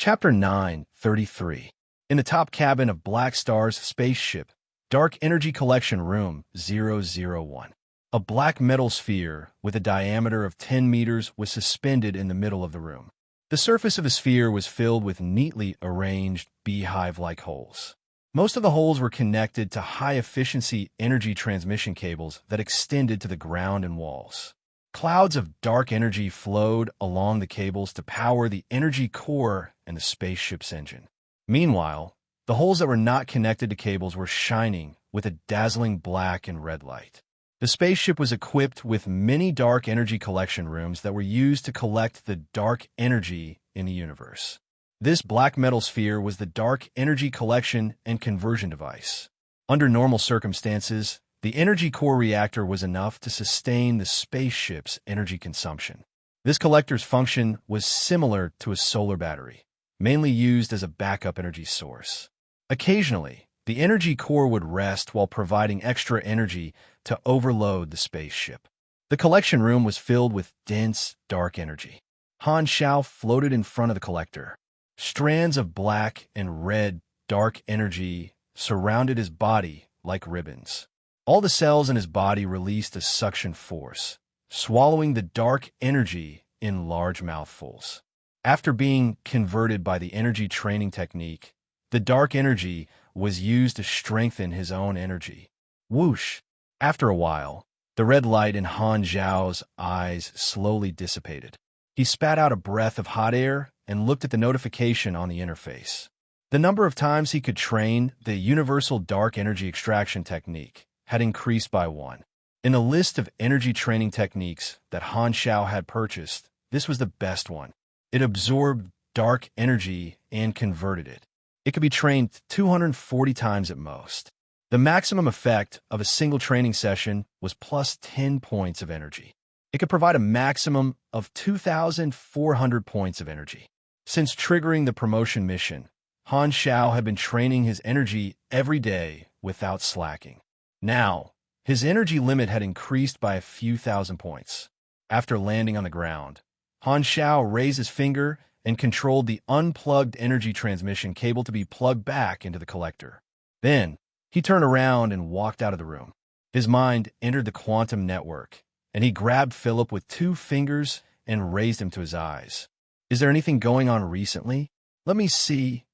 Chapter 9:33. In the top cabin of Black Star's spaceship, Dark Energy Collection Room 001. A black metal sphere with a diameter of 10 meters was suspended in the middle of the room. The surface of the sphere was filled with neatly arranged beehive-like holes. Most of the holes were connected to high-efficiency energy transmission cables that extended to the ground and walls. Clouds of dark energy flowed along the cables to power the energy core and the spaceship's engine. Meanwhile, the holes that were not connected to cables were shining with a dazzling black and red light. The spaceship was equipped with many dark energy collection rooms that were used to collect the dark energy in the universe. This black metal sphere was the dark energy collection and conversion device. Under normal circumstances, the energy core reactor was enough to sustain the spaceship's energy consumption. This collector's function was similar to a solar battery, mainly used as a backup energy source. Occasionally, the energy core would rest while providing extra energy to overload the spaceship. The collection room was filled with dense, dark energy. Han Xiao floated in front of the collector. Strands of black and red dark energy surrounded his body like ribbons. All the cells in his body released a suction force, swallowing the dark energy in large mouthfuls. After being converted by the energy training technique, the dark energy was used to strengthen his own energy. Whoosh! After a while, the red light in Han Xiao's eyes slowly dissipated. He spat out a breath of hot air and looked at the notification on the interface. The number of times he could train the universal dark energy extraction technique had increased by 1. In the list of energy training techniques that Han Xiao had purchased, this was the best one. It absorbed dark energy and converted it. It could be trained 240 times at most. The maximum effect of a single training session was plus 10 points of energy. It could provide a maximum of 2,400 points of energy. Since triggering the promotion mission, Han Xiao had been training his energy every day without slacking. Now, his energy limit had increased by a few thousand points. After landing on the ground, Han Xiao raised his finger and controlled the unplugged energy transmission cable to be plugged back into the collector. Then, he turned around and walked out of the room. His mind entered the quantum network, and he grabbed Philip with 2 fingers and raised him to his eyes. Is there anything going on recently? Let me see.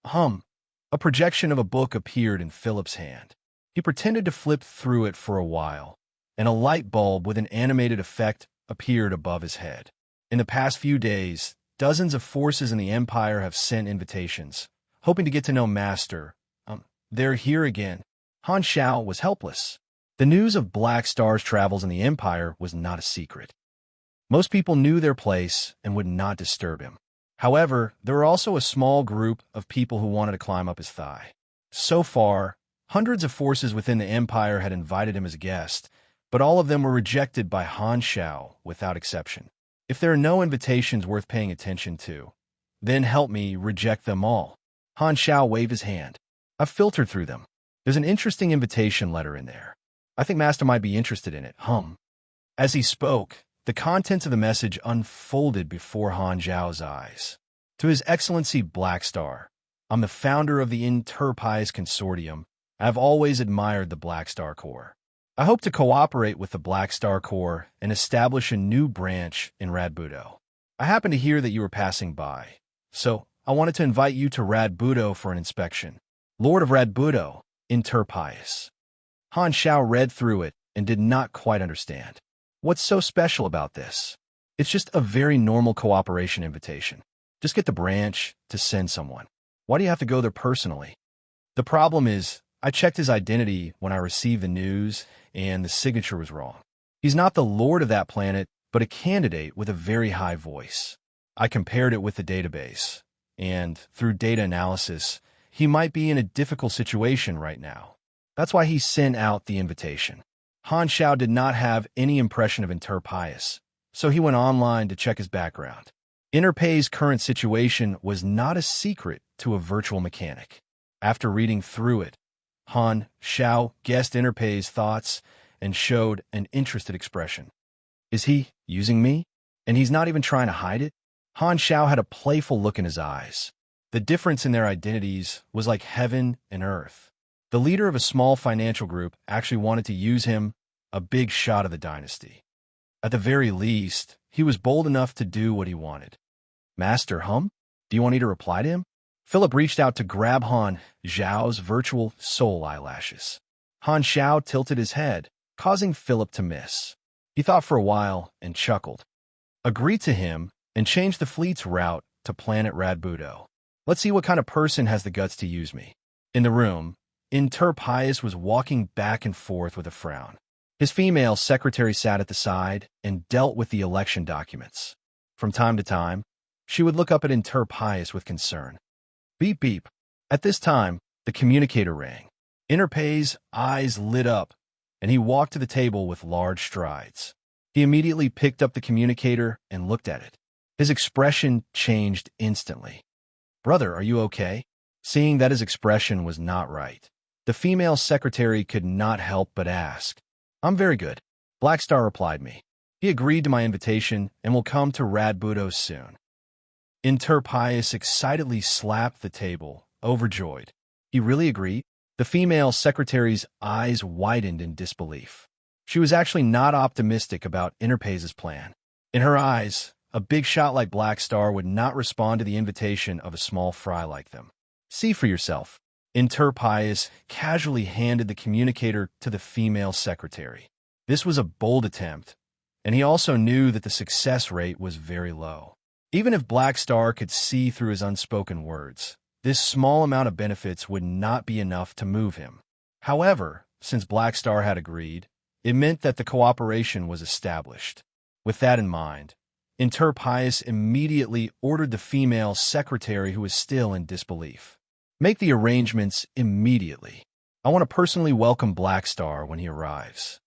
A projection of a book appeared in Philip's hand. He pretended to flip through it for a while, and a light bulb with an animated effect appeared above his head. In the past few days, dozens of forces in the Empire have sent invitations, hoping to get to know Master. They're here again. Han Xiao was helpless. The news of Black Star's travels in the Empire was not a secret. Most people knew their place and would not disturb him. However, there were also a small group of people who wanted to climb up his thigh. So far, hundreds of forces within the Empire had invited him as a guest, but all of them were rejected by Han Xiao without exception. If there are no invitations worth paying attention to, then help me reject them all. Han Xiao waved his hand. I've filtered through them. There's an interesting invitation letter in there. I think Master might be interested in it. As he spoke, the contents of the message unfolded before Han Xiao's eyes. To His Excellency Black Star, I'm the founder of the Enterprise Consortium. I've always admired the Black Star Corps. I hope to cooperate with the Black Star Corps and establish a new branch in Radbudo. I happened to hear that you were passing by, so I wanted to invite you to Radbudo for an inspection. Lord of Radbudo, Enterprise. Han Xiao read through it and did not quite understand. What's so special about this? It's just a very normal cooperation invitation. Just get the branch to send someone. Why do you have to go there personally? The problem is, I checked his identity when I received the news, and the signature was wrong. He's not the lord of that planet, but a candidate with a very high voice. I compared it with the database, and through data analysis, he might be in a difficult situation right now. That's why he sent out the invitation. Han Xiao did not have any impression of Enterprise, so he went online to check his background. Interpay's current situation was not a secret to a virtual mechanic. After reading through it, Han Xiao guessed Interpay's thoughts and showed an interested expression. Is he using me? And he's not even trying to hide it? Han Xiao had a playful look in his eyes. The difference in their identities was like heaven and earth. The leader of a small financial group actually wanted to use him, a big shot of the dynasty. At the very least, he was bold enough to do what he wanted. Master Hum, do you want me to reply to him? Philip reached out to grab Han Zhao's virtual soul eyelashes. Han Zhao tilted his head, causing Philip to miss. He thought for a while and chuckled. Agree to him and change the fleet's route to planet Radbudo. Let's see what kind of person has the guts to use me. In the room, Pius was walking back and forth with a frown. His female secretary sat at the side and dealt with the election documents. From time to time, she would look up at Pius with concern. Beep beep. At this time, the communicator rang. Pius' eyes lit up, and he walked to the table with large strides. He immediately picked up the communicator and looked at it. His expression changed instantly. Brother, are you okay? Seeing that his expression was not right, the female secretary could not help but ask. I'm very good. Blackstar replied me. He agreed to my invitation and will come to Radbudo soon. Pius excitedly slapped the table, overjoyed. He really agreed? The female secretary's eyes widened in disbelief. She was actually not optimistic about Pius's plan. In her eyes, a big shot like Blackstar would not respond to the invitation of a small fry like them. See for yourself. Pius casually handed the communicator to the female secretary. This was a bold attempt, and he also knew that the success rate was very low. Even if Blackstar could see through his unspoken words, this small amount of benefits would not be enough to move him. However, since Blackstar had agreed, it meant that the cooperation was established. With that in mind, Pius immediately ordered the female secretary, who was still in disbelief. Make the arrangements immediately. I want to personally welcome Blackstar when he arrives.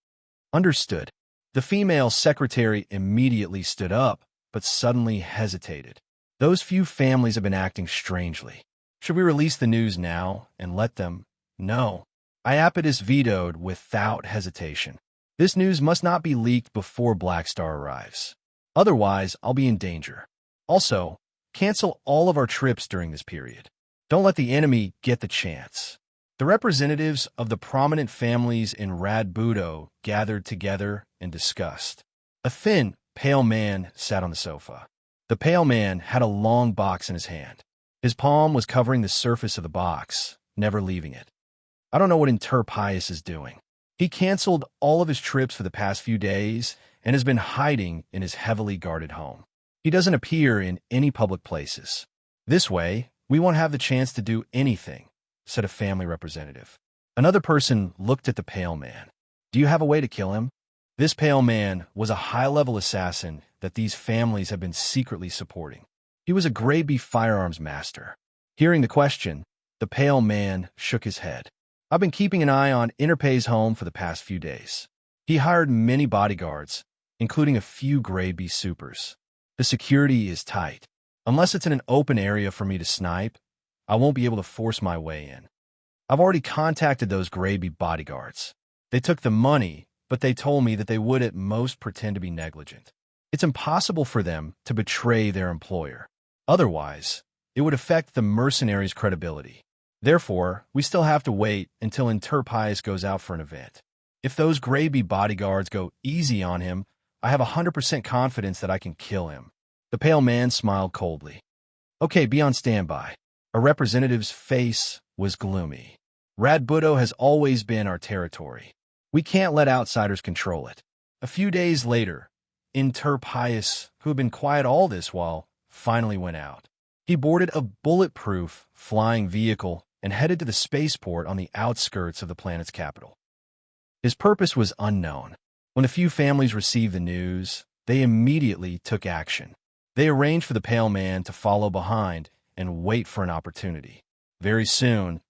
Understood. The female secretary immediately stood up, but suddenly hesitated. Those few families have been acting strangely. Should we release the news now and let them know? Iapetus vetoed without hesitation. This news must not be leaked before Blackstar arrives. Otherwise, I'll be in danger. Also, cancel all of our trips during this period. Don't let the enemy get the chance. The representatives of the prominent families in Radbudo gathered together and discussed. A thin, pale man sat on the sofa. The pale man had a long box in his hand. His palm was covering the surface of the box, never leaving it. I don't know what Pius is doing. He canceled all of his trips for the past few days and has been hiding in his heavily guarded home. He doesn't appear in any public places. This way, we won't have the chance to do anything, said a family representative. Another person looked at the pale man. Do you have a way to kill him? This pale man was a high-level assassin that these families have been secretly supporting. He was a grade B firearms master. Hearing the question, the pale man shook his head. I've been keeping an eye on Pius's home for the past few days. He hired many bodyguards, including a few grade B supers. The security is tight. Unless it's in an open area for me to snipe, I won't be able to force my way in. I've already contacted those grade B bodyguards. They took the money, but they told me that they would at most pretend to be negligent. It's impossible for them to betray their employer. Otherwise, it would affect the mercenaries' credibility. Therefore, we still have to wait until Pius goes out for an event. If those grade B bodyguards go easy on him, I have 100% confidence that I can kill him. The pale man smiled coldly. Okay, be on standby. A representative's face was gloomy. Radbudo has always been our territory. We can't let outsiders control it. A few days later, Pius, who had been quiet all this while, finally went out. He boarded a bulletproof flying vehicle and headed to the spaceport on the outskirts of the planet's capital. His purpose was unknown. When a few families received the news, they immediately took action. They arranged for the pale man to follow behind and wait for an opportunity. Very soon,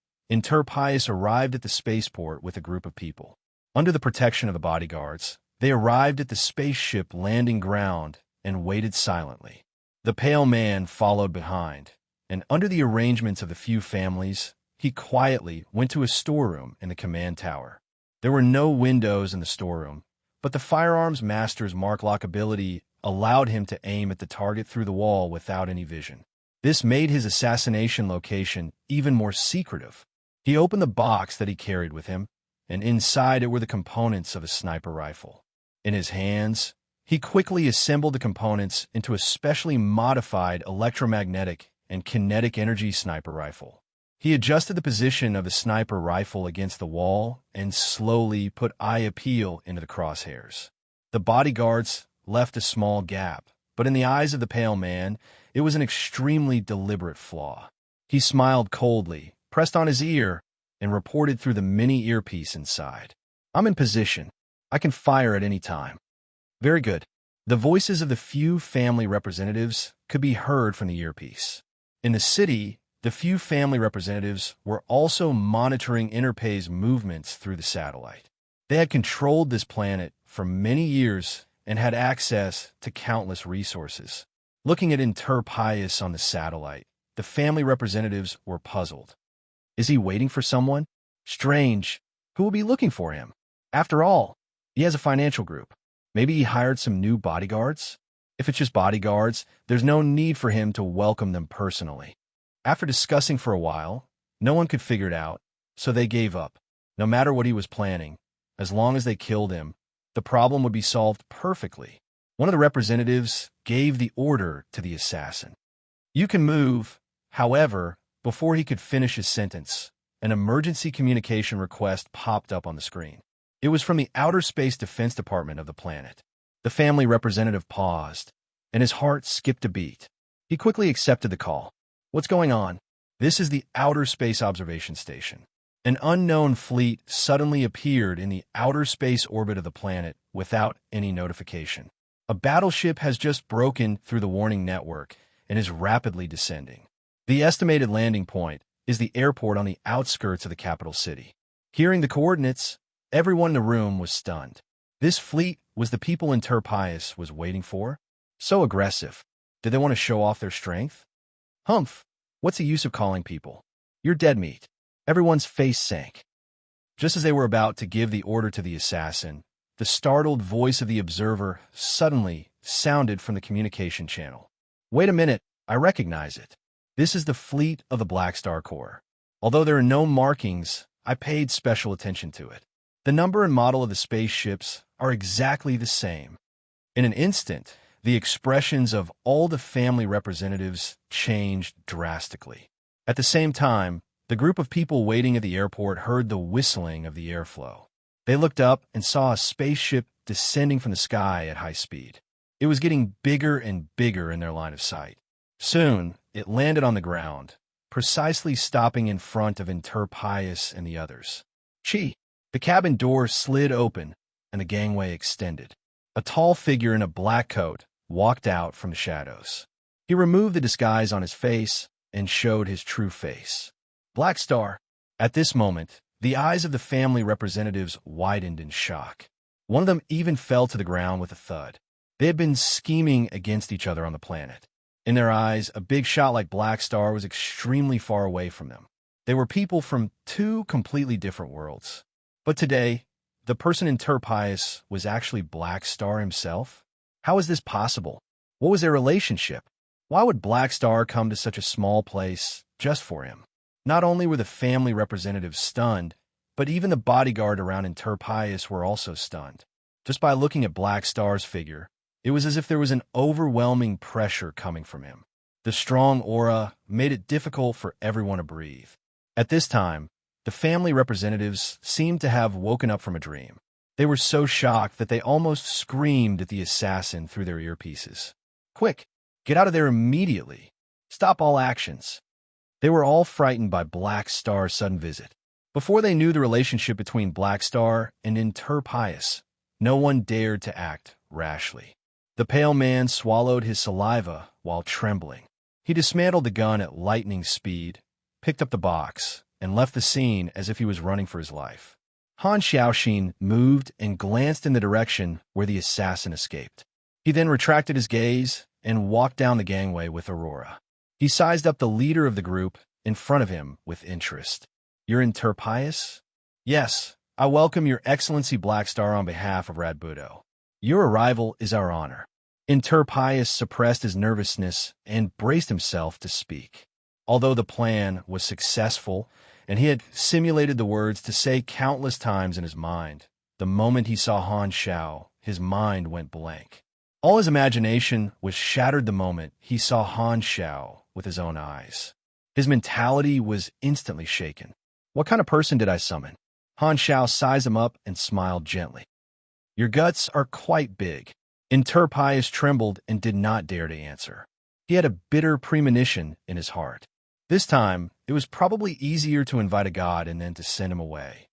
Pius arrived at the spaceport with a group of people. Under the protection of the bodyguards, they arrived at the spaceship landing ground and waited silently. The pale man followed behind, and under the arrangements of the few families, he quietly went to a storeroom in the command tower. There were no windows in the storeroom, but the firearms master's mark lock ability allowed him to aim at the target through the wall without any vision. This made his assassination location even more secretive. He opened the box that he carried with him, and inside it were the components of a sniper rifle. In his hands, he quickly assembled the components into a specially modified electromagnetic and kinetic energy sniper rifle. He adjusted the position of the sniper rifle against the wall and slowly put eye appeal into the crosshairs. The bodyguards left a small gap, but in the eyes of the pale man, it was an extremely deliberate flaw. He smiled coldly, pressed on his ear, and reported through the mini earpiece inside. "I'm in position. I can fire at any time." "Very good." The voices of the few family representatives could be heard from the earpiece. In the city, the few family representatives were also monitoring Interpay's movements through the satellite. They had controlled this planet for many years and had access to countless resources. Looking at Interpius on the satellite, the family representatives were puzzled. Is he waiting for someone? Strange. Who will be looking for him? After all, he has a financial group. Maybe he hired some new bodyguards? If it's just bodyguards, there's no need for him to welcome them personally. After discussing for a while, no one could figure it out, so they gave up. No matter what he was planning, as long as they killed him, the problem would be solved perfectly. One of the representatives gave the order to the assassin. "You can move." However, before he could finish his sentence, an emergency communication request popped up on the screen. It was from the Outer Space Defense Department of the planet. The family representative paused, and his heart skipped a beat. He quickly accepted the call. "What's going on?" "This is the Outer Space Observation Station. An unknown fleet suddenly appeared in the outer space orbit of the planet without any notification. A battleship has just broken through the warning network and is rapidly descending. The estimated landing point is the airport on the outskirts of the capital city." Hearing the coordinates, everyone in the room was stunned. This fleet was the people Interpius was waiting for? So aggressive. Did they want to show off their strength? Humph! What's the use of calling people? You're dead meat. Everyone's face sank. Just as they were about to give the order to the assassin, the startled voice of the observer suddenly sounded from the communication channel. "Wait a minute, I recognize it. This is the fleet of the Black Star Corps. Although there are no markings, I paid special attention to it. The number and model of the spaceships are exactly the same." In an instant, the expressions of all the family representatives changed drastically. At the same time, the group of people waiting at the airport heard the whistling of the airflow. They looked up and saw a spaceship descending from the sky at high speed. It was getting bigger and bigger in their line of sight. Soon, it landed on the ground, precisely stopping in front of Interpius and the others. "Chi!" The cabin door slid open, and the gangway extended. A tall figure in a black coat walked out from the shadows. He removed the disguise on his face and showed his true face. Black Star. At this moment, the eyes of the family representatives widened in shock. One of them even fell to the ground with a thud. They had been scheming against each other on the planet. In their eyes, a big shot like Black Star was extremely far away from them. They were people from two completely different worlds. But today, the person Interpius was actually Black Star himself? How was this possible? What was their relationship? Why would Black Star come to such a small place just for him? Not only were the family representatives stunned, but even the bodyguard around Interpius were also stunned. Just by looking at Black Star's figure, it was as if there was an overwhelming pressure coming from him. The strong aura made it difficult for everyone to breathe. At this time, the family representatives seemed to have woken up from a dream. They were so shocked that they almost screamed at the assassin through their earpieces. "Quick, get out of there immediately. Stop all actions." They were all frightened by Black Star's sudden visit. Before they knew the relationship between Black Star and Interpius, no one dared to act rashly. The pale man swallowed his saliva while trembling. He dismantled the gun at lightning speed, picked up the box, and left the scene as if he was running for his life. Han Xiaoxin moved and glanced in the direction where the assassin escaped. He then retracted his gaze and walked down the gangway with Aurora. He sized up the leader of the group in front of him with interest. "You're Interpius?" "Yes, I welcome your Excellency Black Star on behalf of Radbudo. Your arrival is our honor." Pius suppressed his nervousness and braced himself to speak. Although the plan was successful, and he had simulated the words to say countless times in his mind, the moment he saw Han Shao, his mind went blank. All his imagination was shattered the moment he saw Han Shao with his own eyes. His mentality was instantly shaken. What kind of person did I summon? Han Shao sized him up and smiled gently. Your guts are quite big. Pius trembled and did not dare to answer. He had a bitter premonition in his heart. This time, it was probably easier to invite a god and then to send him away.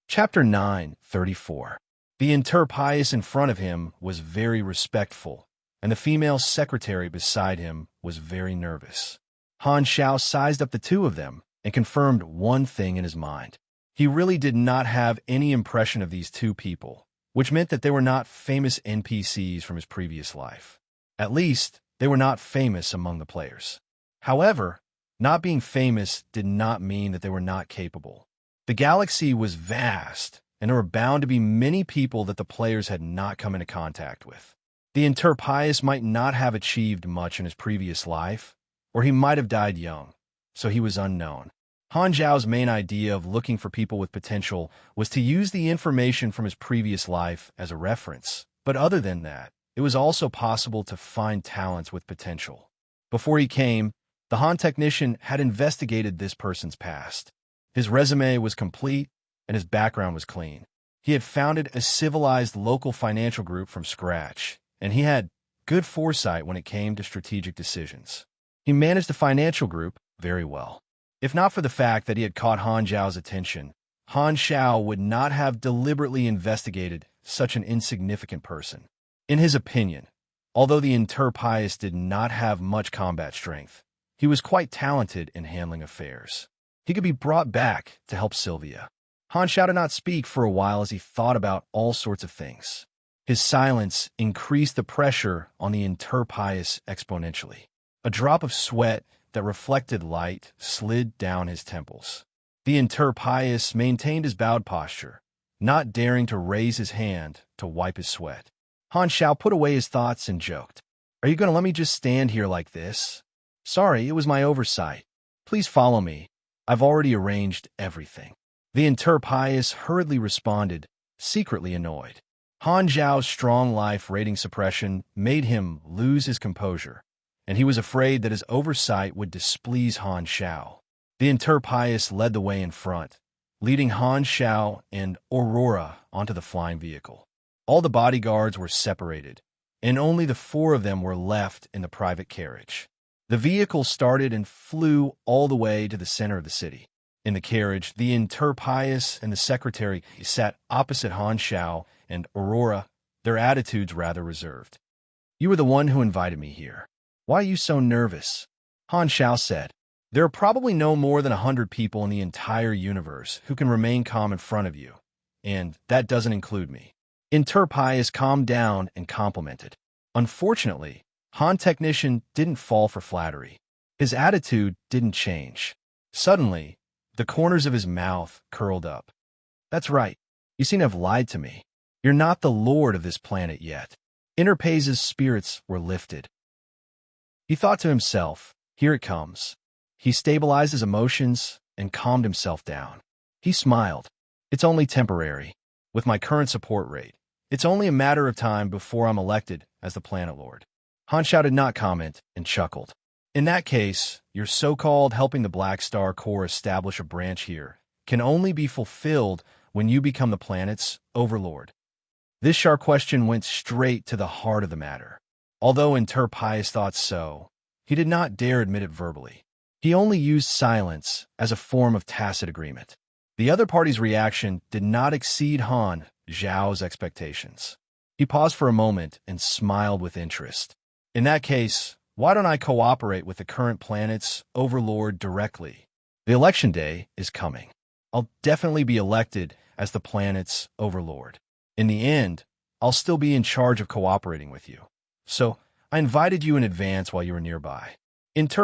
Chapter 9:34. The Pius in front of him was very respectful, and the female secretary beside him was very nervous. Han Shao sized up the two of them and confirmed one thing in his mind. He really did not have any impression of these two people, which meant that they were not famous NPCs from his previous life. At least, they were not famous among the players. However, not being famous did not mean that they were not capable. The galaxy was vast, and there were bound to be many people that the players had not come into contact with. The Pius might not have achieved much in his previous life, or he might have died young, so he was unknown. Han Zhao's main idea of looking for people with potential was to use the information from his previous life as a reference, but other than that, it was also possible to find talents with potential. Before he came, the Han technician had investigated this person's past. His resume was complete, and his background was clean. He had founded a civilized local financial group from scratch, and he had good foresight when it came to strategic decisions. He managed the financial group very well. If not for the fact that he had caught Han Zhao's attention, Han Shao would not have deliberately investigated such an insignificant person. In his opinion, although the Pius did not have much combat strength, he was quite talented in handling affairs. He could be brought back to help Sylvia. Han Shao did not speak for a while as he thought about all sorts of things. His silence increased the pressure on the Pius exponentially. A drop of sweat that reflected light slid down his temples. The Pius maintained his bowed posture, not daring to raise his hand to wipe his sweat. Han Shao put away his thoughts and joked. Are you going to let me just stand here like this? Sorry, it was my oversight. Please follow me. I've already arranged everything. The Pius hurriedly responded, secretly annoyed. Han Zhao's strong life rating suppression made him lose his composure, and he was afraid that his oversight would displease Han Shao. The Pius led the way in front, leading Han Shao and Aurora onto the flying vehicle. All the bodyguards were separated, and only the four of them were left in the private carriage. The vehicle started and flew all the way to the center of the city. In the carriage, the Pius and the secretary sat opposite Han Shao and Aurora, their attitudes rather reserved. You were the one who invited me here. Why are you so nervous? Han Shao said. There are probably no more than 100 people in the entire universe who can remain calm in front of you, and that doesn't include me. Pius calmed down and complimented. Unfortunately, Han technician didn't fall for flattery. His attitude didn't change. Suddenly, the corners of his mouth curled up. That's right. You seem to have lied to me. You're not the lord of this planet yet. Pius's spirits were lifted. He thought to himself, here it comes. He stabilized his emotions and calmed himself down. He smiled. It's only temporary. With my current support rate, it's only a matter of time before I'm elected as the planet lord. Han Shao did not comment and chuckled. In that case, your so-called helping the Black Star Corps establish a branch here can only be fulfilled when you become the planet's overlord. This sharp question went straight to the heart of the matter. Although Pius thought so, he did not dare admit it verbally. He only used silence as a form of tacit agreement. The other party's reaction did not exceed Han Zhao's expectations. He paused for a moment and smiled with interest. In that case, why don't I cooperate with the current planet's overlord directly? The election day is coming. I'll definitely be elected as the planet's overlord. In the end, I'll still be in charge of cooperating with you. So, I invited you in advance while you were nearby.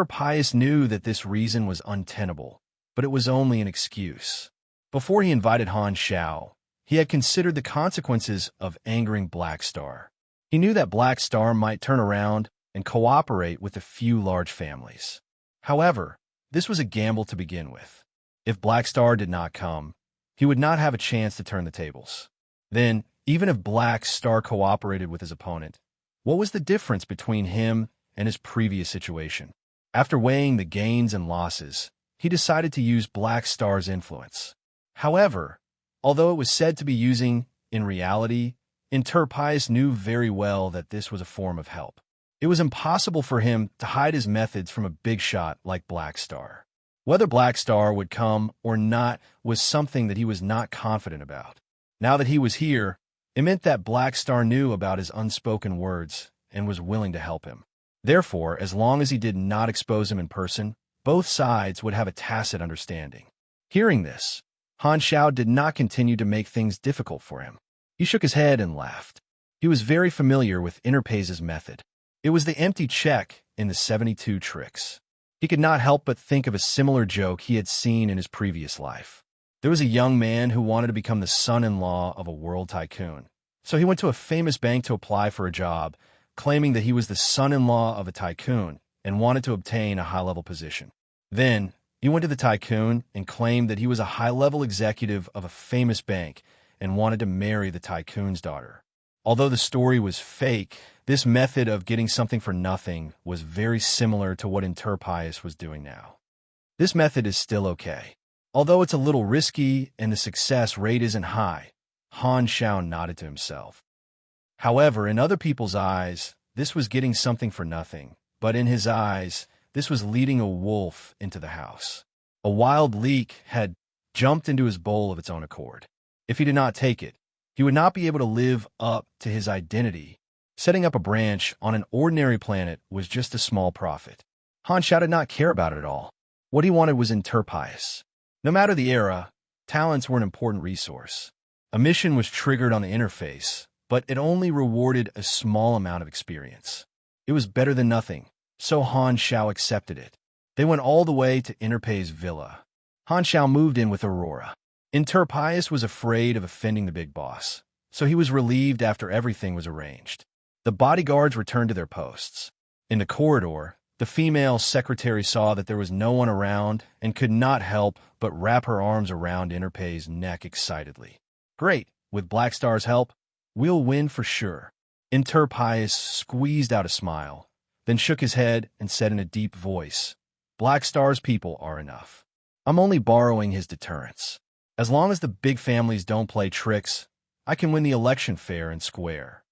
Pius knew that this reason was untenable, but it was only an excuse. Before he invited Han Shao, he had considered the consequences of angering Black Star. He knew that Black Star might turn around and cooperate with a few large families. However, this was a gamble to begin with. If Black Star did not come, he would not have a chance to turn the tables. Then, even if Black Star cooperated with his opponent, what was the difference between him and his previous situation? After weighing the gains and losses, he decided to use Black Star's influence. However, although it was said to be using in reality, Enterpius knew very well that this was a form of help. It was impossible for him to hide his methods from a big shot like Black Star. Whether Black Star would come or not was something that he was not confident about. Now that he was here, it meant that Black Star knew about his unspoken words and was willing to help him. Therefore, as long as he did not expose him in person, both sides would have a tacit understanding. Hearing this, Han Xiao did not continue to make things difficult for him. He shook his head and laughed. He was very familiar with Enterpius's method. It was the empty check in the 72 tricks. He could not help but think of a similar joke he had seen in his previous life. There was a young man who wanted to become the son-in-law of a world tycoon. So he went to a famous bank to apply for a job, claiming that he was the son-in-law of a tycoon and wanted to obtain a high-level position. Then, he went to the tycoon and claimed that he was a high-level executive of a famous bank and wanted to marry the tycoon's daughter. Although the story was fake, this method of getting something for nothing was very similar to what Enterpius was doing now. This method is still okay. Although it's a little risky and the success rate isn't high, Han Xiao nodded to himself. However, in other people's eyes, this was getting something for nothing, but in his eyes, this was leading a wolf into the house. A wild leek had jumped into his bowl of its own accord. If he did not take it, he would not be able to live up to his identity. Setting up a branch on an ordinary planet was just a small profit. Han Xiao did not care about it at all. What he wanted was Enterpius. No matter the era, talents were an important resource. A mission was triggered on the interface, but it only rewarded a small amount of experience. It was better than nothing, so Han Xiao accepted it. They went all the way to Enterpius' villa. Han Xiao moved in with Aurora. Enterpius was afraid of offending the big boss, so he was relieved after everything was arranged. The bodyguards returned to their posts. In the corridor, the female secretary saw that there was no one around and could not help but wrap her arms around Enterpius' neck excitedly. Great, with Black Star's help, we'll win for sure. Enterpius squeezed out a smile, then shook his head and said in a deep voice, Black Star's people are enough. I'm only borrowing his deterrence. As long as the big families don't play tricks, I can win the election fair and square.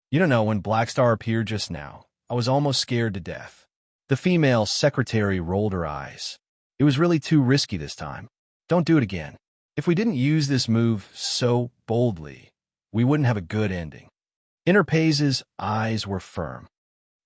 You don't know, when Black Star appeared just now, I was almost scared to death. The female secretary rolled her eyes. It was really too risky this time. Don't do it again. If we didn't use this move so boldly, we wouldn't have a good ending. Enterpius's eyes were firm.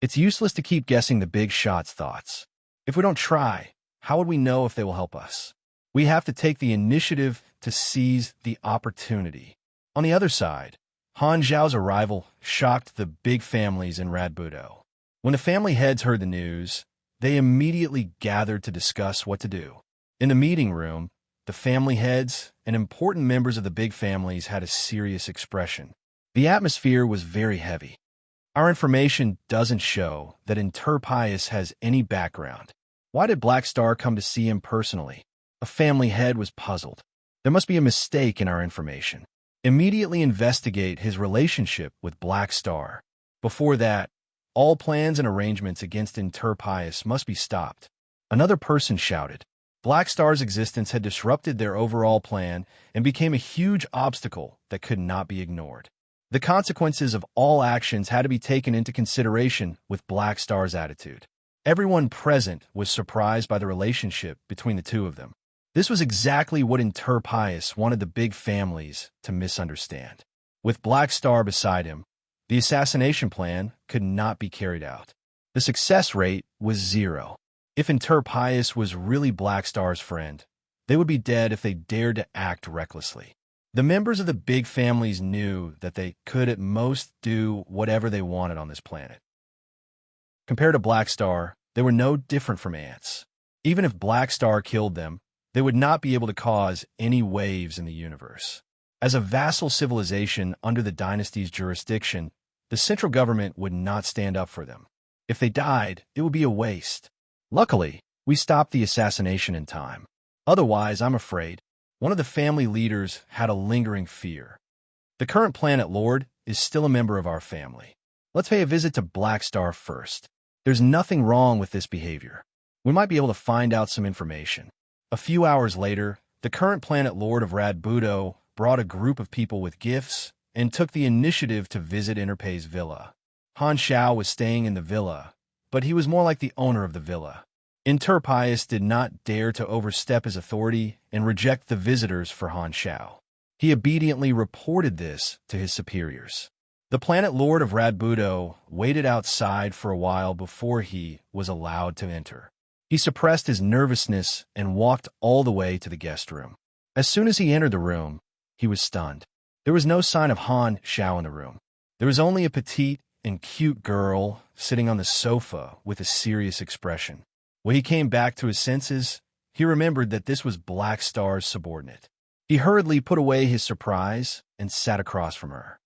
It's useless to keep guessing the big shot's thoughts. If we don't try, how would we know if they will help us? We have to take the initiative to seize the opportunity. On the other side, Han Xiao's arrival shocked the big families in Radbudo. When the family heads heard the news, they immediately gathered to discuss what to do. In the meeting room, the family heads and important members of the big families had a serious expression. The atmosphere was very heavy. Our information doesn't show that Enterpius has any background. Why did Black Star come to see him personally? A family head was puzzled. There must be a mistake in our information. Immediately investigate his relationship with Black Star. Before that, all plans and arrangements against Enterpius must be stopped. Another person shouted. Black Star's existence had disrupted their overall plan and became a huge obstacle that could not be ignored. The consequences of all actions had to be taken into consideration with Black Star's attitude. Everyone present was surprised by the relationship between the two of them. This was exactly what Enterpius wanted the big families to misunderstand. With Black Star beside him, the assassination plan could not be carried out. The success rate was 0. If Enterpius was really Black Star's friend, they would be dead if they dared to act recklessly. The members of the big families knew that they could at most do whatever they wanted on this planet. Compared to Black Star, they were no different from ants. Even if Black Star killed them, they would not be able to cause any waves in the universe. As a vassal civilization under the dynasty's jurisdiction, the central government would not stand up for them. If they died, it would be a waste. Luckily, we stopped the assassination in time. Otherwise, I'm afraid, one of the family leaders had a lingering fear. The current planet lord is still a member of our family. Let's pay a visit to Black Star first. There's nothing wrong with this behavior. We might be able to find out some information. A few hours later, the current planet lord of Radbudo brought a group of people with gifts and took the initiative to visit Interpay's villa. Han Xiao was staying in the villa, but he was more like the owner of the villa. Interpius did not dare to overstep his authority and reject the visitors for Han Xiao. He obediently reported this to his superiors. The planet lord of Radbudo waited outside for a while before he was allowed to enter. He suppressed his nervousness and walked all the way to the guest room. As soon as he entered the room, he was stunned. There was no sign of Han Xiao in the room. There was only a petite and cute girl sitting on the sofa with a serious expression. When he came back to his senses, he remembered that this was Black Star's subordinate. He hurriedly put away his surprise and sat across from her.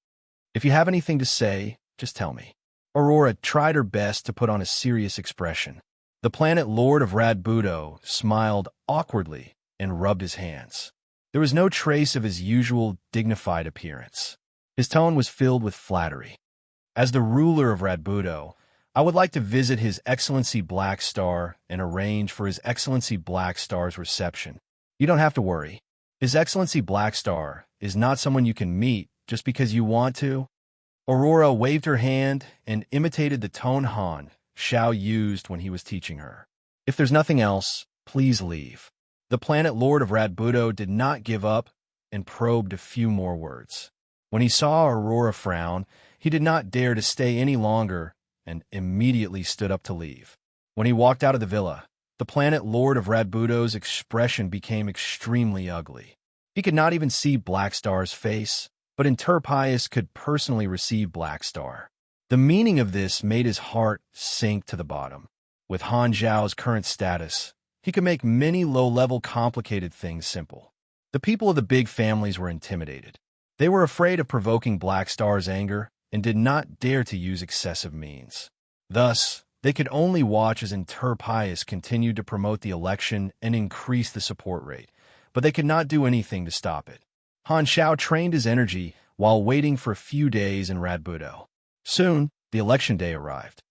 "If you have anything to say, just tell me." Aurora tried her best to put on a serious expression. The planet lord of Radbudo smiled awkwardly and rubbed his hands. There was no trace of his usual dignified appearance. His tone was filled with flattery. "As the ruler of Radbudo, I would like to visit His Excellency Black Star and arrange for His Excellency Black Star's reception. You don't have to worry. His Excellency Black Star is not someone you can meet just because you want to." Aurora waved her hand and imitated the tone Han Xiao used when he was teaching her. "If there's nothing else, please leave." The planet lord of Radbudo did not give up and probed a few more words. When he saw Aurora frown, he did not dare to stay any longer and immediately stood up to leave. When he walked out of the villa, the planet lord of Radbudo's expression became extremely ugly. He could not even see Black Star's face, but Interpius could personally receive Black Star. The meaning of this made his heart sink to the bottom. With Han Zhao's current status, he could make many low-level complicated things simple. The people of the big families were intimidated. They were afraid of provoking Black Star's anger and did not dare to use excessive means. Thus, they could only watch as Interpius continued to promote the election and increase the support rate, but they could not do anything to stop it. Han Xiao trained his energy while waiting for a few days in Radbudo. Soon, the election day arrived.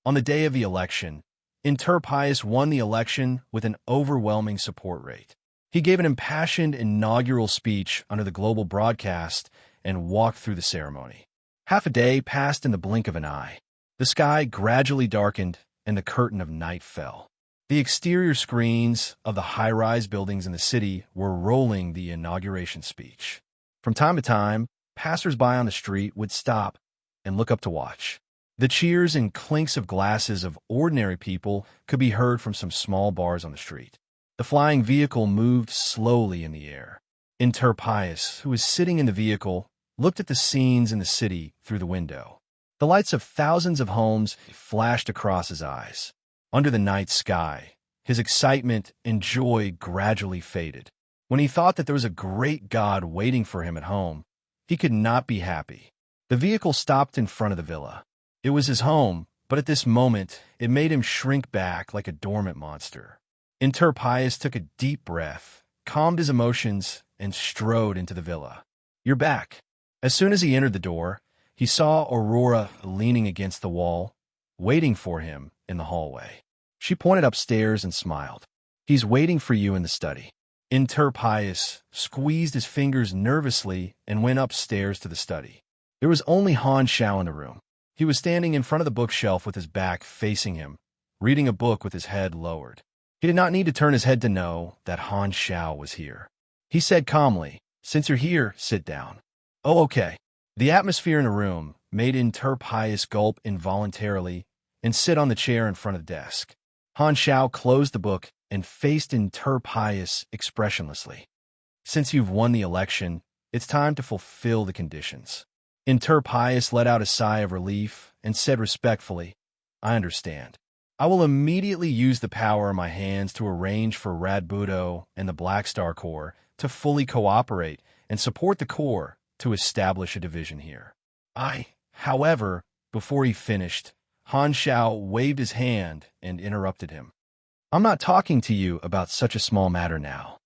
On the day of the election, Interpius won the election with an overwhelming support rate. He gave an impassioned inaugural speech under the global broadcast and walked through the ceremony. Half a day passed in the blink of an eye. The sky gradually darkened and the curtain of night fell. The exterior screens of the high-rise buildings in the city were rolling the inauguration speech. From time to time, passers-by on the street would stop and look up to watch. The cheers and clinks of glasses of ordinary people could be heard from some small bars on the street. The flying vehicle moved slowly in the air. Interpius, who was sitting in the vehicle, looked at the scenes in the city through the window. The lights of thousands of homes flashed across his eyes. Under the night sky, his excitement and joy gradually faded. When he thought that there was a great God waiting for him at home, he could not be happy. The vehicle stopped in front of the villa. It was his home, but at this moment, it made him shrink back like a dormant monster. Interpius took a deep breath, calmed his emotions, and strode into the villa. "You're back." As soon as he entered the door, he saw Aurora leaning against the wall, waiting for him in the hallway. She pointed upstairs and smiled. "He's waiting for you in the study." Interpius squeezed his fingers nervously and went upstairs to the study. There was only Han Xiao in the room. He was standing in front of the bookshelf with his back facing him, reading a book with his head lowered. He did not need to turn his head to know that Han Xiao was here. He said calmly, "Since you're here, sit down." "Oh, okay." The atmosphere in the room made Interpius gulp involuntarily and sit on the chair in front of the desk. Han Xiao closed the book and faced Interpius expressionlessly. "Since you've won the election, it's time to fulfill the conditions." Interpius let out a sigh of relief and said respectfully, "I understand. I will immediately use the power in my hands to arrange for Radbudo and the Black Star Corps to fully cooperate and support the Corps to establish a division here." "I However, before he finished, Han Shao waved his hand and interrupted him. I'm not talking to you about such a small matter now.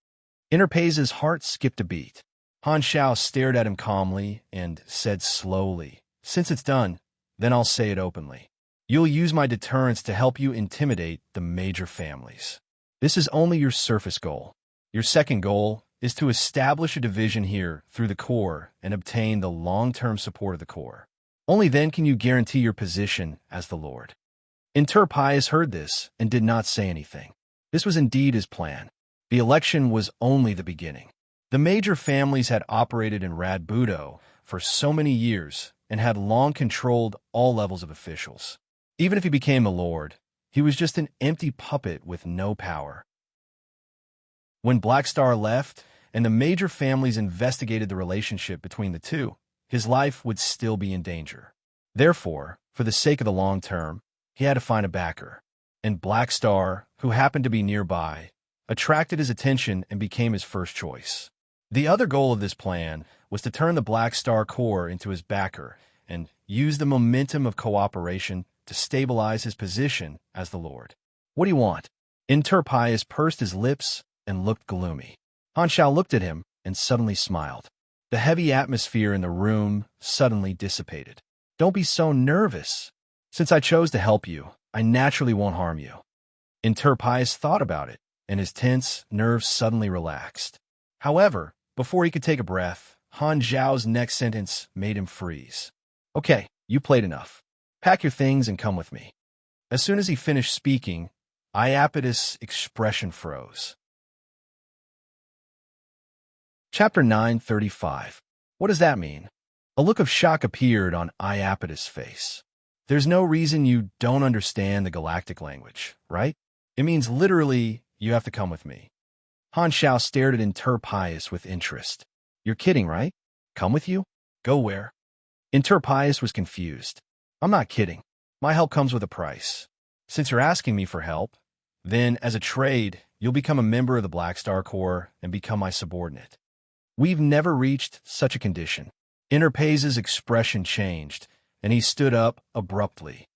Interpaze's heart skipped a beat. Han Shao stared at him calmly and said slowly, since it's done, then I'll say it openly. You'll use my deterrence to help you intimidate the major families. This is only your surface goal. Your second goal is to establish a division here through the core and obtain the long-term support of the core. Only then can you guarantee your position as the Lord. Interpius heard this and did not say anything. This was indeed his plan. The election was only the beginning. The major families had operated in Rad Budo for so many years and had long controlled all levels of officials. Even if he became a lord, he was just an empty puppet with no power. When Black Star left and the major families investigated the relationship between the two, his life would still be in danger. Therefore, for the sake of the long term, he had to find a backer. And Black Star, who happened to be nearby, attracted his attention and became his first choice. The other goal of this plan was to turn the Black Star core into his backer and use the momentum of cooperation to stabilize his position as the Lord. What do you want? Interpius pursed his lips and looked gloomy. Han Shao looked at him and suddenly smiled. The heavy atmosphere in the room suddenly dissipated. Don't be so nervous. Since I chose to help you, I naturally won't harm you. Interpius thought about it, and his tense nerves suddenly relaxed. However, before he could take a breath, Han Zhao's next sentence made him freeze. Okay, you played enough. Pack your things and come with me. As soon as he finished speaking, Iapetus' expression froze. Chapter 935. What does that mean? A look of shock appeared on Iapetus' face. There's no reason you don't understand the galactic language, right? It means literally, you have to come with me. Han Shao stared at Interpius with interest. You're kidding, right? Come with you? Go where? Interpius was confused. I'm not kidding. My help comes with a price. Since you're asking me for help, then as a trade, you'll become a member of the Black Star Corps and become my subordinate. We've never reached such a condition. Interpaze's expression changed, and he stood up abruptly.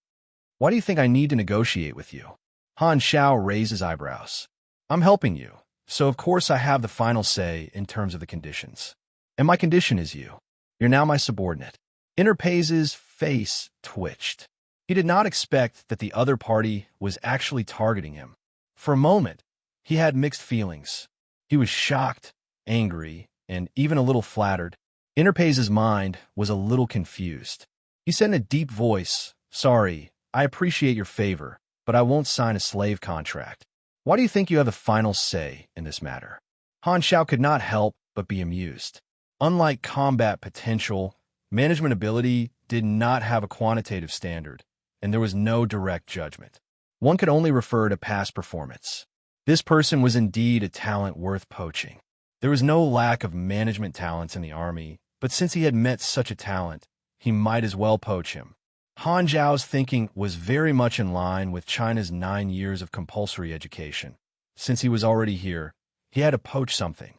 Why do you think I need to negotiate with you? Han Shao raised his eyebrows. I'm helping you, so of course I have the final say in terms of the conditions. And my condition is you. You're now my subordinate. Interpaze's face twitched. He did not expect that the other party was actually targeting him. For a moment, he had mixed feelings. He was shocked, angry, and even a little flattered. Interpaze's mind was a little confused. He said in a deep voice, Sorry, I appreciate your favor, but I won't sign a slave contract. Why do you think you have the final say in this matter? Han Shao could not help but be amused. Unlike combat potential, management ability did not have a quantitative standard, and there was no direct judgment. One could only refer to past performance. This person was indeed a talent worth poaching. There was no lack of management talents in the army, but since he had met such a talent, he might as well poach him. Han Zhao's thinking was very much in line with China's 9 years of compulsory education. Since he was already here, he had to poach something.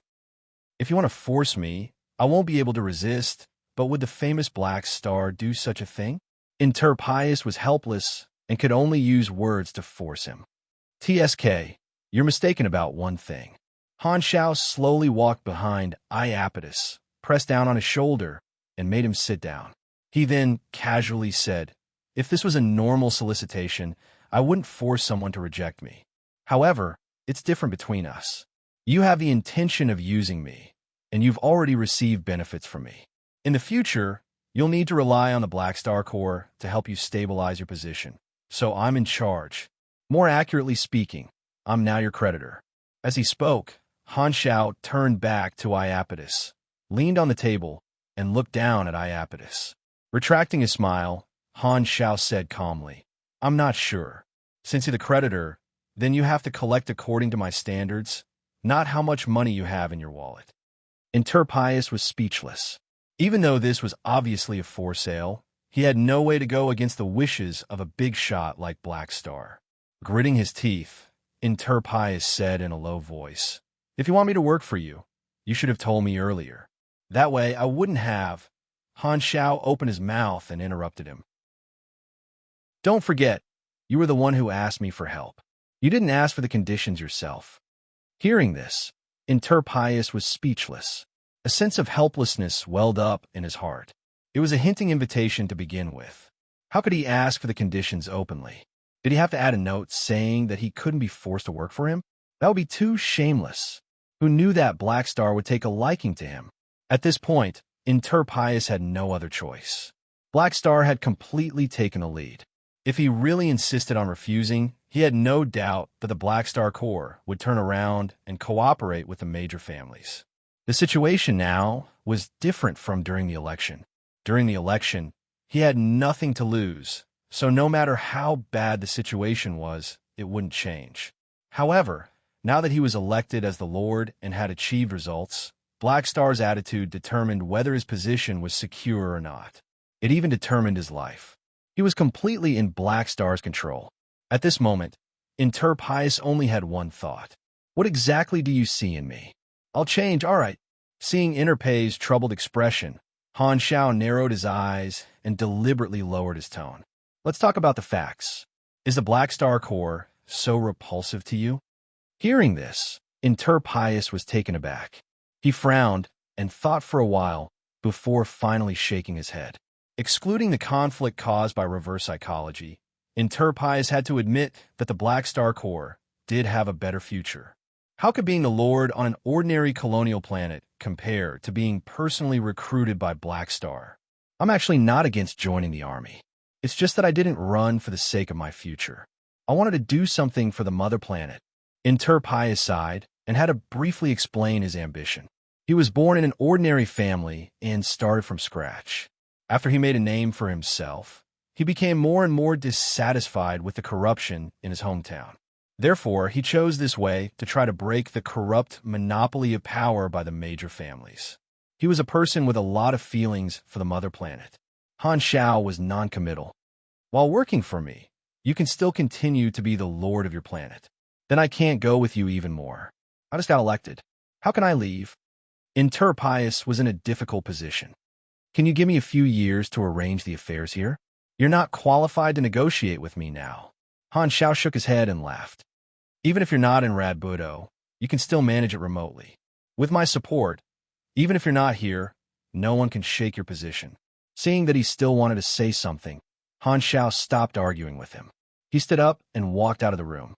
If you want to force me, I won't be able to resist, but would the famous Black Star do such a thing? Interpius was helpless and could only use words to force him. TSK, you're mistaken about one thing. Han Shao slowly walked behind Iapetus, pressed down on his shoulder, and made him sit down. He then casually said, If this was a normal solicitation, I wouldn't force someone to reject me. However, it's different between us. You have the intention of using me, and you've already received benefits from me. In the future, you'll need to rely on the Black Star Corps to help you stabilize your position. So I'm in charge. More accurately speaking, I'm now your creditor. As he spoke, Han Shao turned back to Iapetus, leaned on the table, and looked down at Iapetus. Retracting his smile, Han Shao said calmly, I'm not sure. Since you're the creditor, then you have to collect according to my standards, not how much money you have in your wallet. Interpius was speechless. Even though this was obviously a for sale, he had no way to go against the wishes of a big shot like Black Star. Gritting his teeth, Interpius said in a low voice, If you want me to work for you, you should have told me earlier. That way I wouldn't have. Han Xiao opened his mouth and interrupted him. Don't forget, you were the one who asked me for help. You didn't ask for the conditions yourself. Hearing this, Pius was speechless. A sense of helplessness welled up in his heart. It was a hinting invitation to begin with. How could he ask for the conditions openly? Did he have to add a note saying that he couldn't be forced to work for him? That would be too shameless. Who knew that Black Star would take a liking to him? At this point, Pius had no other choice. Black Star had completely taken the lead. If he really insisted on refusing, he had no doubt that the Black Star Corps would turn around and cooperate with the major families. The situation now was different from during the election. During the election, he had nothing to lose, so no matter how bad the situation was, it wouldn't change. However, now that he was elected as the Lord and had achieved results, Black Star's attitude determined whether his position was secure or not. It even determined his life. He was completely in Black Star's control. At this moment, Pius only had one thought. What exactly do you see in me? I'll change, all right. Seeing Pei's troubled expression, Han Xiao narrowed his eyes and deliberately lowered his tone. Let's talk about the facts. Is the Black Star Corps so repulsive to you? Hearing this, Pius was taken aback. He frowned and thought for a while before finally shaking his head. Excluding the conflict caused by reverse psychology, Pius had to admit that the Black Star Corps did have a better future. How could being the Lord on an ordinary colonial planet compare to being personally recruited by Black Star? I'm actually not against joining the army. It's just that I didn't run for the sake of my future. I wanted to do something for the mother planet. Pius sighed and had to briefly explain his ambition. He was born in an ordinary family and started from scratch. After he made a name for himself, he became more and more dissatisfied with the corruption in his hometown. Therefore, he chose this way to try to break the corrupt monopoly of power by the major families. He was a person with a lot of feelings for the mother planet. Han Xiao was non-committal. While working for me, you can still continue to be the lord of your planet. Then I can't go with you even more. I just got elected. How can I leave? Pius was in a difficult position. Can you give me a few years to arrange the affairs here? You're not qualified to negotiate with me now. Han Xiao shook his head and laughed. Even if you're not in Radbudo, you can still manage it remotely. With my support, even if you're not here, no one can shake your position. Seeing that he still wanted to say something, Han Xiao stopped arguing with him. He stood up and walked out of the room.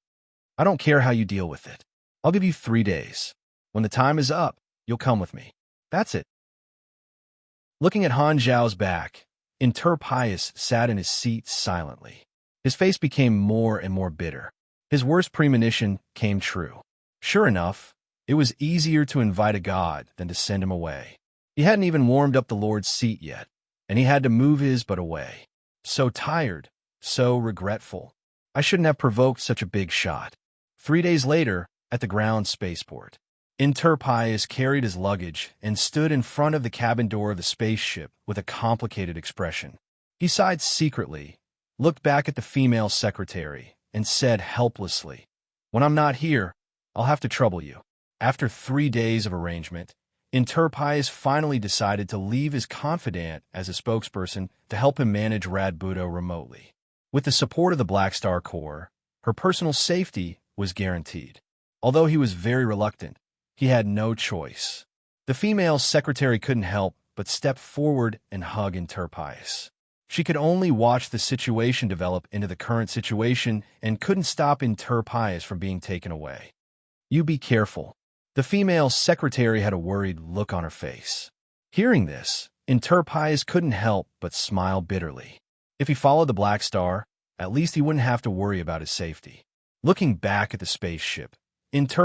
I don't care how you deal with it. I'll give you 3 days. When the time is up, you'll come with me. That's it. Looking at Han Xiao's back, Pius sat in his seat silently. His face became more and more bitter. His worst premonition came true. Sure enough, it was easier to invite a god than to send him away. He hadn't even warmed up the Lord's seat yet, and he had to move his butt away. So tired, so regretful. I shouldn't have provoked such a big shot. 3 days later, at the ground spaceport, Pius carried his luggage and stood in front of the cabin door of the spaceship with a complicated expression. He sighed secretly, looked back at the female secretary, and said helplessly, "When I'm not here, I'll have to trouble you." After 3 days of arrangement, Pius finally decided to leave his confidant as a spokesperson to help him manage Radbudo remotely. With the support of the Black Star Corps, her personal safety was guaranteed. Although he was very reluctant, he had no choice. The female secretary couldn't help but step forward and hug Pius. She could only watch the situation develop into the current situation and couldn't stop Pius from being taken away. You be careful. The female secretary had a worried look on her face. Hearing this, Pius couldn't help but smile bitterly. If he followed the Black Star, at least he wouldn't have to worry about his safety. Looking back at the spaceship,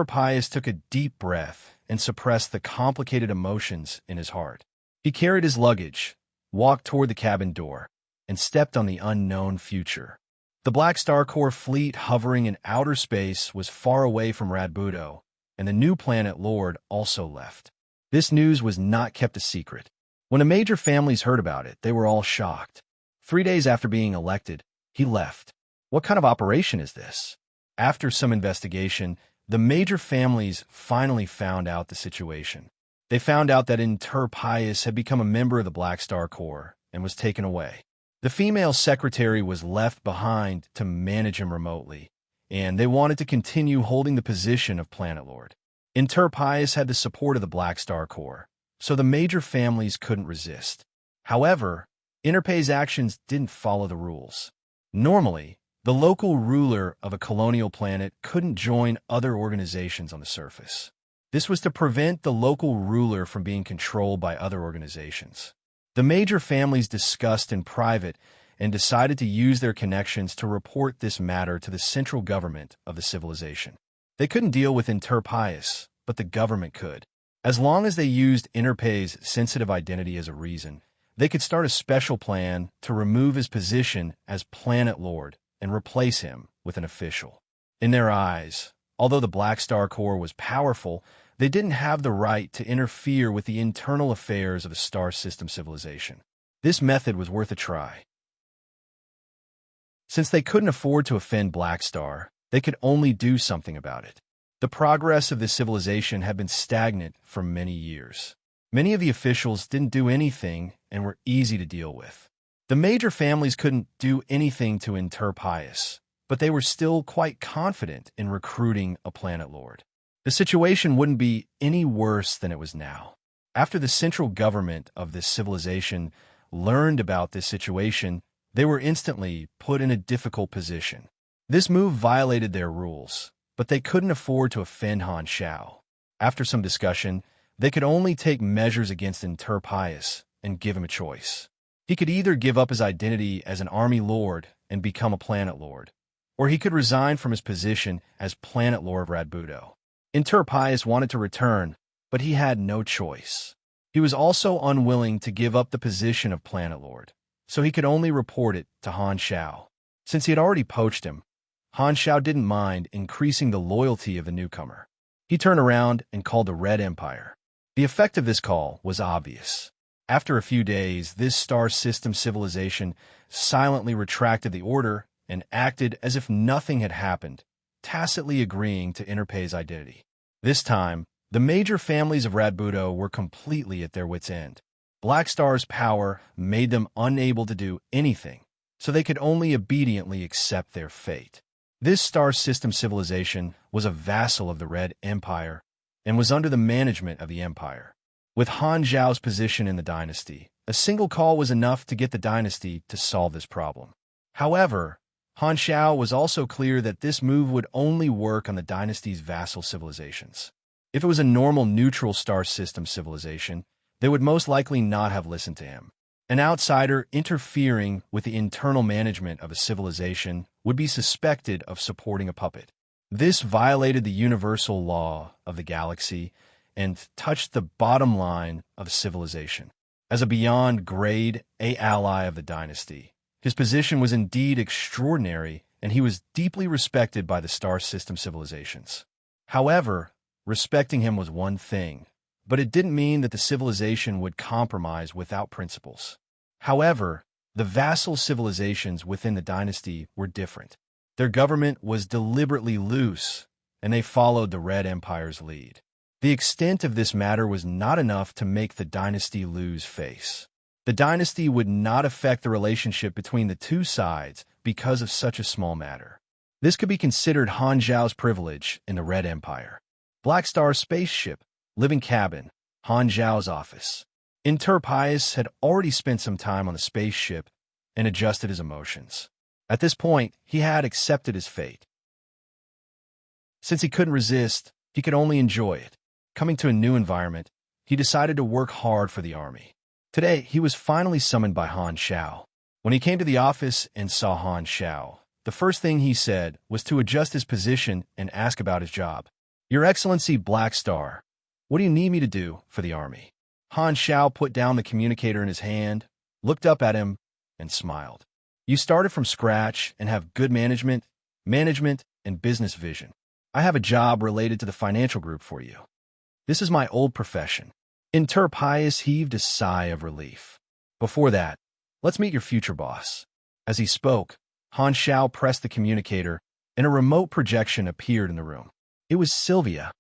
Pius took a deep breath and suppressed the complicated emotions in his heart. He carried his luggage, walked toward the cabin door, and stepped on the unknown future. The Black Star Corps fleet hovering in outer space was far away from Radbudo, and the new planet Lord also left. This news was not kept a secret. When the major families heard about it, they were all shocked. 3 days after being elected, he left. What kind of operation is this? After some investigation, the major families finally found out the situation. They found out that Pius had become a member of the Black Star Corps and was taken away. The female secretary was left behind to manage him remotely, and they wanted to continue holding the position of Planet Lord. Pius had the support of the Black Star Corps, so the major families couldn't resist. However, Interpay's actions didn't follow the rules. Normally, the local ruler of a colonial planet couldn't join other organizations on the surface. This was to prevent the local ruler from being controlled by other organizations. The major families discussed in private and decided to use their connections to report this matter to the central government of the civilization. They couldn't deal with Pius, but the government could. As long as they used Interpay's sensitive identity as a reason, they could start a special plan to remove his position as Planet Lord and replace him with an official. In their eyes, although the Black Star Corps was powerful, they didn't have the right to interfere with the internal affairs of a star system civilization. This method was worth a try. Since they couldn't afford to offend Black Star, they could only do something about it. The progress of this civilization had been stagnant for many years. Many of the officials didn't do anything and were easy to deal with. The major families couldn't do anything to Pius, but they were still quite confident in recruiting a Planet Lord. The situation wouldn't be any worse than it was now. After the central government of this civilization learned about this situation, they were instantly put in a difficult position. This move violated their rules, but they couldn't afford to offend Han Shao. After some discussion, they could only take measures against Pius and give him a choice. He could either give up his identity as an army lord and become a Planet Lord, or he could resign from his position as Planet Lord of Radbudo. Pius wanted to return, but he had no choice. He was also unwilling to give up the position of Planet Lord, so he could only report it to Han Shao. Since he had already poached him, Han Shao didn't mind increasing the loyalty of the newcomer. He turned around and called the Red Empire. The effect of this call was obvious. After a few days, this star system civilization silently retracted the order and acted as if nothing had happened, tacitly agreeing to Interpay's identity. This time, the major families of Radbudo were completely at their wits' end. Black Star's power made them unable to do anything, so they could only obediently accept their fate. This star system civilization was a vassal of the Red Empire and was under the management of the Empire. With Han Zhao's position in the dynasty, a single call was enough to get the dynasty to solve this problem. However, Han Shao was also clear that this move would only work on the dynasty's vassal civilizations. If it was a normal neutral star system civilization, they would most likely not have listened to him. An outsider interfering with the internal management of a civilization would be suspected of supporting a puppet. This violated the universal law of the galaxy and touched the bottom line of a civilization. As a beyond grade A ally of the dynasty, his position was indeed extraordinary, and he was deeply respected by the star system civilizations. However, respecting him was one thing, but it didn't mean that the civilization would compromise without principles. However, the vassal civilizations within the dynasty were different. Their government was deliberately loose, and they followed the Red Empire's lead. The extent of this matter was not enough to make the dynasty lose face. The dynasty would not affect the relationship between the two sides because of such a small matter. This could be considered Han Zhao's privilege in the Red Empire. Black Star spaceship, living cabin, Han Zhao's office. Pius had already spent some time on the spaceship and adjusted his emotions. At this point, he had accepted his fate. Since he couldn't resist, he could only enjoy it. Coming to a new environment, he decided to work hard for the army. Today, he was finally summoned by Han Shao. When he came to the office and saw Han Shao, the first thing he said was to adjust his position and ask about his job. "Your Excellency Black Star, what do you need me to do for the army?" Han Shao put down the communicator in his hand, looked up at him, and smiled. "You started from scratch and have good management, and business vision. I have a job related to the financial group for you. This is my old profession." Pius heaved a sigh of relief. "Before that, let's meet your future boss." As he spoke, Han Shao pressed the communicator, and a remote projection appeared in the room. It was Sylvia.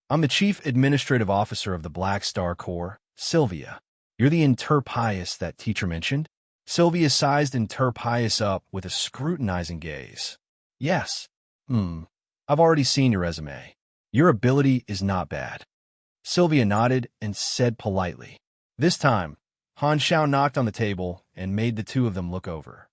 I'm the Chief Administrative Officer of the Black Star Corps, Sylvia. You're the Interpius that teacher mentioned? Sylvia sized Interpius up with a scrutinizing gaze. Yes. I've already seen your resume. Your ability is not bad. Sylvia nodded and said politely. This time, Han Xiao knocked on the table and made the two of them look over.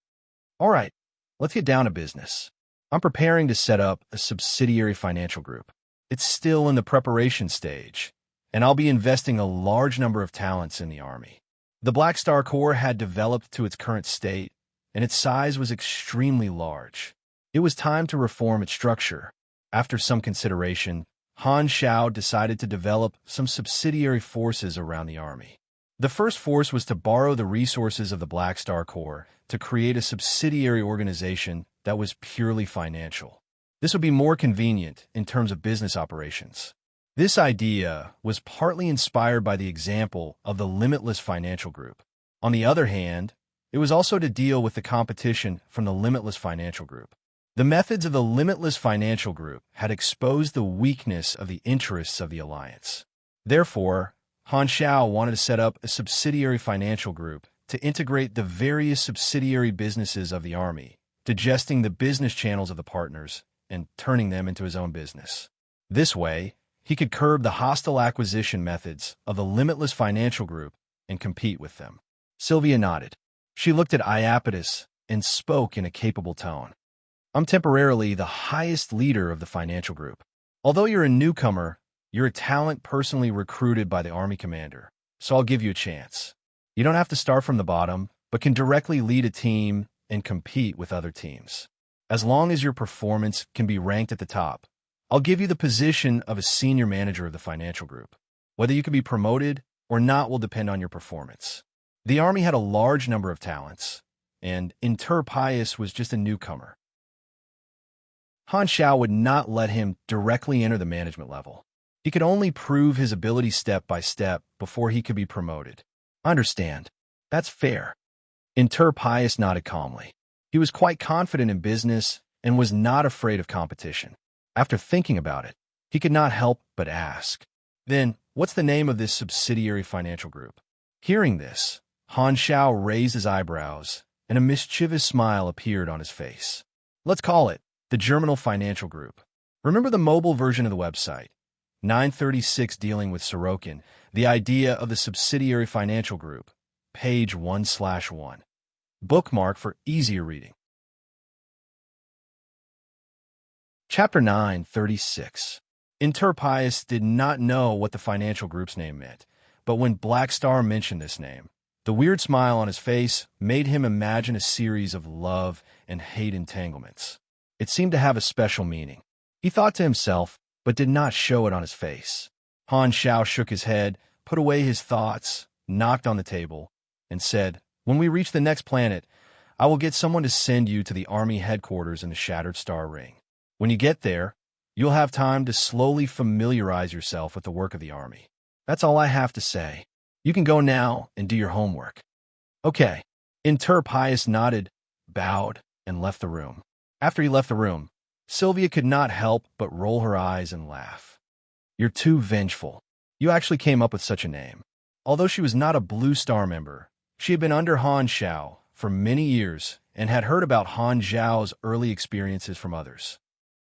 All right, let's get down to business. I'm preparing to set up a subsidiary financial group. It's still in the preparation stage, and I'll be investing a large number of talents in the Army. The Black Star Corps had developed to its current state, and its size was extremely large. It was time to reform its structure. After some consideration, Han Xiao decided to develop some subsidiary forces around the Army. The first force was to borrow the resources of the Black Star Corps to create a subsidiary organization that was purely financial. This would be more convenient in terms of business operations. This idea was partly inspired by the example of the Limitless Financial Group. On the other hand, it was also to deal with the competition from the Limitless Financial Group. The methods of the Limitless Financial Group had exposed the weakness of the interests of the alliance. Therefore, Han Xiao wanted to set up a subsidiary financial group to integrate the various subsidiary businesses of the Army, digesting the business channels of the partners and turning them into his own business. This way, he could curb the hostile acquisition methods of the Limitless Financial Group and compete with them. Sylvia nodded. She looked at Iapetus and spoke in a capable tone. I'm temporarily the highest leader of the financial group. Although you're a newcomer, you're a talent personally recruited by the Army commander, so I'll give you a chance. You don't have to start from the bottom, but can directly lead a team and compete with other teams. As long as your performance can be ranked at the top, I'll give you the position of a senior manager of the financial group. Whether you can be promoted or not will depend on your performance. The Army had a large number of talents, and Interpius was just a newcomer. Han Xiao would not let him directly enter the management level. He could only prove his ability step by step before he could be promoted. Understand. That's fair. Interpius nodded calmly. He was quite confident in business and was not afraid of competition. After thinking about it, he could not help but ask, Then, what's the name of this subsidiary financial group? Hearing this, Han Xiao raised his eyebrows, and a mischievous smile appeared on his face. Let's call it the Germinal Financial Group. Remember the mobile version of the website, 936 dealing with Sorokin, the idea of the subsidiary financial group, page 1/1. Bookmark for easier reading. Chapter 936. Interpius did not know what the financial group's name meant, but when Black Star mentioned this name, the weird smile on his face made him imagine a series of love and hate entanglements. It seemed to have a special meaning. He thought to himself, but did not show it on his face. Han Xiao shook his head, put away his thoughts, knocked on the table, and said, When we reach the next planet, I will get someone to send you to the Army headquarters in the Shattered Star Ring. When you get there, you'll have time to slowly familiarize yourself with the work of the Army. That's all I have to say. You can go now and do your homework. Okay. Interpius nodded, bowed, and left the room. After he left the room, Sylvia could not help but roll her eyes and laugh. You're too vengeful. You actually came up with such a name. Although she was not a Blue Star member, she had been under Han Xiao for many years and had heard about Han Xiao's early experiences from others.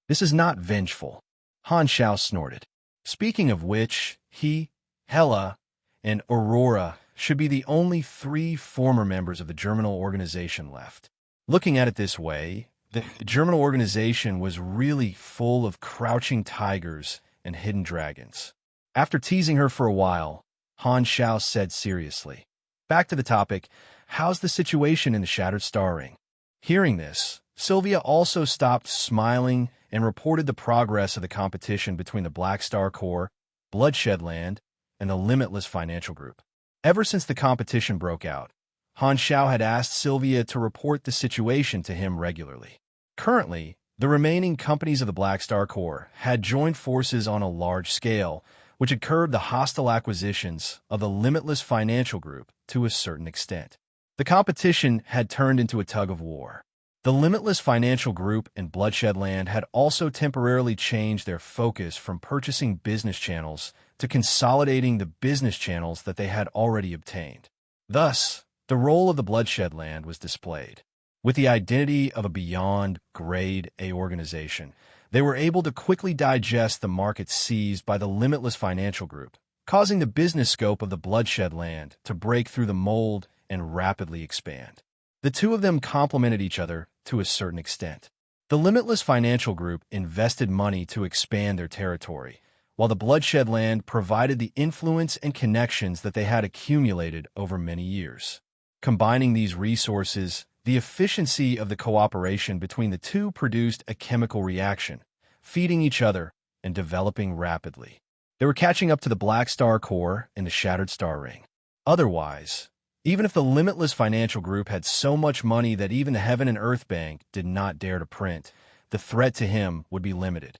This is not vengeful. Han Xiao snorted. Speaking of which, he, Hela, and Aurora should be the only 3 former members of the Germinal organization left. Looking at it this way, the Germinal organization was really full of crouching tigers and hidden dragons. After teasing her for a while, Han Xiao said seriously, Back to the topic, how's the situation in the Shattered Star Ring? Hearing this, Sylvia also stopped smiling and reported the progress of the competition between the Black Star Corps, Bloodshed Land, and the Limitless Financial Group. Ever since the competition broke out, Han Xiao had asked Sylvia to report the situation to him regularly. Currently, the remaining companies of the Black Star Corps had joined forces on a large scale, which had curbed the hostile acquisitions of the Limitless Financial Group to a certain extent. The competition had turned into a tug of war. The Limitless Financial Group and Bloodshed Land had also temporarily changed their focus from purchasing business channels to consolidating the business channels that they had already obtained. Thus, the role of the Bloodshed Land was displayed. With the identity of a beyond grade A organization, they were able to quickly digest the market seized by the Limitless Financial Group, causing the business scope of the Bloodshed Land to break through the mold and rapidly expand. The two of them complemented each other to a certain extent. The Limitless Financial Group invested money to expand their territory, while the Bloodshed Land provided the influence and connections that they had accumulated over many years. Combining these resources, the efficiency of the cooperation between the two produced a chemical reaction, feeding each other and developing rapidly. They were catching up to the Black Star Core and the Shattered Star Ring. Otherwise, even if the Limitless Financial Group had so much money that even the Heaven and Earth Bank did not dare to print, the threat to him would be limited.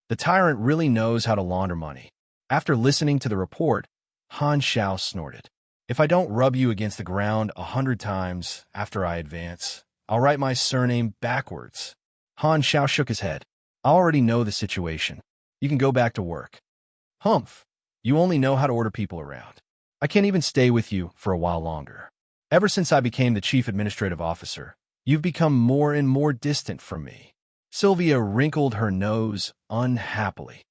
The tyrant really knows how to launder money. After listening to the report, Han Xiao snorted. If I don't rub you against the ground 100 times after I advance, I'll write my surname backwards. Han Xiao shook his head. I already know the situation. You can go back to work. Humph, you only know how to order people around. I can't even stay with you for a while longer. Ever since I became the chief administrative officer, you've become more and more distant from me. Sylvia wrinkled her nose unhappily.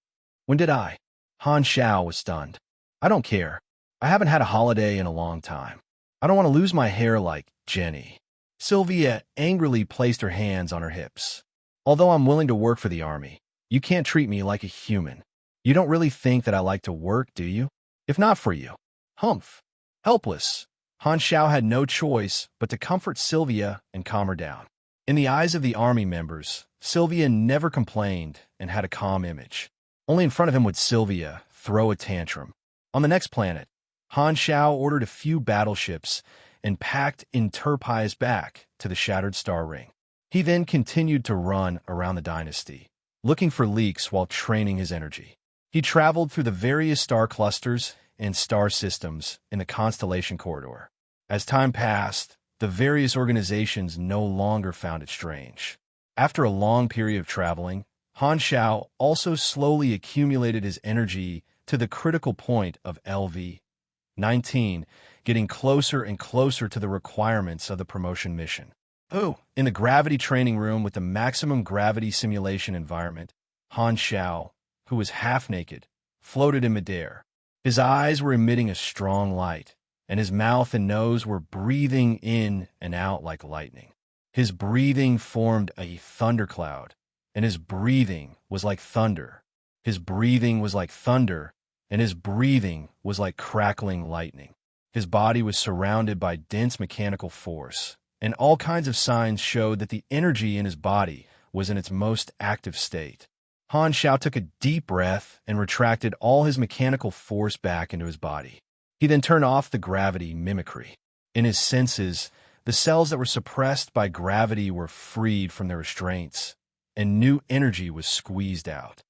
When did I? Han Xiao was stunned. I don't care. I haven't had a holiday in a long time. I don't want to lose my hair like Jenny. Sylvia angrily placed her hands on her hips. Although I'm willing to work for the army, you can't treat me like a human. You don't really think that I like to work, do you? If not for you. Humph. Helpless, Han Xiao had no choice but to comfort Sylvia and calm her down. In the eyes of the army members, Sylvia never complained and had a calm image. Only in front of him would Sylvia throw a tantrum. On the next planet, Han Xiao ordered a few battleships and packed Enterprise back to the Shattered Star Ring. He then continued to run around the dynasty, looking for leaks while training his energy. He traveled through the various star clusters and star systems in the constellation corridor. As time passed, the various organizations no longer found it strange. After a long period of traveling, Han Xiao also slowly accumulated his energy to the critical point of LV-19, getting closer and closer to the requirements of the promotion mission. In the gravity training room with the maximum gravity simulation environment, Han Xiao, who was half naked, floated in midair. His eyes were emitting a strong light, and his mouth and nose were breathing in and out like lightning. His breathing formed a thundercloud, and his breathing was like thunder. His breathing was like thunder, and his breathing was like crackling lightning. His body was surrounded by dense mechanical force, and all kinds of signs showed that the energy in his body was in its most active state. Han Xiao took a deep breath and retracted all his mechanical force back into his body. He then turned off the gravity mimicry. In his senses, the cells that were suppressed by gravity were freed from their restraints, and new energy was squeezed out.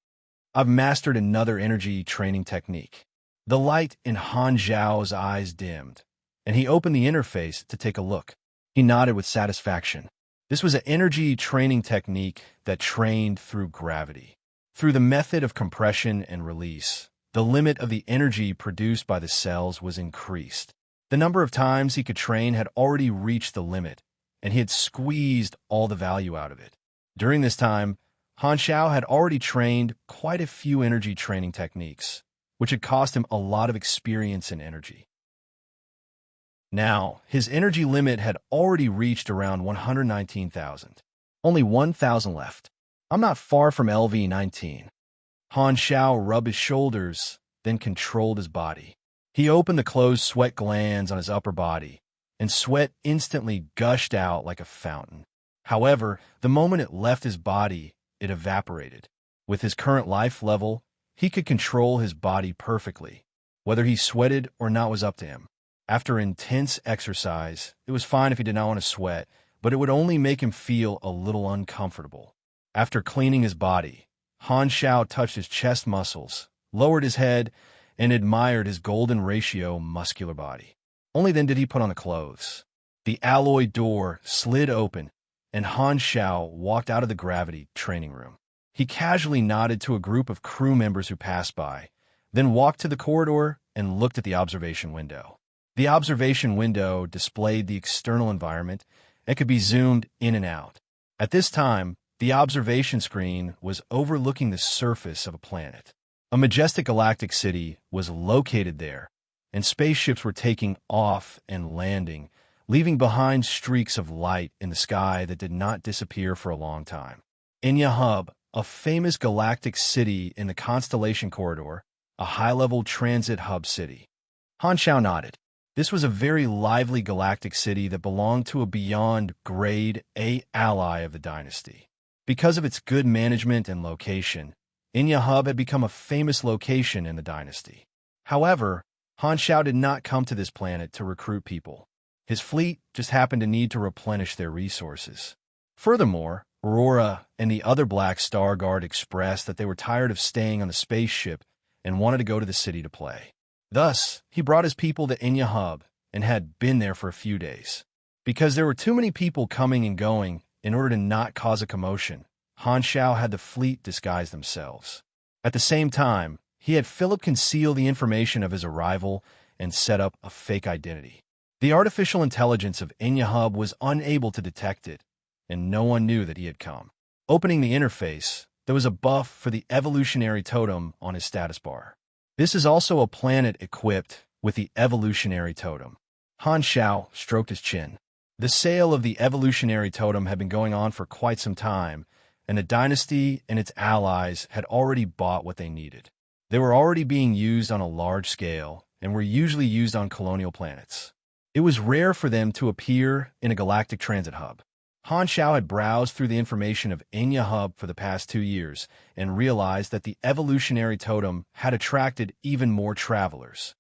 I've mastered another energy training technique. The light in Han Xiao's eyes dimmed, and he opened the interface to take a look. He nodded with satisfaction. This was an energy training technique that trained through gravity. Through the method of compression and release, the limit of the energy produced by the cells was increased. The number of times he could train had already reached the limit, and he had squeezed all the value out of it. During this time, Han Xiao had already trained quite a few energy training techniques, which had cost him a lot of experience and energy. Now, his energy limit had already reached around 119,000. Only 1,000 left. I'm not far from LV-19. Han Xiao rubbed his shoulders, then controlled his body. He opened the closed sweat glands on his upper body, and sweat instantly gushed out like a fountain. However, the moment it left his body, it evaporated. With his current life level, he could control his body perfectly. Whether he sweated or not was up to him. After intense exercise, it was fine if he did not want to sweat, but it would only make him feel a little uncomfortable. After cleaning his body, Han Xiao touched his chest muscles, lowered his head, and admired his golden ratio muscular body. Only then did he put on the clothes. The alloy door slid open, and Han Xiao walked out of the gravity training room. He casually nodded to a group of crew members who passed by, then walked to the corridor and looked at the observation window. The observation window displayed the external environment and could be zoomed in and out. At this time, the observation screen was overlooking the surface of a planet. A majestic galactic city was located there, and spaceships were taking off and landing, leaving behind streaks of light in the sky that did not disappear for a long time. Enya Hub, a famous galactic city in the Constellation Corridor, a high-level transit hub city. Han Xiao nodded. This was a very lively galactic city that belonged to a beyond Grade A ally of the dynasty. Because of its good management and location, Enya Hub had become a famous location in the dynasty. However, Han Xiao did not come to this planet to recruit people. His fleet just happened to need to replenish their resources. Furthermore, Aurora and the other Black Star Guard expressed that they were tired of staying on the spaceship and wanted to go to the city to play. Thus, he brought his people to Enya Hub and had been there for a few days. Because there were too many people coming and going in order to not cause a commotion, Han Xiao had the fleet disguise themselves. At the same time, he had Philip conceal the information of his arrival and set up a fake identity. The artificial intelligence of Enya Hub was unable to detect it, and no one knew that he had come. Opening the interface, there was a buff for the evolutionary totem on his status bar. This is also a planet equipped with the evolutionary totem. Han Xiao stroked his chin. The sale of the evolutionary totem had been going on for quite some time, and the dynasty and its allies had already bought what they needed. They were already being used on a large scale and were usually used on colonial planets. It was rare for them to appear in a galactic transit hub. Han Xiao had browsed through the information of Enya Hub for the past 2 years and realized that the evolutionary totem had attracted even more travelers.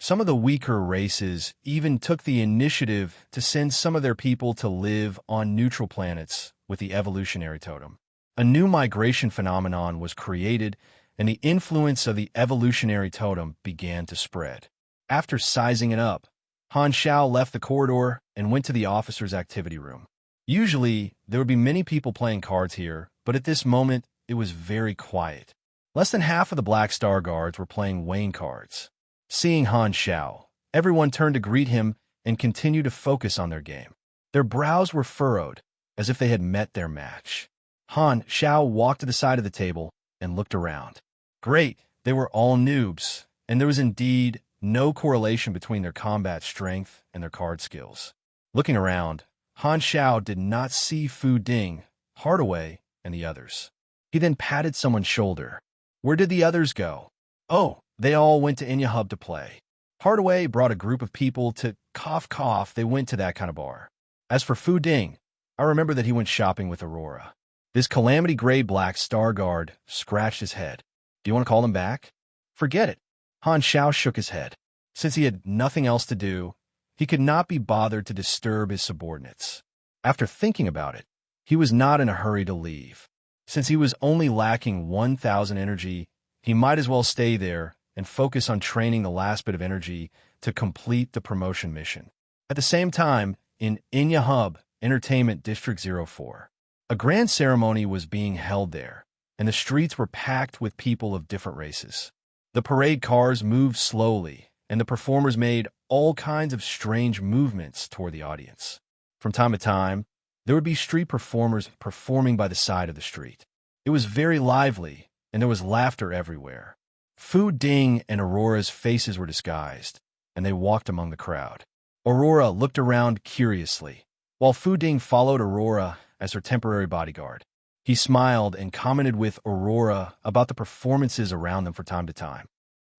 Some of the weaker races even took the initiative to send some of their people to live on neutral planets with the evolutionary totem. A new migration phenomenon was created, and the influence of the evolutionary totem began to spread. After sizing it up, Han Xiao left the corridor and went to the officer's activity room. Usually, there would be many people playing cards here, but at this moment, it was very quiet. Less than half of the Black Star Guards were playing Wayne cards. Seeing Han Xiao, everyone turned to greet him and continued to focus on their game. Their brows were furrowed, as if they had met their match. Han Xiao walked to the side of the table and looked around. Great, they were all noobs, and there was indeed no correlation between their combat strength and their card skills. Looking around, Han Xiao did not see Fu Ding, Hardaway, and the others. He then patted someone's shoulder. Where did the others go? Oh, they all went to Enya Hub to play. Hardaway brought a group of people to cough, they went to that kind of bar. As for Fu Ding, I remember that he went shopping with Aurora. This Calamity Gray Black Star Guard scratched his head. Do you want to call them back? Forget it. Han Xiao shook his head. Since he had nothing else to do, he could not be bothered to disturb his subordinates. After thinking about it, he was not in a hurry to leave. Since he was only lacking 1,000 energy, he might as well stay there and focus on training the last bit of energy to complete the promotion mission. At the same time, in Enya Hub, Entertainment District 04, a grand ceremony was being held there, and the streets were packed with people of different races. The parade cars moved slowly, and the performers made all kinds of strange movements toward the audience. From time to time, there would be street performers performing by the side of the street. It was very lively, and there was laughter everywhere. Fu Ding and Aurora's faces were disguised, and they walked among the crowd. Aurora looked around curiously, while Fu Ding followed Aurora as her temporary bodyguard. He smiled and commented with Aurora about the performances around them from time to time.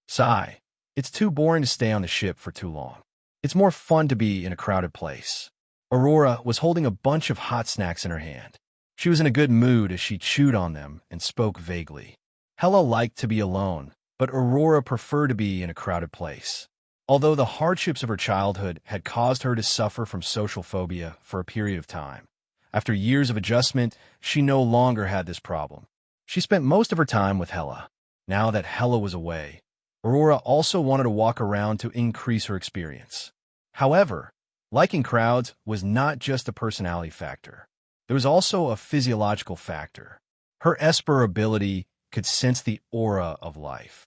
Sigh, it's too boring to stay on the ship for too long. It's more fun to be in a crowded place. Aurora was holding a bunch of hot snacks in her hand. She was in a good mood as she chewed on them and spoke vaguely. Hella liked to be alone, but Aurora preferred to be in a crowded place. Although the hardships of her childhood had caused her to suffer from social phobia for a period of time, after years of adjustment, she no longer had this problem. She spent most of her time with Hella. Now that Hella was away, Aurora also wanted to walk around to increase her experience. However, Liking crowds was not just a personality factor. There was also a physiological factor. Her Esper ability could sense the aura of life.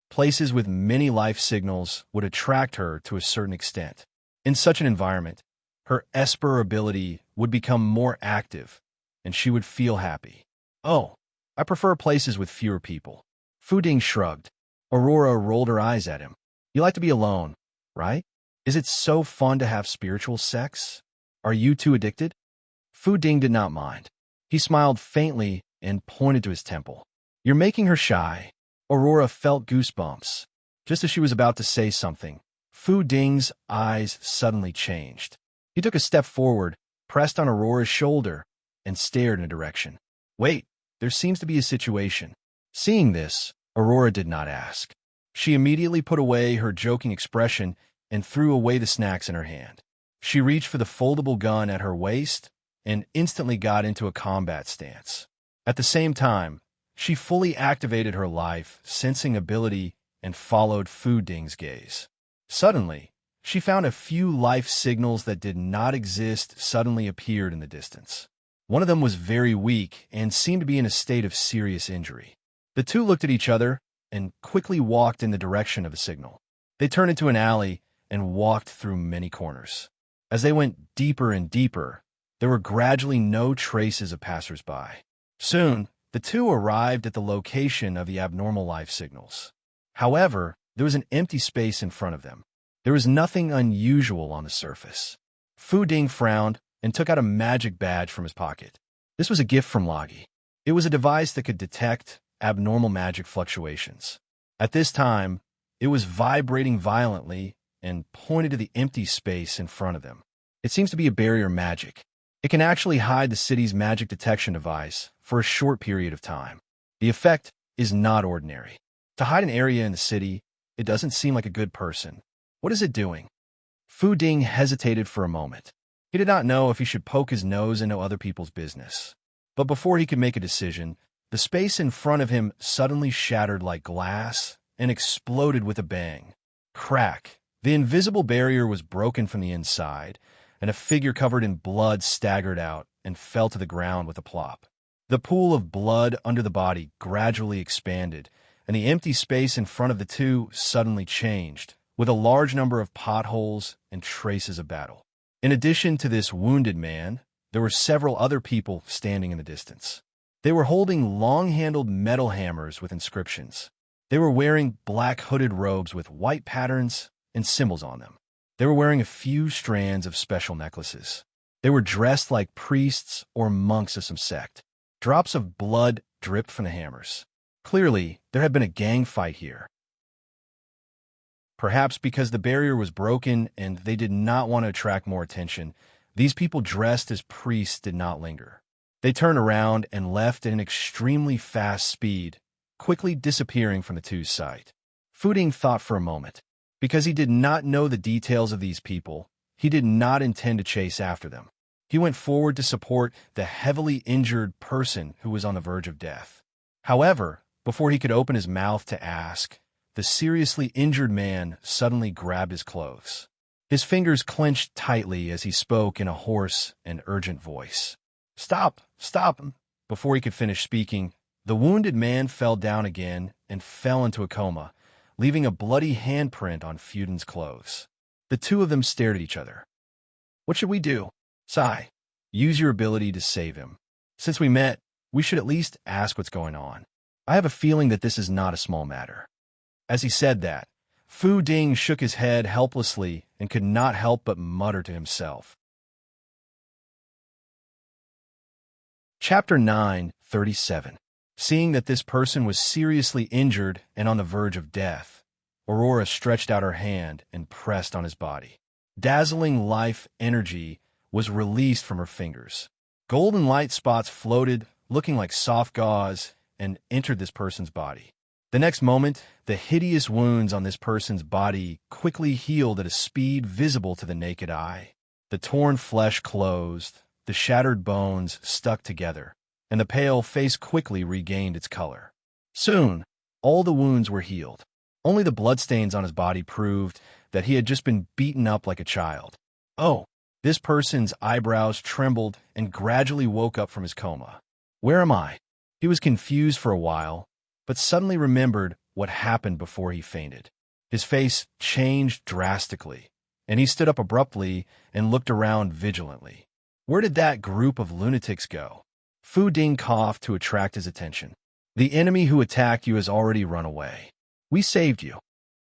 Places with many life signals would attract her to a certain extent. In such an environment, her Esper ability would become more active, and she would feel happy. Oh, I prefer places with fewer people. Fu Ding shrugged. Aurora rolled her eyes at him. You like to be alone, right? Is it so fun to have spiritual sex? Are you too addicted? Fu Ding did not mind. He smiled faintly and pointed to his temple. You're making her shy. Aurora felt goosebumps. Just as she was about to say something, Fu Ding's eyes suddenly changed. He took a step forward, pressed on Aurora's shoulder, and stared in a direction. Wait, there seems to be a situation. Seeing this, Aurora did not ask. She immediately put away her joking expression and threw away the snacks in her hand. She reached for the foldable gun at her waist and instantly got into a combat stance. At the same time, she fully activated her life-sensing ability and followed Fu Ding's gaze. Suddenly, she found a few life signals that did not exist suddenly appeared in the distance. One of them was very weak and seemed to be in a state of serious injury. The two looked at each other and quickly walked in the direction of the signal. They turned into an alley and walked through many corners. As they went deeper and deeper, there were gradually no traces of passers-by. Soon, the two arrived at the location of the abnormal life signals. However, there was an empty space in front of them. There was nothing unusual on the surface. Fu Ding frowned and took out a magic badge from his pocket. This was a gift from Logi. It was a device that could detect abnormal magic fluctuations. At this time, it was vibrating violently and pointed to the empty space in front of them. It seems to be a barrier magic. It can actually hide the city's magic detection device for a short period of time. The effect is not ordinary. To hide an area in the city, it doesn't seem like a good person. What is it doing? Fu Ding hesitated for a moment. He did not know if he should poke his nose into other people's business. But before he could make a decision, the space in front of him suddenly shattered like glass and exploded with a bang. Crack! The invisible barrier was broken from the inside, and a figure covered in blood staggered out and fell to the ground with a plop. The pool of blood under the body gradually expanded, and the empty space in front of the two suddenly changed, with a large number of potholes and traces of battle. In addition to this wounded man, there were several other people standing in the distance. They were holding long-handled metal hammers with inscriptions. They were wearing black hooded robes with white patterns and symbols on them. They were wearing a few strands of special necklaces. They were dressed like priests or monks of some sect. Drops of blood dripped from the hammers. Clearly, there had been a gang fight here. Perhaps because the barrier was broken and they did not want to attract more attention, these people dressed as priests did not linger. They turned around and left at an extremely fast speed, quickly disappearing from the two's sight. Fu Ding thought for a moment. Because he did not know the details of these people, he did not intend to chase after them. He went forward to support the heavily injured person who was on the verge of death. However, before he could open his mouth to ask, the seriously injured man suddenly grabbed his clothes. His fingers clenched tightly as he spoke in a hoarse and urgent voice. Stop! Stop! Before he could finish speaking, the wounded man fell down again and fell into a coma, leaving a bloody handprint on Fu Ding's clothes. The two of them stared at each other. What should we do? Sai, use your ability to save him. Since we met, we should at least ask what's going on. I have a feeling that this is not a small matter. As he said that, Fu Ding shook his head helplessly and could not help but mutter to himself. Chapter 9:37. Seeing that this person was seriously injured and on the verge of death, Aurora stretched out her hand and pressed on his body. Dazzling life energy was released from her fingers. Golden light spots floated, looking like soft gauze, and entered this person's body. The next moment, the hideous wounds on this person's body quickly healed at a speed visible to the naked eye. The torn flesh closed, the shattered bones stuck together, and the pale face quickly regained its color. Soon, all the wounds were healed. Only the bloodstains on his body proved that he had just been beaten up like a child. Oh, this person's eyebrows trembled and gradually woke up from his coma. Where am I? He was confused for a while, but suddenly remembered what happened before he fainted. His face changed drastically, and he stood up abruptly and looked around vigilantly. Where did that group of lunatics go? Fu Ding coughed to attract his attention. The enemy who attacked you has already run away. We saved you.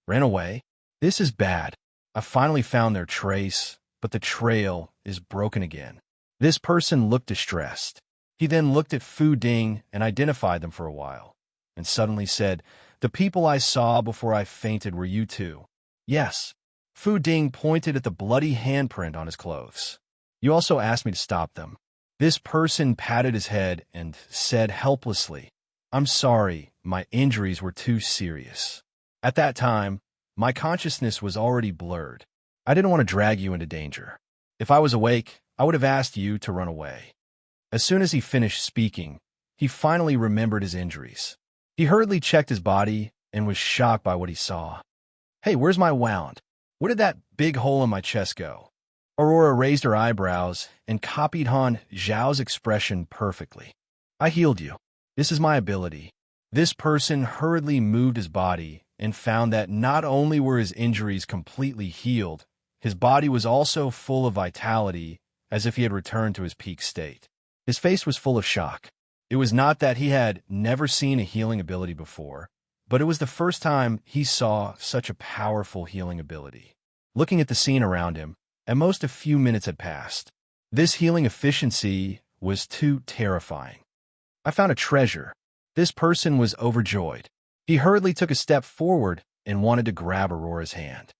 Ran away? This is bad. I finally found their trace, but the trail is broken again. This person looked distressed. He then looked at Fu Ding and identified them for a while, and suddenly said, "The people I saw before I fainted were you two." "Yes." Fu Ding pointed at the bloody handprint on his clothes. "You also asked me to stop them." This person patted his head and said helplessly, "I'm sorry, my injuries were too serious." At that time, my consciousness was already blurred. I didn't want to drag you into danger. If I was awake, I would have asked you to run away. As soon as he finished speaking, he finally remembered his injuries. He hurriedly checked his body and was shocked by what he saw. "Hey, where's my wound? Where did that big hole in my chest go?" Aurora raised her eyebrows and copied Han Zhao's expression perfectly. "I healed you. This is my ability." This person hurriedly moved his body and found that not only were his injuries completely healed, his body was also full of vitality, as if he had returned to his peak state. His face was full of shock. It was not that he had never seen a healing ability before, but it was the first time he saw such a powerful healing ability. Looking at the scene around him, at most a few minutes had passed. This healing efficiency was too terrifying. "I found a treasure." This person was overjoyed. He hurriedly took a step forward and wanted to grab Aurora's hand.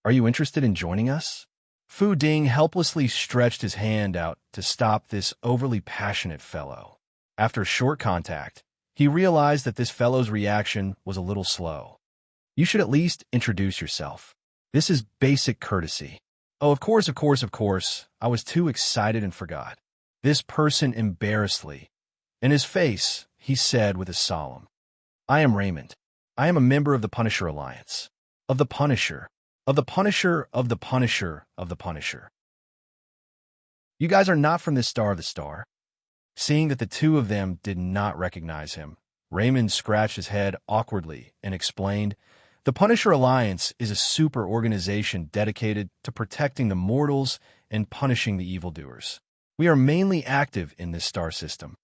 "Are you interested in joining us?" Fu Ding helplessly stretched his hand out to stop this overly passionate fellow. After a short contact, he realized that this fellow's reaction was a little slow. "You should at least introduce yourself. This is basic courtesy." "Oh, of course. I was too excited and forgot." This person embarrassedly. In his face, he said with a solemn, "I am Raymond. I am a member of the Punisher Alliance. Of the Punisher. Of the Punisher, of the Punisher, of the Punisher. You guys are not from this Star of the Star." Seeing that the two of them did not recognize him, Raymond scratched his head awkwardly and explained, "The Punisher Alliance is a super organization dedicated to protecting the mortals and punishing the evildoers. We are mainly active in this star system."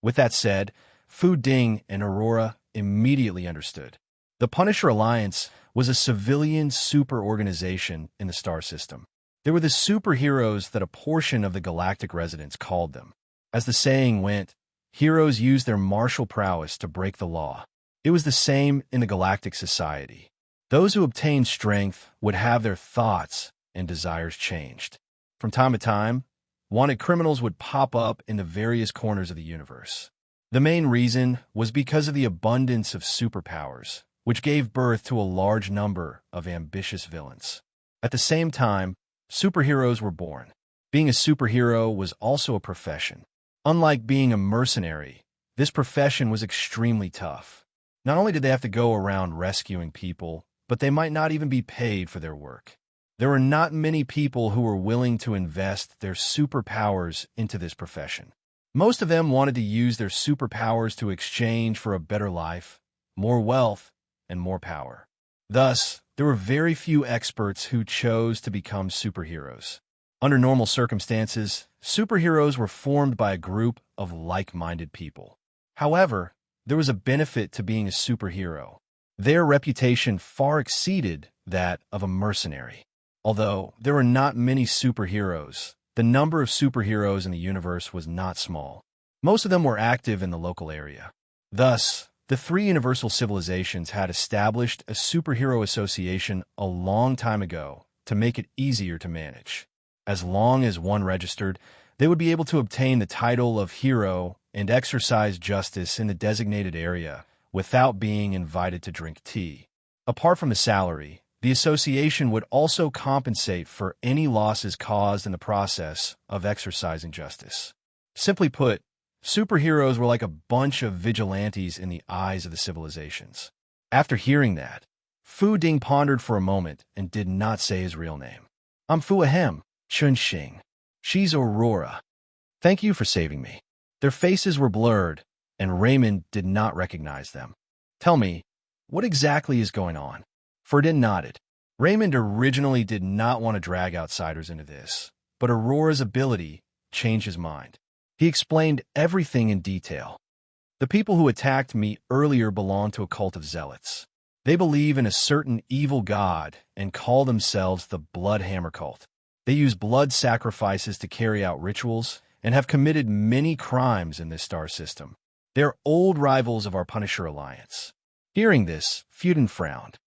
With that said, Fu Ding and Aurora immediately understood. The Punisher Alliance was a civilian super organization in the star system. They were the superheroes that a portion of the galactic residents called them. As the saying went, heroes used their martial prowess to break the law. It was the same in the galactic society. Those who obtained strength would have their thoughts and desires changed. From time to time, wanted criminals would pop up in the various corners of the universe. The main reason was because of the abundance of superpowers, which gave birth to a large number of ambitious villains. At the same time, superheroes were born. Being a superhero was also a profession. Unlike being a mercenary, this profession was extremely tough. Not only did they have to go around rescuing people, but they might not even be paid for their work. There were not many people who were willing to invest their superpowers into this profession. Most of them wanted to use their superpowers to exchange for a better life, more wealth, and more power. Thus, there were very few experts who chose to become superheroes. Under normal circumstances, superheroes were formed by a group of like-minded people. However, there was a benefit to being a superhero. Their reputation far exceeded that of a mercenary. Although there were not many superheroes, the number of superheroes in the universe was not small. Most of them were active in the local area. Thus, the three universal civilizations had established a superhero association a long time ago to make it easier to manage. As long as one registered, they would be able to obtain the title of hero and exercise justice in the designated area without being invited to drink tea. Apart from the salary, the association would also compensate for any losses caused in the process of exercising justice. Simply put, superheroes were like a bunch of vigilantes in the eyes of the civilizations. After hearing that, Fu Ding pondered for a moment and did not say his real name. I'm Fu Ahem, Chun Xing. She's Aurora. Thank you for saving me. Their faces were blurred, and Raymond did not recognize them. Tell me, what exactly is going on? Ferdinand nodded. Raymond originally did not want to drag outsiders into this, but Aurora's ability changed his mind. He explained everything in detail. The people who attacked me earlier belong to a cult of zealots. They believe in a certain evil god and call themselves the Bloodhammer cult. They use blood sacrifices to carry out rituals and have committed many crimes in this star system. They're old rivals of our Punisher Alliance. Hearing this, Fuden frowned.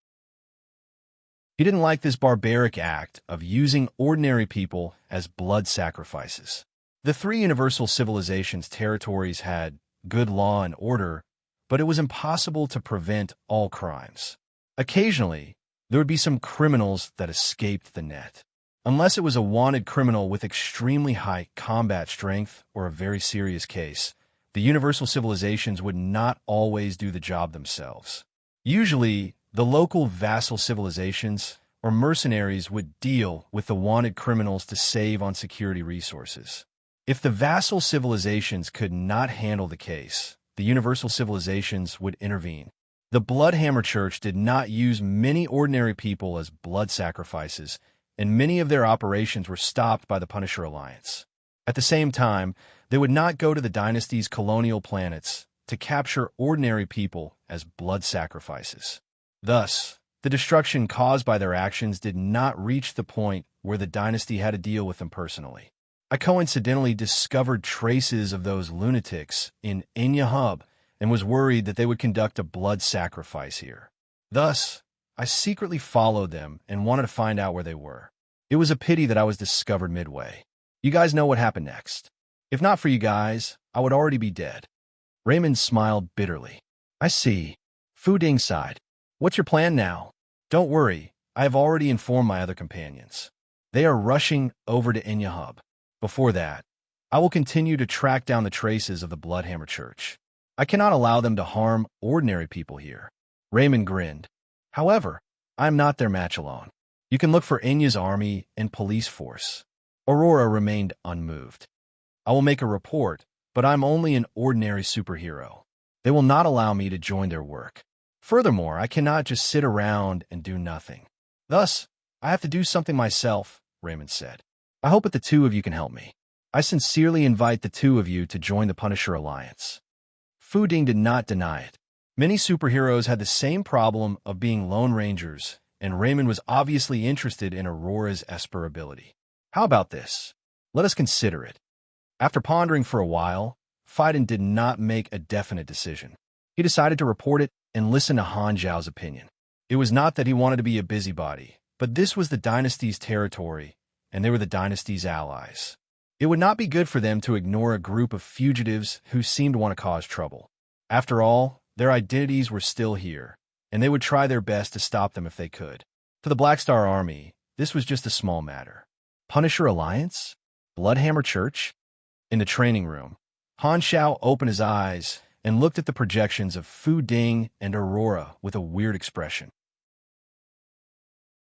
He didn't like this barbaric act of using ordinary people as blood sacrifices. The three universal civilizations' territories had good law and order, but it was impossible to prevent all crimes. Occasionally, there would be some criminals that escaped the net. Unless it was a wanted criminal with extremely high combat strength or a very serious case, the universal civilizations would not always do the job themselves. Usually, the local vassal civilizations or mercenaries would deal with the wanted criminals to save on security resources. If the vassal civilizations could not handle the case, the universal civilizations would intervene. The Bloodhammer Church did not use many ordinary people as blood sacrifices, and many of their operations were stopped by the Punisher Alliance. At the same time, they would not go to the dynasty's colonial planets to capture ordinary people as blood sacrifices. Thus, the destruction caused by their actions did not reach the point where the dynasty had to deal with them personally. I coincidentally discovered traces of those lunatics in Enya Hub and was worried that they would conduct a blood sacrifice here. Thus, I secretly followed them and wanted to find out where they were. It was a pity that I was discovered midway. You guys know what happened next. If not for you guys, I would already be dead. Raymond smiled bitterly. I see. Fu Ding sighed. What's your plan now? Don't worry, I have already informed my other companions. They are rushing over to Enya Hub. Before that, I will continue to track down the traces of the Bloodhammer Church. I cannot allow them to harm ordinary people here. Raymond grinned. However, I am not their match alone. You can look for Enya's army and police force. Aurora remained unmoved. I will make a report, but I'm only an ordinary superhero. They will not allow me to join their work. Furthermore, I cannot just sit around and do nothing. Thus, I have to do something myself, Raymond said. I hope that the two of you can help me. I sincerely invite the two of you to join the Punisher Alliance. Fu Ding did not deny it. Many superheroes had the same problem of being Lone Rangers, and Raymond was obviously interested in Aurora's Esper ability. How about this? Let us consider it. After pondering for a while, Fiden did not make a definite decision. He decided to report it and listen to Han Zhao's opinion. It was not that he wanted to be a busybody, but this was the dynasty's territory, and they were the dynasty's allies. It would not be good for them to ignore a group of fugitives who seemed to want to cause trouble. After all, their identities were still here, and they would try their best to stop them if they could. To the Black Star Army, this was just a small matter. Punisher Alliance? Bloodhammer Church? In the training room, Han Zhao opened his eyes and looked at the projections of Fu Ding and Aurora with a weird expression.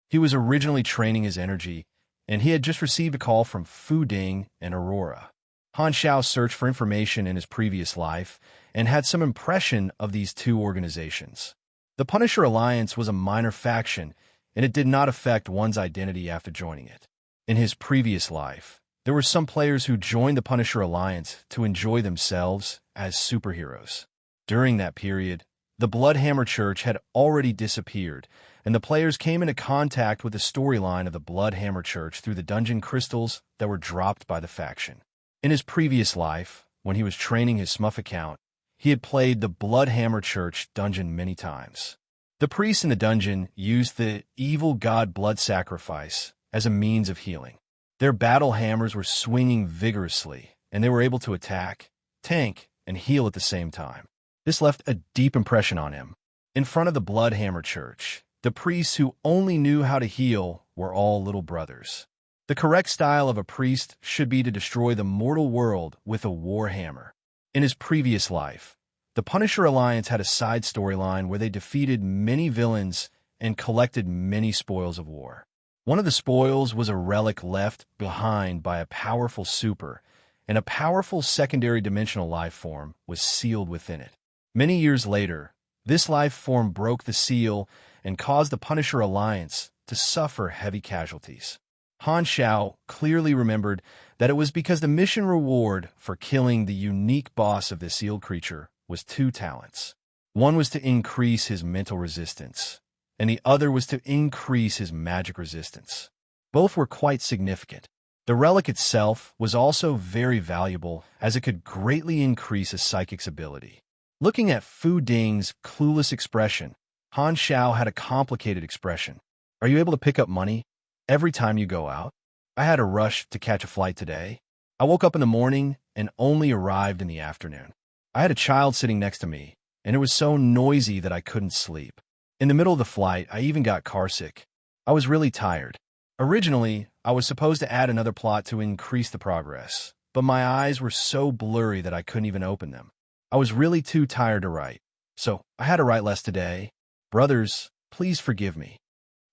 He was originally training his energy, and he had just received a call from Fu Ding and Aurora. Han Zhao searched for information in his previous life and had some impression of these two organizations. The Punisher Alliance was a minor faction, and it did not affect one's identity after joining it. In his previous life, there were some players who joined the Punisher Alliance to enjoy themselves as superheroes. During that period, the Bloodhammer Church had already disappeared, and the players came into contact with the storyline of the Bloodhammer Church through the dungeon crystals that were dropped by the faction. In his previous life, when he was training his Smuff account, he had played the Bloodhammer Church dungeon many times. The priests in the dungeon used the evil god blood sacrifice as a means of healing. Their battle hammers were swinging vigorously, and they were able to attack, tank, and heal at the same time. This left a deep impression on him. In front of the Bloodhammer Church, the priests who only knew how to heal were all little brothers. The correct style of a priest should be to destroy the mortal world with a war hammer. In his previous life, the Punisher Alliance had a side storyline where they defeated many villains and collected many spoils of war. One of the spoils was a relic left behind by a powerful super, and a powerful secondary dimensional life form was sealed within it. Many years later, this life form broke the seal and caused the Punisher Alliance to suffer heavy casualties. Han Shao clearly remembered that it was because the mission reward for killing the unique boss of the sealed creature was two talents. One was to increase his mental resistance, and the other was to increase his magic resistance. Both were quite significant. The relic itself was also very valuable as it could greatly increase a psychic's ability. Looking at Fu Ding's clueless expression, Han Shao had a complicated expression. Are you able to pick up money every time you go out? I had a rush to catch a flight today. I woke up in the morning and only arrived in the afternoon. I had a child sitting next to me, and it was so noisy that I couldn't sleep. In the middle of the flight, I even got carsick. I was really tired. Originally, I was supposed to add another plot to increase the progress, but my eyes were so blurry that I couldn't even open them. I was really too tired to write, so I had to write less today. Brothers, please forgive me.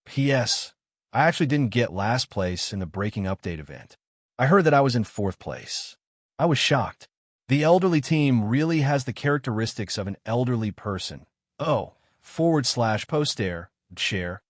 P.S. I actually didn't get last place in the Breaking Update event. I heard that I was in 4th place. I was shocked. The elderly team really has the characteristics of an elderly person. Oh, /poster, share.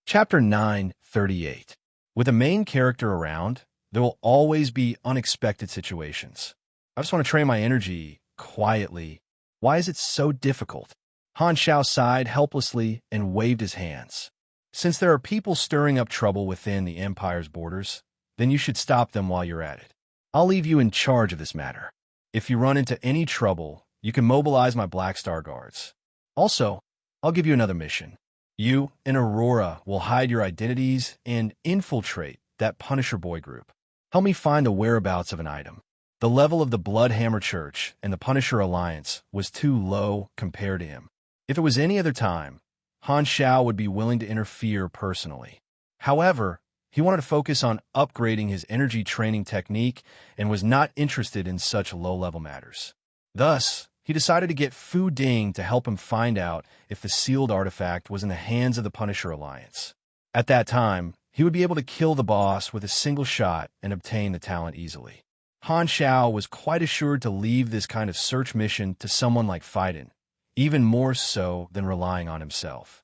Chapter 9:38. With a main character around, there will always be unexpected situations. I just want to train my energy quietly. Why is it so difficult? Han Shao sighed helplessly and waved his hands. Since there are people stirring up trouble within the Empire's borders, then you should stop them while you're at it. I'll leave you in charge of this matter. If you run into any trouble, you can mobilize my Black Star Guards. Also, I'll give you another mission. You and Aurora will hide your identities and infiltrate that Punisher Boy group. Help me find the whereabouts of an item. The level of the Bloodhammer Church and the Punisher Alliance was too low compared to him. If it was any other time, Han Shao would be willing to interfere personally. However, he wanted to focus on upgrading his energy training technique and was not interested in such low-level matters. Thus, he decided to get Fu Ding to help him find out if the sealed artifact was in the hands of the Punisher Alliance. At that time, he would be able to kill the boss with a single shot and obtain the talent easily. Han Shao was quite assured to leave this kind of search mission to someone like Fiden, even more so than relying on himself.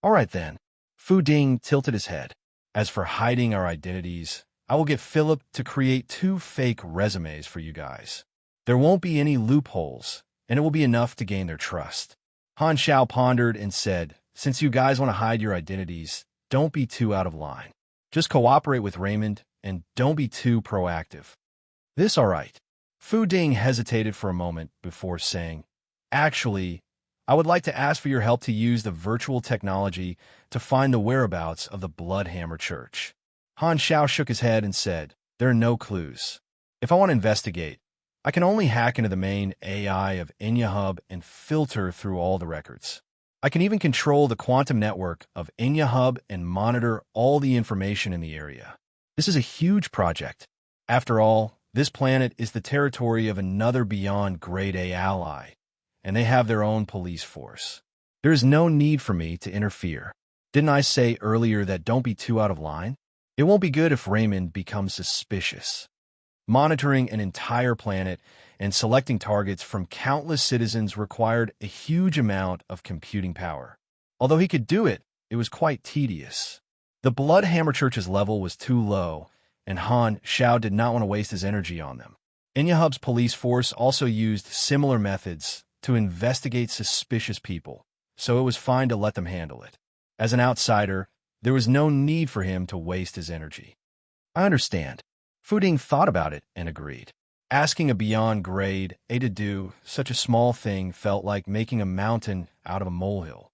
All right then. Fu Ding tilted his head. As for hiding our identities, I will get Philip to create 2 fake resumes for you guys. There won't be any loopholes, and it will be enough to gain their trust. Han Shao pondered and said, since you guys want to hide your identities, don't be too out of line. Just cooperate with Raymond, and don't be too proactive. This all right. Fu Ding hesitated for a moment before saying, actually, I would like to ask for your help to use the virtual technology to find the whereabouts of the Bloodhammer Church. Han Shao shook his head and said, there are no clues. If I want to investigate, I can only hack into the main AI of EnyaHub and filter through all the records. I can even control the quantum network of EnyaHub and monitor all the information in the area. This is a huge project. After all, this planet is the territory of another beyond Grade A ally, and they have their own police force. There is no need for me to interfere. Didn't I say earlier that don't be too out of line? It won't be good if Raymond becomes suspicious. Monitoring an entire planet and selecting targets from countless citizens required a huge amount of computing power. Although he could do it, it was quite tedious. The Bloodhammer Church's level was too low, and Han Shao did not want to waste his energy on them. EnyaHub's police force also used similar methods to investigate suspicious people, so it was fine to let them handle it. As an outsider, there was no need for him to waste his energy. I understand. Fu Ding thought about it and agreed. Asking a beyond grade A to do such a small thing felt like making a mountain out of a molehill.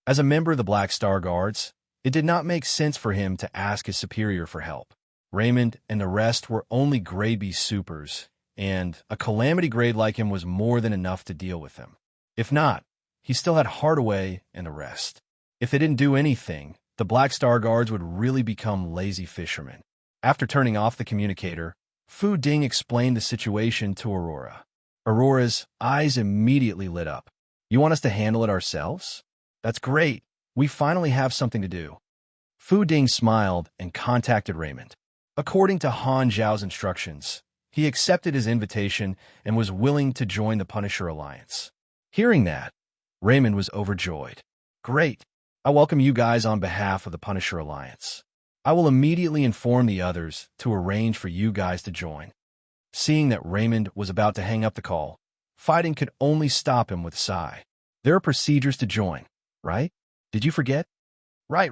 As a member of the Black Star Guards, it did not make sense for him to ask his superior for help. Raymond and the rest were only grade B supers, and a calamity grade like him was more than enough to deal with him. If not, he still had Hardaway and the rest. If they didn't do anything, the Black Star Guards would really become lazy fishermen. After turning off the communicator, Fu Ding explained the situation to Aurora. Aurora's eyes immediately lit up. You want us to handle it ourselves? That's great. We finally have something to do. Fu Ding smiled and contacted Raymond. According to Han Zhao's instructions, he accepted his invitation and was willing to join the Punisher Alliance. Hearing that, Raymond was overjoyed. Great. I welcome you guys on behalf of the Punisher Alliance. I will immediately inform the others to arrange for you guys to join. Seeing that Raymond was about to hang up the call, fighting could only stop him with a sigh. There are procedures to join, right? Did you forget? Right.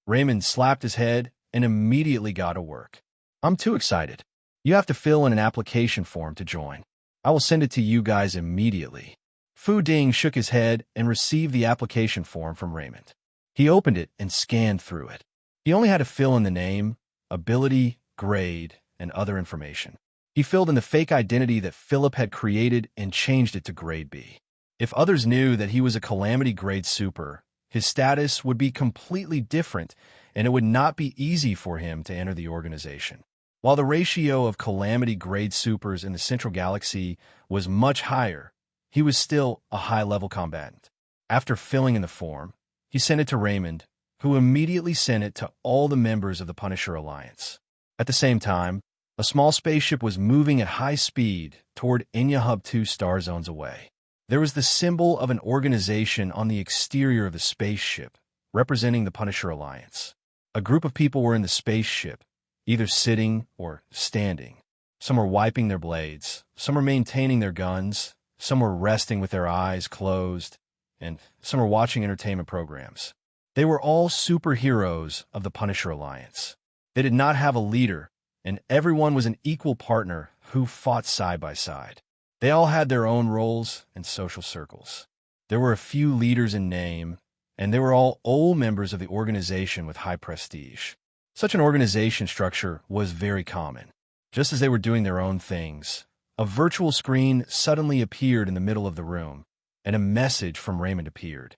Raymond slapped his head and immediately got to work. I'm too excited. You have to fill in an application form to join. I will send it to you guys immediately. Fu Ding shook his head and received the application form from Raymond. He opened it and scanned through it. He only had to fill in the name, ability, grade, and other information. He filled in the fake identity that Philip had created and changed it to grade B. If others knew that he was a Calamity grade super, his status would be completely different, and it would not be easy for him to enter the organization. While the ratio of Calamity grade supers in the Central Galaxy was much higher, he was still a high-level combatant. After filling in the form, he sent it to Raymond, who immediately sent it to all the members of the Punisher Alliance. At the same time, a small spaceship was moving at high speed toward Enya Hub 2 star zones away. There was the symbol of an organization on the exterior of the spaceship, representing the Punisher Alliance. A group of people were in the spaceship, either sitting or standing. Some were wiping their blades, some were maintaining their guns, some were resting with their eyes closed, and some were watching entertainment programs. They were all superheroes of the Punisher Alliance. They did not have a leader, and everyone was an equal partner who fought side by side. They all had their own roles and social circles. There were a few leaders in name, and they were all old members of the organization with high prestige. Such an organization structure was very common. Just as they were doing their own things, a virtual screen suddenly appeared in the middle of the room, and a message from Raymond appeared.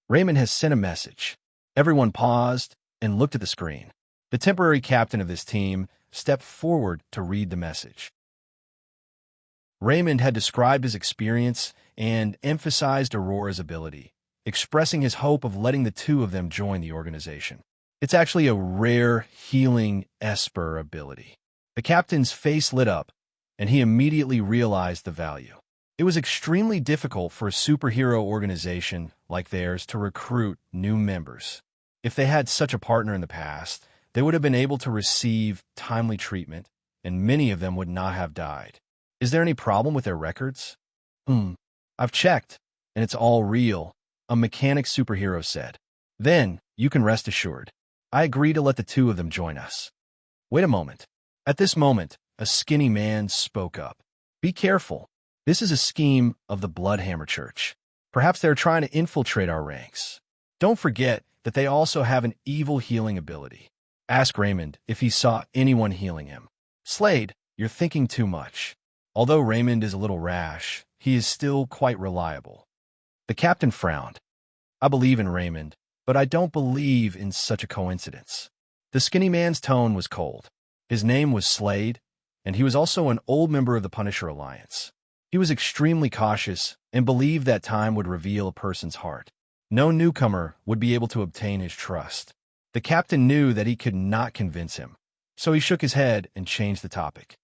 Raymond has sent a message. Everyone paused and looked at the screen. The temporary captain of this team stepped forward to read the message. Raymond had described his experience and emphasized Aurora's ability, expressing his hope of letting the two of them join the organization. It's actually a rare healing Esper ability. The captain's face lit up, and he immediately realized the value. It was extremely difficult for a superhero organization like theirs to recruit new members. If they had such a partner in the past, they would have been able to receive timely treatment, and many of them would not have died. Is there any problem with their records? I've checked, and it's all real, a mechanic superhero said. Then, you can rest assured. I agree to let the two of them join us. Wait a moment. At this moment, a skinny man spoke up. Be careful. This is a scheme of the Bloodhammer Church. Perhaps they're trying to infiltrate our ranks. Don't forget that they also have an evil healing ability. Ask Raymond if he saw anyone healing him. Slade, you're thinking too much. Although Raymond is a little rash, he is still quite reliable. The captain frowned. I believe in Raymond, but I don't believe in such a coincidence. The skinny man's tone was cold. His name was Slade, and he was also an old member of the Punisher Alliance. He was extremely cautious and believed that time would reveal a person's heart. No newcomer would be able to obtain his trust. The captain knew that he could not convince him, so he shook his head and changed the topic.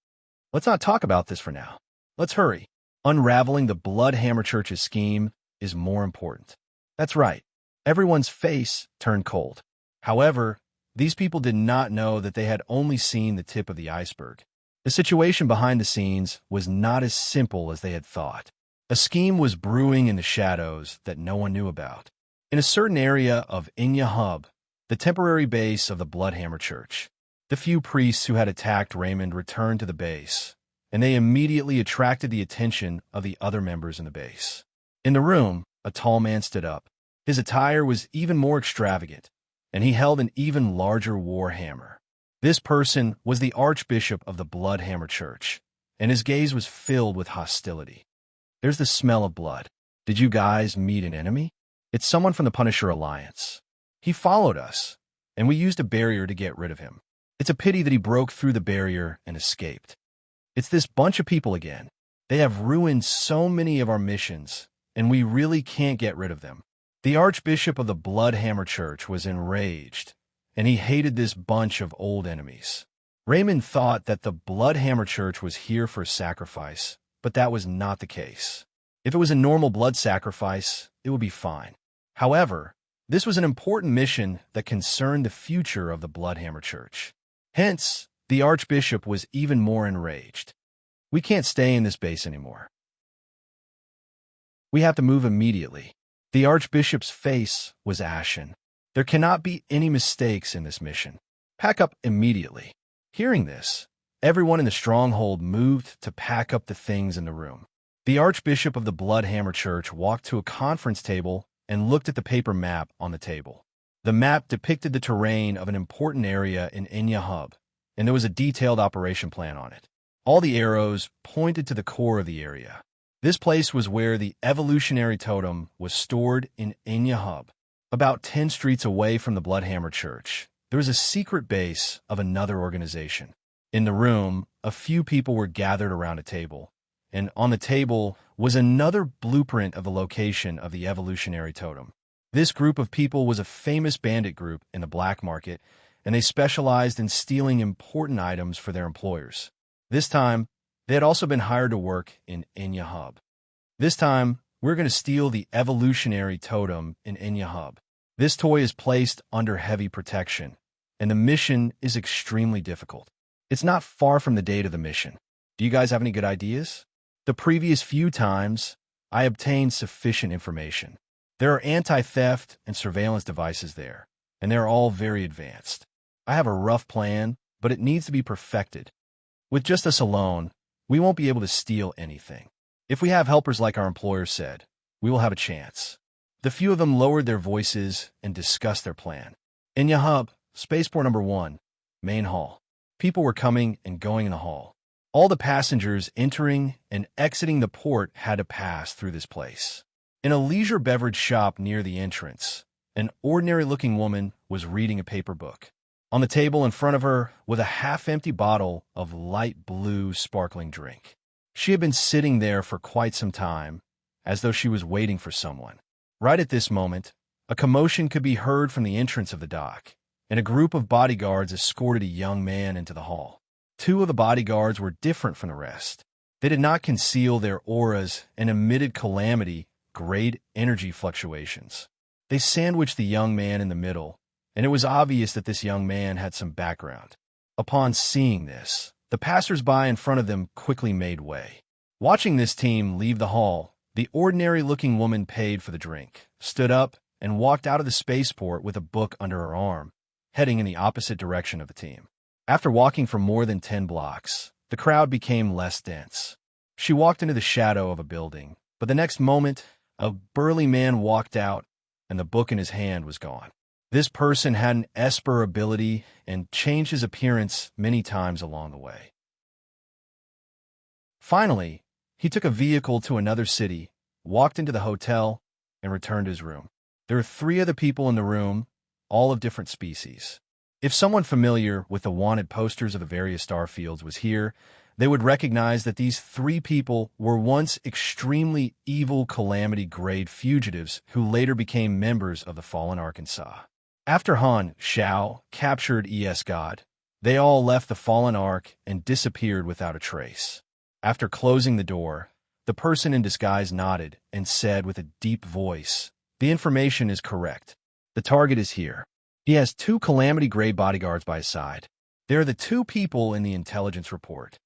Let's not talk about this for now. Let's hurry. Unraveling the Bloodhammer Church's scheme is more important. That's right. Everyone's face turned cold. However, these people did not know that they had only seen the tip of the iceberg. The situation behind the scenes was not as simple as they had thought. A scheme was brewing in the shadows that no one knew about. In a certain area of Enya Hub, the temporary base of the Bloodhammer Church, the few priests who had attacked Raymond returned to the base, and they immediately attracted the attention of the other members in the base. In the room, a tall man stood up. His attire was even more extravagant, and he held an even larger war hammer. This person was the Archbishop of the Bloodhammer Church, and his gaze was filled with hostility. There's the smell of blood. Did you guys meet an enemy? It's someone from the Punisher Alliance. He followed us, and we used a barrier to get rid of him. It's a pity that he broke through the barrier and escaped. It's this bunch of people again. They have ruined so many of our missions, and we really can't get rid of them. The Archbishop of the Bloodhammer Church was enraged, and he hated this bunch of old enemies. Raymond thought that the Bloodhammer Church was here for sacrifice, but that was not the case. If it was a normal blood sacrifice, it would be fine. However, this was an important mission that concerned the future of the Bloodhammer Church. Hence, the Archbishop was even more enraged. We can't stay in this base anymore. We have to move immediately. The Archbishop's face was ashen. There cannot be any mistakes in this mission. Pack up immediately. Hearing this, everyone in the stronghold moved to pack up the things in the room. The Archbishop of the Bloodhammer Church walked to a conference table and looked at the paper map on the table. The map depicted the terrain of an important area in Enya Hub, and there was a detailed operation plan on it. All the arrows pointed to the core of the area. This place was where the evolutionary totem was stored in Enya Hub. About 10 streets away from the Bloodhammer Church, there was a secret base of another organization. In the room, a few people were gathered around a table, and on the table was another blueprint of the location of the evolutionary totem. This group of people was a famous bandit group in the black market, and they specialized in stealing important items for their employers. This time, they had also been hired to work in Enya Hub. This time, we're going to steal the evolutionary totem in Enya Hub. This toy is placed under heavy protection, and the mission is extremely difficult. It's not far from the date of the mission. Do you guys have any good ideas? The previous few times, I obtained sufficient information. There are anti-theft and surveillance devices there, and they're all very advanced. I have a rough plan, but it needs to be perfected. With just us alone, we won't be able to steal anything. If we have helpers like our employer said, we will have a chance. The few of them lowered their voices and discussed their plan. Enya Hub, Spaceport number 1, main hall. People were coming and going in the hall. All the passengers entering and exiting the port had to pass through this place. In a leisure beverage shop near the entrance, an ordinary-looking woman was reading a paper book. On the table in front of her was a half-empty bottle of light blue sparkling drink. She had been sitting there for quite some time, as though she was waiting for someone. Right at this moment, a commotion could be heard from the entrance of the dock, and a group of bodyguards escorted a young man into the hall. 2 of the bodyguards were different from the rest. They did not conceal their auras and emitted calamity-grade energy fluctuations. They sandwiched the young man in the middle, and it was obvious that this young man had some background. Upon seeing this, the passers-by in front of them quickly made way. Watching this team leave the hall, the ordinary-looking woman paid for the drink, stood up, and walked out of the spaceport with a book under her arm, heading in the opposite direction of the team. After walking for more than 10 blocks, the crowd became less dense. She walked into the shadow of a building, but the next moment, a burly man walked out, and the book in his hand was gone. This person had an Esper ability and changed his appearance many times along the way. Finally, he took a vehicle to another city, walked into the hotel, and returned to his room. There were 3 other people in the room, all of different species. If someone familiar with the wanted posters of the various star fields was here, they would recognize that these 3 people were once extremely evil calamity-grade fugitives who later became members of the fallen Arkansas. After Han Shao captured ES God, they all left the fallen Ark and disappeared without a trace. After closing the door, the person in disguise nodded and said with a deep voice, "The information is correct. The target is here." He has 2 calamity-grade bodyguards by his side. They are the 2 people in the intelligence report.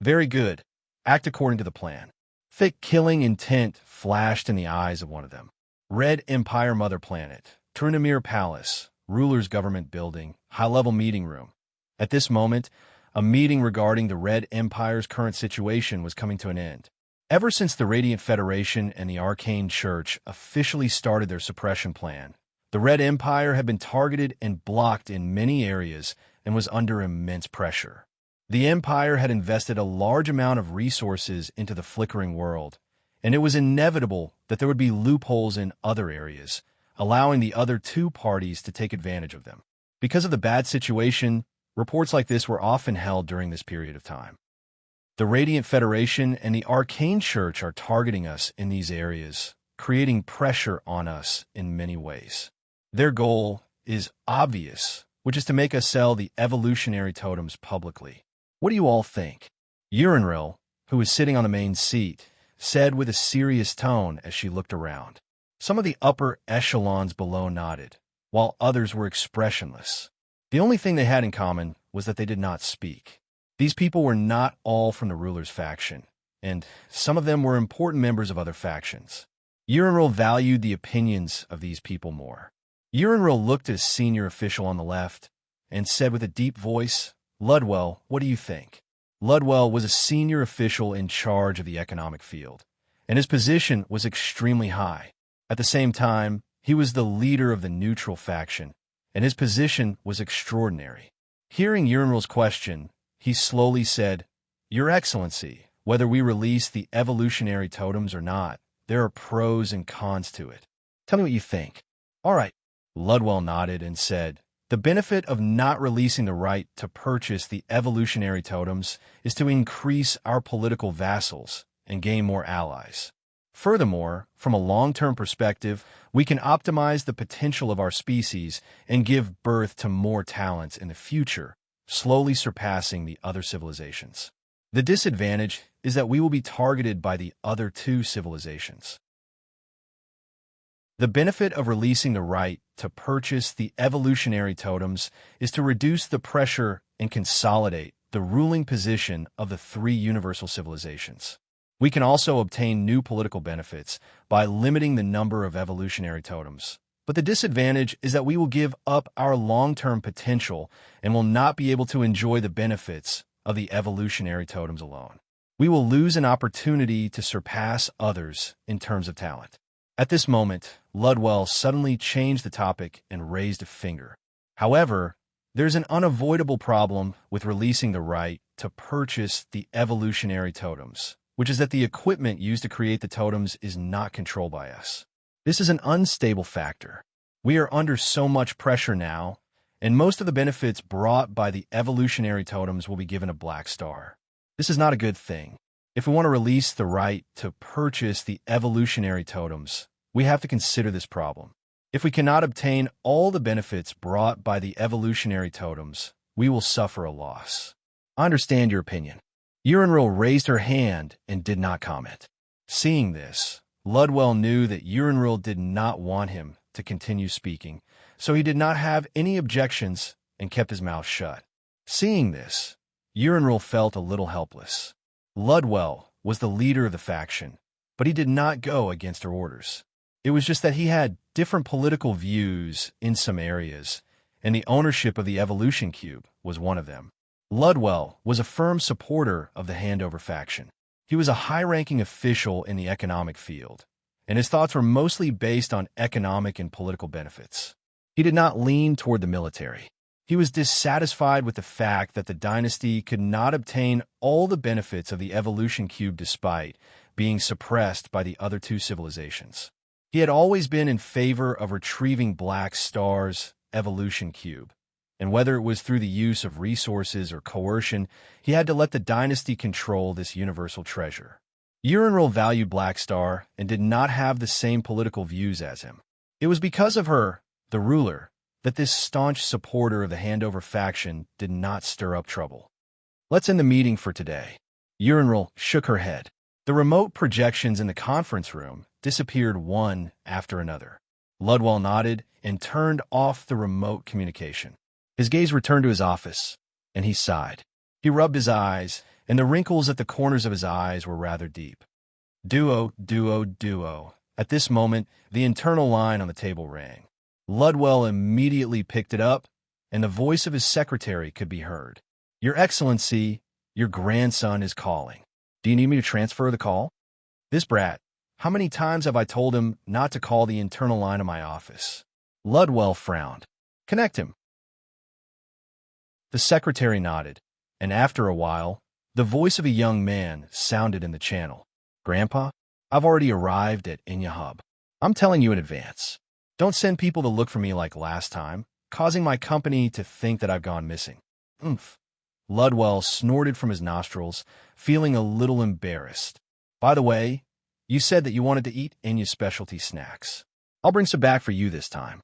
Very good. Act according to the plan. Thick killing intent flashed in the eyes of one of them. Red Empire Mother Planet, Trunamir Palace, Ruler's Government Building, High-Level Meeting Room. At this moment, a meeting regarding the Red Empire's current situation was coming to an end. Ever since the Radiant Federation and the Arcane Church officially started their suppression plan, the Red Empire had been targeted and blocked in many areas and was under immense pressure. The Empire had invested a large amount of resources into the flickering world, and it was inevitable that there would be loopholes in other areas, allowing the other 2 parties to take advantage of them. Because of the bad situation, reports like this were often held during this period of time. The Radiant Federation and the Arcane Church are targeting us in these areas, creating pressure on us in many ways. Their goal is obvious, which is to make us sell the evolutionary totems publicly. What do you all think? Urinril, who was sitting on the main seat, said with a serious tone as she looked around. Some of the upper echelons below nodded, while others were expressionless. The only thing they had in common was that they did not speak. These people were not all from the ruler's faction, and some of them were important members of other factions. Urinril valued the opinions of these people more. Urinril looked at a senior official on the left and said with a deep voice, "Ludwell, what do you think?" Ludwell was a senior official in charge of the economic field, and his position was extremely high. At the same time, he was the leader of the neutral faction, and his position was extraordinary. Hearing Urinril's question, he slowly said, "Your Excellency, whether we release the evolutionary totems or not, there are pros and cons to it. Tell me what you think." "All right." Ludwell nodded and said, "The benefit of not releasing the right to purchase the evolutionary totems is to increase our political vassals and gain more allies. Furthermore, from a long-term perspective, we can optimize the potential of our species and give birth to more talents in the future, slowly surpassing the other civilizations. The disadvantage is that we will be targeted by the other two civilizations. The benefit of releasing the right to purchase the evolutionary totems is to reduce the pressure and consolidate the ruling position of the three universal civilizations. We can also obtain new political benefits by limiting the number of evolutionary totems. But the disadvantage is that we will give up our long-term potential and will not be able to enjoy the benefits of the evolutionary totems alone. We will lose an opportunity to surpass others in terms of talent." At this moment, Ludwell suddenly changed the topic and raised a finger. "However, there's an unavoidable problem with releasing the right to purchase the evolutionary totems, which is that the equipment used to create the totems is not controlled by us. This is an unstable factor. We are under so much pressure now, and most of the benefits brought by the evolutionary totems will be given a black star. This is not a good thing. If we want to release the right to purchase the evolutionary totems, we have to consider this problem. If we cannot obtain all the benefits brought by the evolutionary totems, we will suffer a loss. I understand your opinion." Urinril raised her hand and did not comment. Seeing this, Ludwell knew that Urinril did not want him to continue speaking, so he did not have any objections and kept his mouth shut. Seeing this, Urinril felt a little helpless. Ludwell was the leader of the faction, but he did not go against her orders. It was just that he had different political views in some areas, and the ownership of the evolution cube was one of them. Ludwell was a firm supporter of the Handover faction. He was a high-ranking official in the economic field, and his thoughts were mostly based on economic and political benefits. He did not lean toward the military. He was dissatisfied with the fact that the dynasty could not obtain all the benefits of the evolution cube despite being suppressed by the other two civilizations. He had always been in favor of retrieving Black Star's evolution cube, and whether it was through the use of resources or coercion, he had to let the dynasty control this universal treasure. Urinril valued Black Star and did not have the same political views as him. It was because of her, the ruler, that this staunch supporter of the Handover faction did not stir up trouble. "Let's end the meeting for today." Urinril shook her head. The remote projections in the conference room disappeared one after another. Ludwell nodded and turned off the remote communication. His gaze returned to his office, and he sighed. He rubbed his eyes, and the wrinkles at the corners of his eyes were rather deep. Duo, duo, duo. At this moment, the internal line on the table rang. Ludwell immediately picked it up, and the voice of his secretary could be heard. "Your Excellency, your grandson is calling. Do you need me to transfer the call?" "This brat. How many times have I told him not to call the internal line of my office?" Ludwell frowned. "Connect him." The secretary nodded, and after a while, the voice of a young man sounded in the channel. "Grandpa, I've already arrived at Inyahub. I'm telling you in advance. Don't send people to look for me like last time, causing my company to think that I've gone missing." "Oomph. Ludwell snorted from his nostrils, feeling a little embarrassed. By the way, you said that you wanted to eat Enya's specialty snacks. I'll bring some back for you this time.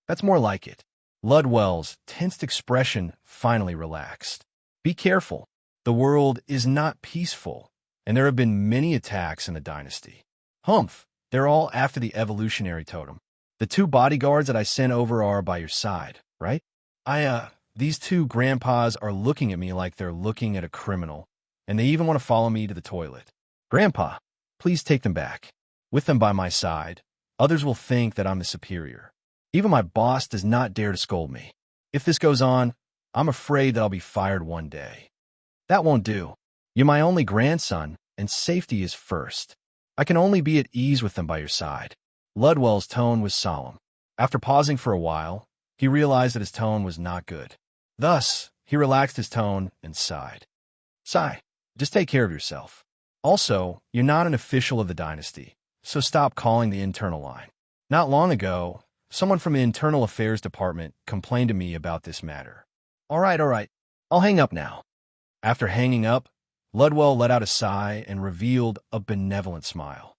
That's more like it. Ludwell's tensed expression finally relaxed. Be careful. The world is not peaceful, and there have been many attacks in the dynasty. Humph, they're all after the evolutionary totem. The 2 bodyguards that I sent over are by your side, right? These 2 grandpas are looking at me like they're looking at a criminal, and they even want to follow me to the toilet. Grandpa, please take them back. With them by my side, others will think that I'm the superior. Even my boss does not dare to scold me. If this goes on, I'm afraid that I'll be fired one day. That won't do. You're my only grandson, and safety is first. I can only be at ease with them by your side. Ludwell's tone was solemn. After pausing for a while, he realized that his tone was not good. Thus, he relaxed his tone and sighed. Sigh, just take care of yourself. Also, you're not an official of the dynasty, so stop calling the internal line. Not long ago, someone from the Internal Affairs Department complained to me about this matter. All right. I'll hang up now. After hanging up, Ludwell let out a sigh and revealed a benevolent smile.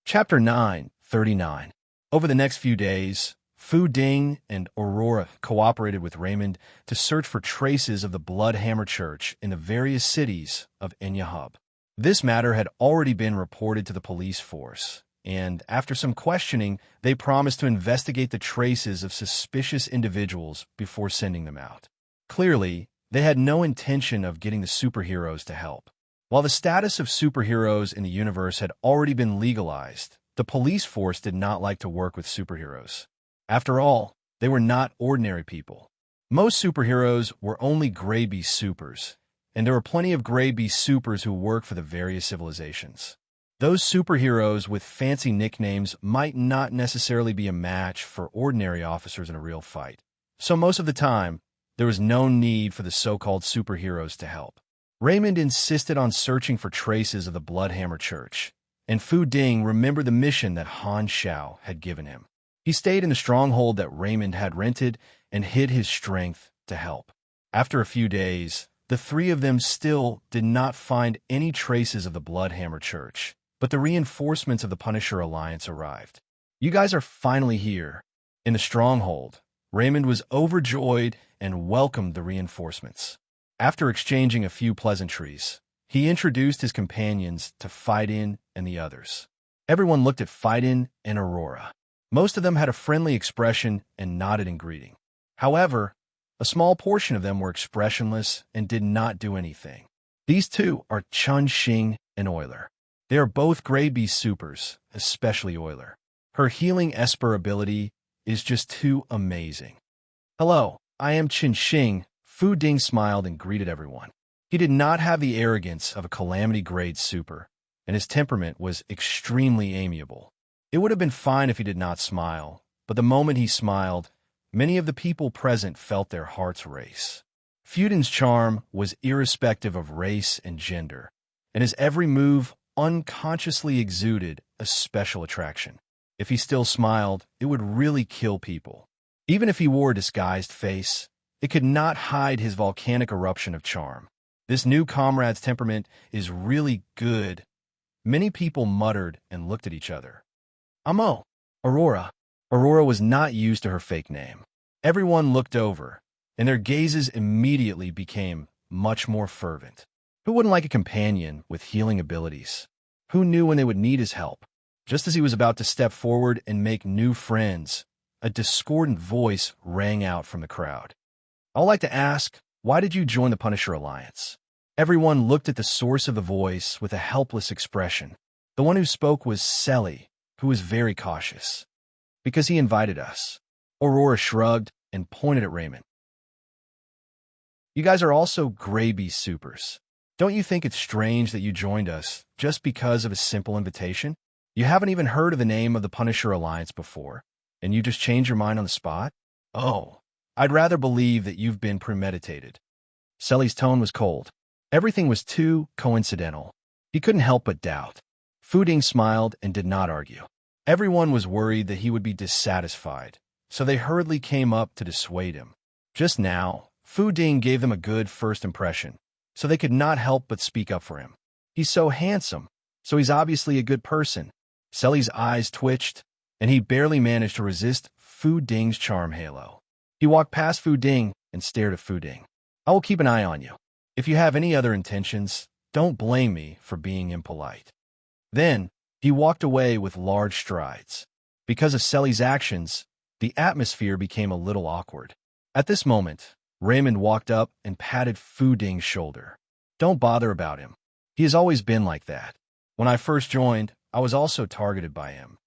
Chapter 9:39. Over the next few days, Fu Ding and Aurora cooperated with Raymond to search for traces of the Bloodhammer Church in the various cities of Enya. This matter had already been reported to the police force, and after some questioning, they promised to investigate the traces of suspicious individuals before sending them out. Clearly, they had no intention of getting the superheroes to help. While the status of superheroes in the universe had already been legalized, the police force did not like to work with superheroes. After all, they were not ordinary people. Most superheroes were only Grey Beast supers, and there were plenty of Grey Beast supers who worked for the various civilizations. Those superheroes with fancy nicknames might not necessarily be a match for ordinary officers in a real fight. So most of the time, there was no need for the so-called superheroes to help. Raymond insisted on searching for traces of the Bloodhammer Church, and Fu Ding remembered the mission that Han Xiao had given him. He stayed in the stronghold that Raymond had rented and hid his strength to help. After a few days, the 3 of them still did not find any traces of the Bloodhammer Church, but the reinforcements of the Punisher Alliance arrived. You guys are finally here. In the stronghold, Raymond was overjoyed and welcomed the reinforcements. After exchanging a few pleasantries, he introduced his companions to Fidin and the others. Everyone looked at Fidin and Aurora. Most of them had a friendly expression and nodded in greeting. However, a small portion of them were expressionless and did not do anything. These 2 are Chun Xing and Euler. They are both Grey Beast supers, especially Euler. Her healing Esper ability is just too amazing. Hello, I am Chun Xing. Fu Ding smiled and greeted everyone. He did not have the arrogance of a calamity-grade super, and his temperament was extremely amiable. It would have been fine if he did not smile, but the moment he smiled, many of the people present felt their hearts race. Fu Ding's charm was irrespective of race and gender, and his every move unconsciously exuded a special attraction. If he still smiled, it would really kill people. Even if he wore a disguised face, it could not hide his volcanic eruption of charm. This new comrade's temperament is really good. Many people muttered and looked at each other. Amo, Aurora. Aurora was not used to her fake name. Everyone looked over, and their gazes immediately became much more fervent. Who wouldn't like a companion with healing abilities? Who knew when they would need his help? Just as he was about to step forward and make new friends, a discordant voice rang out from the crowd. I'd like to ask, why did you join the Punisher Alliance? Everyone looked at the source of the voice with a helpless expression. The one who spoke was Selly, who was very cautious. Because he invited us. Aurora shrugged and pointed at Raymond. You guys are also Grey Beast supers. Don't you think it's strange that you joined us just because of a simple invitation? You haven't even heard of the name of the Punisher Alliance before, and you just changed your mind on the spot? Oh, I'd rather believe that you've been premeditated. Selly's tone was cold. Everything was too coincidental. He couldn't help but doubt. Fu Ding smiled and did not argue. Everyone was worried that he would be dissatisfied, so they hurriedly came up to dissuade him. Just now, Fu Ding gave them a good first impression, so they could not help but speak up for him. He's so handsome, so he's obviously a good person. Sully's eyes twitched, and he barely managed to resist Fu Ding's charm halo. He walked past Fu Ding and stared at Fu Ding. I will keep an eye on you. If you have any other intentions, don't blame me for being impolite. Then, he walked away with large strides. Because of Sully's actions, the atmosphere became a little awkward. At this moment, Raymond walked up and patted Fu Ding's shoulder. Don't bother about him. He has always been like that. When I first joined, I was also targeted by him.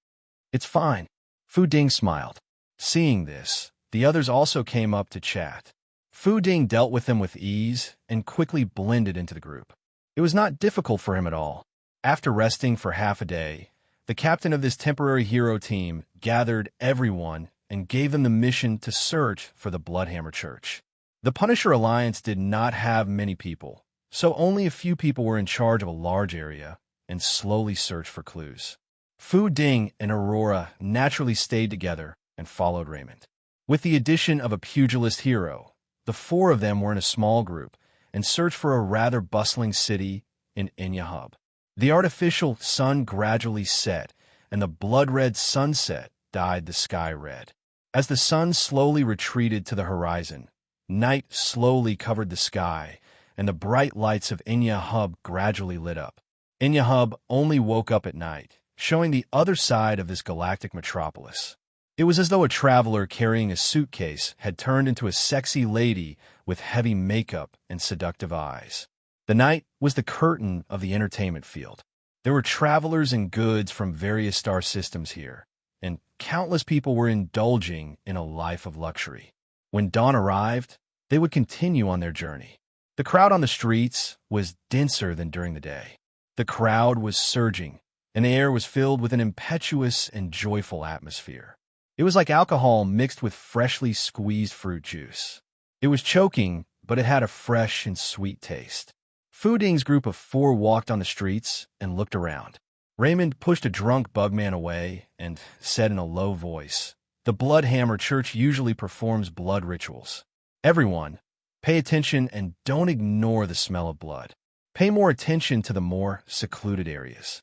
It's fine. Fu Ding smiled. Seeing this, the others also came up to chat. Fu Ding dealt with them with ease and quickly blended into the group. It was not difficult for him at all. After resting for half a day, the captain of this temporary hero team gathered everyone and gave them the mission to search for the Bloodhammer Church. The Punisher Alliance did not have many people, so only a few people were in charge of a large area and slowly searched for clues. Fu Ding and Aurora naturally stayed together and followed Raymond. With the addition of a pugilist hero, the four of them were in a small group and searched for a rather bustling city in Hub. The artificial sun gradually set, and the blood-red sunset dyed the sky red. As the sun slowly retreated to the horizon, night slowly covered the sky, and the bright lights of Hub gradually lit up. Hub only woke up at night, showing the other side of this galactic metropolis. It was as though a traveler carrying a suitcase had turned into a sexy lady with heavy makeup and seductive eyes. The night was the curtain of the entertainment field. There were travelers and goods from various star systems here, and countless people were indulging in a life of luxury. When dawn arrived, they would continue on their journey. The crowd on the streets was denser than during the day. The crowd was surging, and the air was filled with an impetuous and joyful atmosphere. It was like alcohol mixed with freshly squeezed fruit juice. It was choking, but it had a fresh and sweet taste. Fu Ding's group of four walked on the streets and looked around. Raymond pushed a drunk bugman away and said in a low voice, "The Bloodhammer Church usually performs blood rituals. Everyone, pay attention and don't ignore the smell of blood. Pay more attention to the more secluded areas."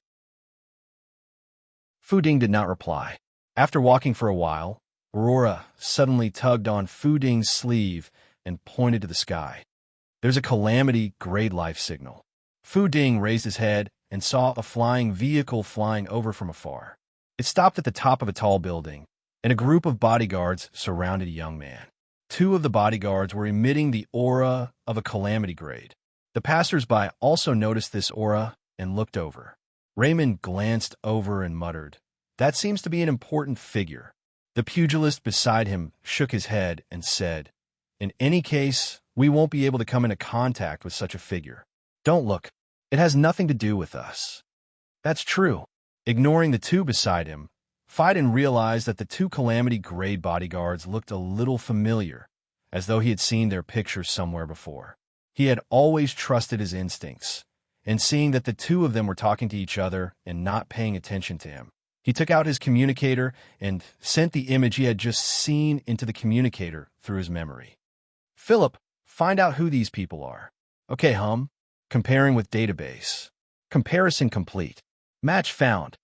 Fu Ding did not reply. After walking for a while, Aurora suddenly tugged on Fu Ding's sleeve and pointed to the sky. "There's a calamity grade life signal." Fu Ding raised his head and saw a flying vehicle flying over from afar. It stopped at the top of a tall building, and a group of bodyguards surrounded a young man. Two of the bodyguards were emitting the aura of a calamity grade. The passers-by also noticed this aura and looked over. Raymond glanced over and muttered, "That seems to be an important figure." The pugilist beside him shook his head and said, "In any case, we won't be able to come into contact with such a figure. Don't look. It has nothing to do with us." That's true. Ignoring the two beside him, Fiden realized that the two calamity-grade bodyguards looked a little familiar, as though he had seen their pictures somewhere before. He had always trusted his instincts, and seeing that the two of them were talking to each other and not paying attention to him, he took out his communicator and sent the image he had just seen into the communicator through his memory. "Philip, find out who these people are." "Okay, hum. Comparing with database. Comparison complete. Match found."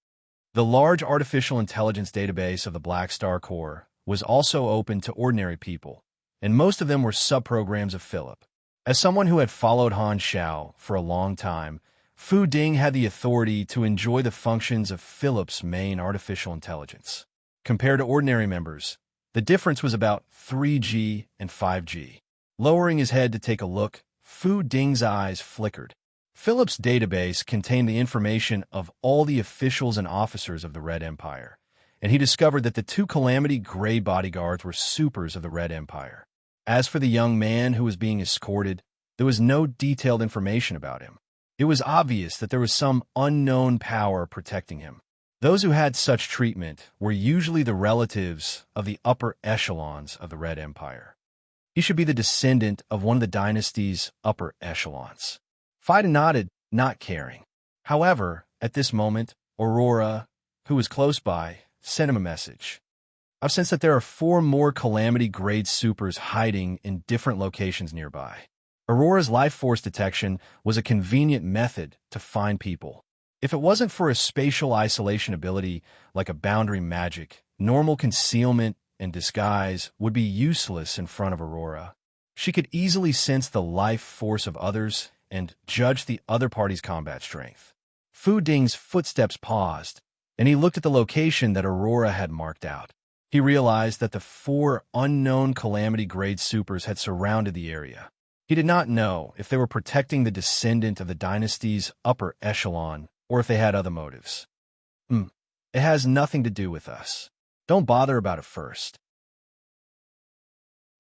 The large artificial intelligence database of the Black Star Corps was also open to ordinary people, and most of them were subprograms of Philip. As someone who had followed Han Xiao for a long time, Fu Ding had the authority to enjoy the functions of Philip's main artificial intelligence. Compared to ordinary members, the difference was about 3G and 5G. Lowering his head to take a look, Fu Ding's eyes flickered. Philip's database contained the information of all the officials and officers of the Red Empire, and he discovered that the two calamity-grade bodyguards were supers of the Red Empire. As for the young man who was being escorted, there was no detailed information about him. It was obvious that there was some unknown power protecting him. Those who had such treatment were usually the relatives of the upper echelons of the Red Empire. He should be the descendant of one of the dynasty's upper echelons. Fida nodded, not caring. However, at this moment, Aurora, who was close by, sent him a message. I've sensed that there are 4 more Calamity-grade supers hiding in different locations nearby. Aurora's life force detection was a convenient method to find people. If it wasn't for a spatial isolation ability like a boundary magic, normal concealment and disguise would be useless in front of Aurora. She could easily sense the life force of others and judge the other party's combat strength. Fu Ding's footsteps paused, and he looked at the location that Aurora had marked out. He realized that the 4 unknown Calamity-grade supers had surrounded the area. He did not know if they were protecting the descendant of the dynasty's upper echelon or if they had other motives. It has nothing to do with us. Don't bother about it first.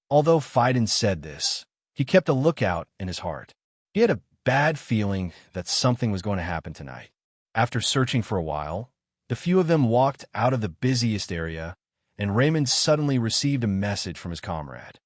Although Phaidon said this, he kept a lookout in his heart. He had a bad feeling that something was going to happen tonight. After searching for a while, the few of them walked out of the busiest area, and Raymond suddenly received a message from his comrade.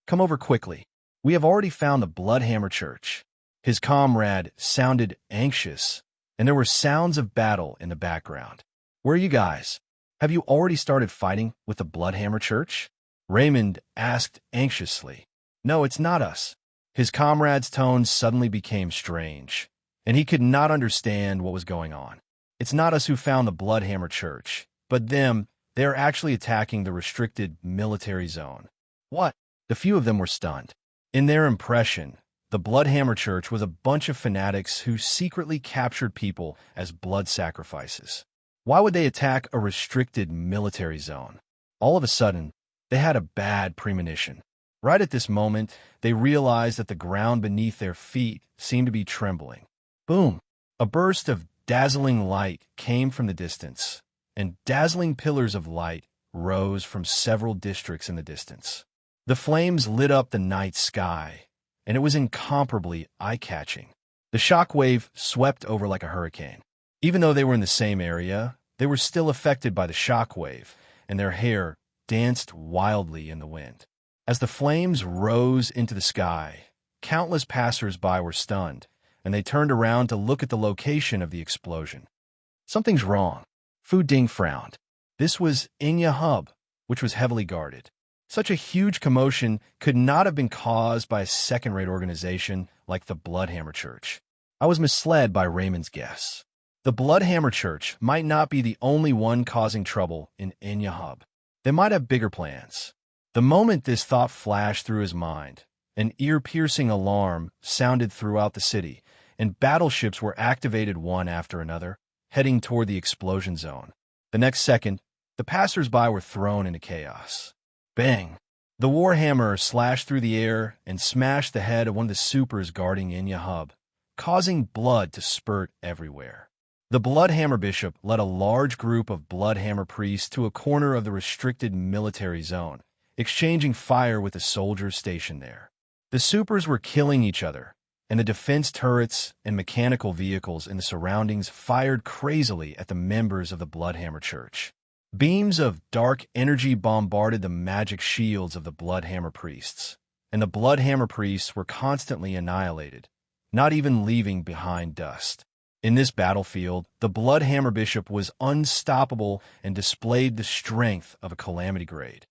"Come over quickly. We have already found the Bloodhammer Church." His comrade sounded anxious, and there were sounds of battle in the background. "Where are you guys? Have you already started fighting with the Bloodhammer Church?" Raymond asked anxiously. "No, it's not us." His comrade's tone suddenly became strange, and he could not understand what was going on. "It's not us who found the Bloodhammer Church, but them. They are actually attacking the restricted military zone." "What?" The few of them were stunned. In their impression, the Bloodhammer Church was a bunch of fanatics who secretly captured people as blood sacrifices. Why would they attack a restricted military zone? All of a sudden, they had a bad premonition. Right at this moment, they realized that the ground beneath their feet seemed to be trembling. Boom! A burst of dazzling light came from the distance, and dazzling pillars of light rose from several districts in the distance. The flames lit up the night sky, and it was incomparably eye-catching. The shockwave swept over like a hurricane. Even though they were in the same area, they were still affected by the shockwave, and their hair danced wildly in the wind. As the flames rose into the sky, countless passers-by were stunned, and they turned around to look at the location of the explosion. "Something's wrong." Fu Ding frowned. This was Inya Hub, which was heavily guarded. Such a huge commotion could not have been caused by a second-rate organization like the Bloodhammer Church. I was misled by Raymond's guess. The Bloodhammer Church might not be the only one causing trouble in Inya Hub. They might have bigger plans. The moment this thought flashed through his mind, an ear-piercing alarm sounded throughout the city, and battleships were activated one after another, heading toward the explosion zone. The next second, the passers-by were thrown into chaos. Bang! The Warhammer slashed through the air and smashed the head of one of the supers guarding Inya Hub, causing blood to spurt everywhere. The Bloodhammer Bishop led a large group of Bloodhammer priests to a corner of the restricted military zone, exchanging fire with the soldiers stationed there. The supers were killing each other, and the defense turrets and mechanical vehicles in the surroundings fired crazily at the members of the Bloodhammer Church. Beams of dark energy bombarded the magic shields of the Bloodhammer priests, and the Bloodhammer priests were constantly annihilated, not even leaving behind dust. In this battlefield, the Bloodhammer Bishop was unstoppable and displayed the strength of a Calamity grade.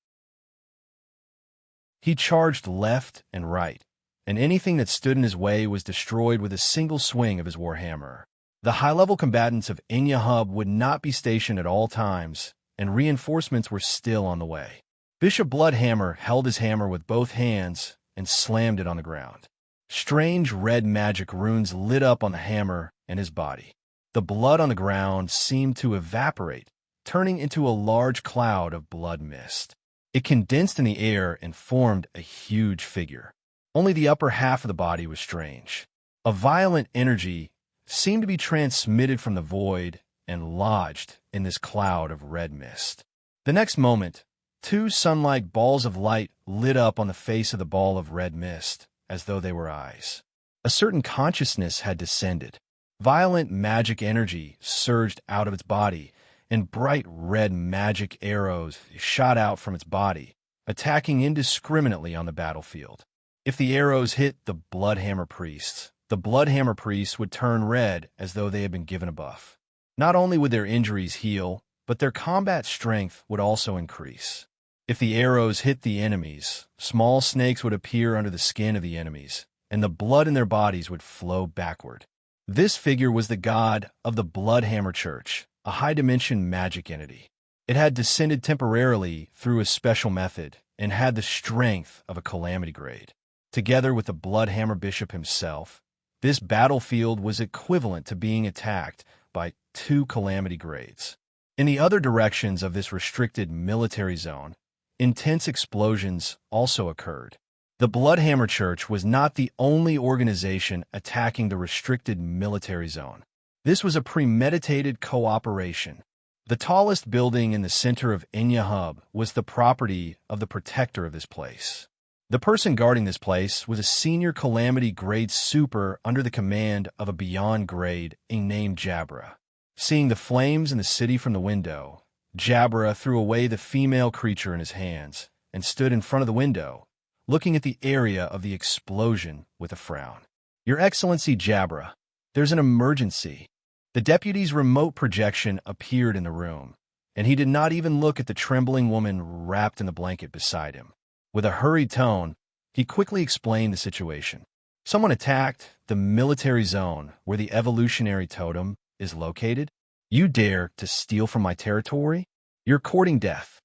He charged left and right, and anything that stood in his way was destroyed with a single swing of his warhammer. The high-level combatants of Inya Hub would not be stationed at all times, and reinforcements were still on the way. Bishop Bloodhammer held his hammer with both hands and slammed it on the ground. Strange red magic runes lit up on the hammer and his body. The blood on the ground seemed to evaporate, turning into a large cloud of blood mist. It condensed in the air and formed a huge figure. Only the upper half of the body was strange. A violent energy seemed to be transmitted from the void and lodged in this cloud of red mist. The next moment, 2 sun-like balls of light lit up on the face of the ball of red mist, as though they were eyes. A certain consciousness had descended. Violent magic energy surged out of its body, and bright red magic arrows shot out from its body, attacking indiscriminately on the battlefield. If the arrows hit the Bloodhammer priests, the Bloodhammer priests would turn red as though they had been given a buff. Not only would their injuries heal, but their combat strength would also increase. If the arrows hit the enemies, small snakes would appear under the skin of the enemies, and the blood in their bodies would flow backward. This figure was the god of the Bloodhammer Church, a high-dimension magic entity. It had descended temporarily through a special method and had the strength of a calamity grade. Together with the Bloodhammer Bishop himself, this battlefield was equivalent to being attacked by 2 calamity grades. In the other directions of this restricted military zone, intense explosions also occurred. The Bloodhammer Church was not the only organization attacking the restricted military zone. This was a premeditated cooperation. The tallest building in the center of Enya Hub was the property of the protector of this place. The person guarding this place was a senior calamity grade super under the command of a beyond grade named Jabra. Seeing the flames in the city from the window, Jabra threw away the female creature in his hands and stood in front of the window, looking at the area of the explosion with a frown. "Your Excellency Jabra, there's an emergency." The deputy's remote projection appeared in the room, and he did not even look at the trembling woman wrapped in the blanket beside him. With a hurried tone, he quickly explained the situation. "Someone attacked the military zone where the evolutionary totem is located. You dare to steal from my territory? You're courting death."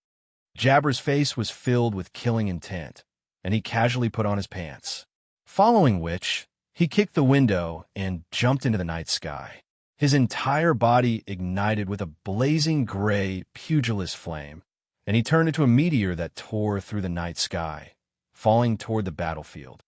Jabra's face was filled with killing intent, and he casually put on his pants. Following which, he kicked the window and jumped into the night sky. His entire body ignited with a blazing gray, pugilist flame, and he turned into a meteor that tore through the night sky, falling toward the battlefield.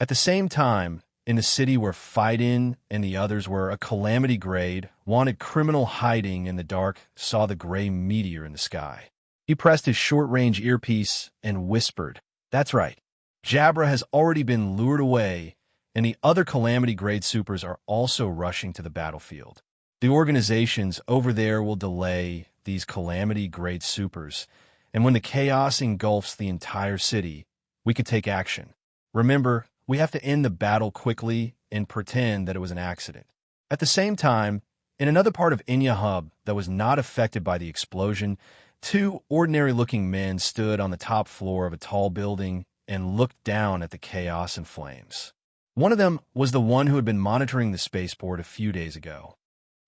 At the same time, in the city where Fidin and the others were a calamity grade, wanted criminal hiding in the dark saw the gray meteor in the sky. He pressed his short-range earpiece and whispered, "That's right. Jabra has already been lured away, and the other calamity grade supers are also rushing to the battlefield. The organizations over there will delay these calamity grade supers, and when the chaos engulfs the entire city, we could take action. Remember, we have to end the battle quickly and pretend that it was an accident." At the same time, in another part of Enya Hub that was not affected by the explosion, 2 ordinary-looking men stood on the top floor of a tall building and looked down at the chaos and flames. One of them was the one who had been monitoring the spaceport a few days ago.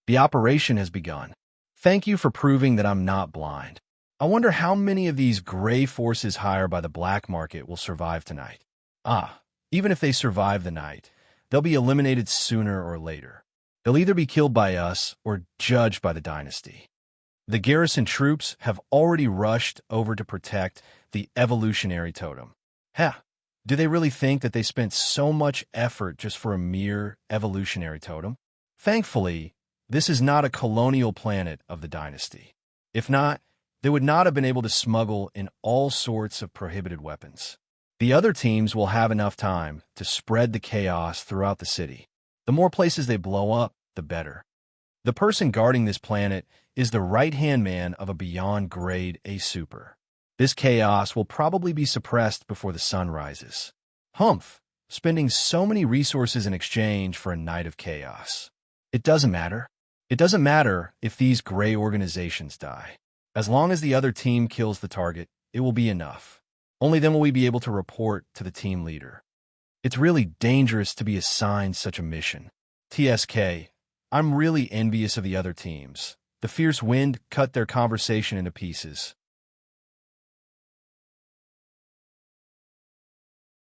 "The operation has begun. Thank you for proving that I'm not blind. I wonder how many of these gray forces hired by the black market will survive tonight. Even if they survive the night, they'll be eliminated sooner or later. They'll either be killed by us or judged by the dynasty. The garrison troops have already rushed over to protect the evolutionary totem. Do they really think that they spent so much effort just for a mere evolutionary totem? Thankfully, this is not a colonial planet of the dynasty. If not, they would not have been able to smuggle in all sorts of prohibited weapons. The other teams will have enough time to spread the chaos throughout the city. The more places they blow up, the better. The person guarding this planet is the right-hand man of a beyond grade A super. This chaos will probably be suppressed before the sun rises. Humph, spending so many resources in exchange for a night of chaos. It doesn't matter. It doesn't matter if these gray organizations die. As long as the other team kills the target, it will be enough. Only then will we be able to report to the team leader. It's really dangerous to be assigned such a mission. TSK, I'm really envious of the other teams. The fierce wind cut their conversation into pieces.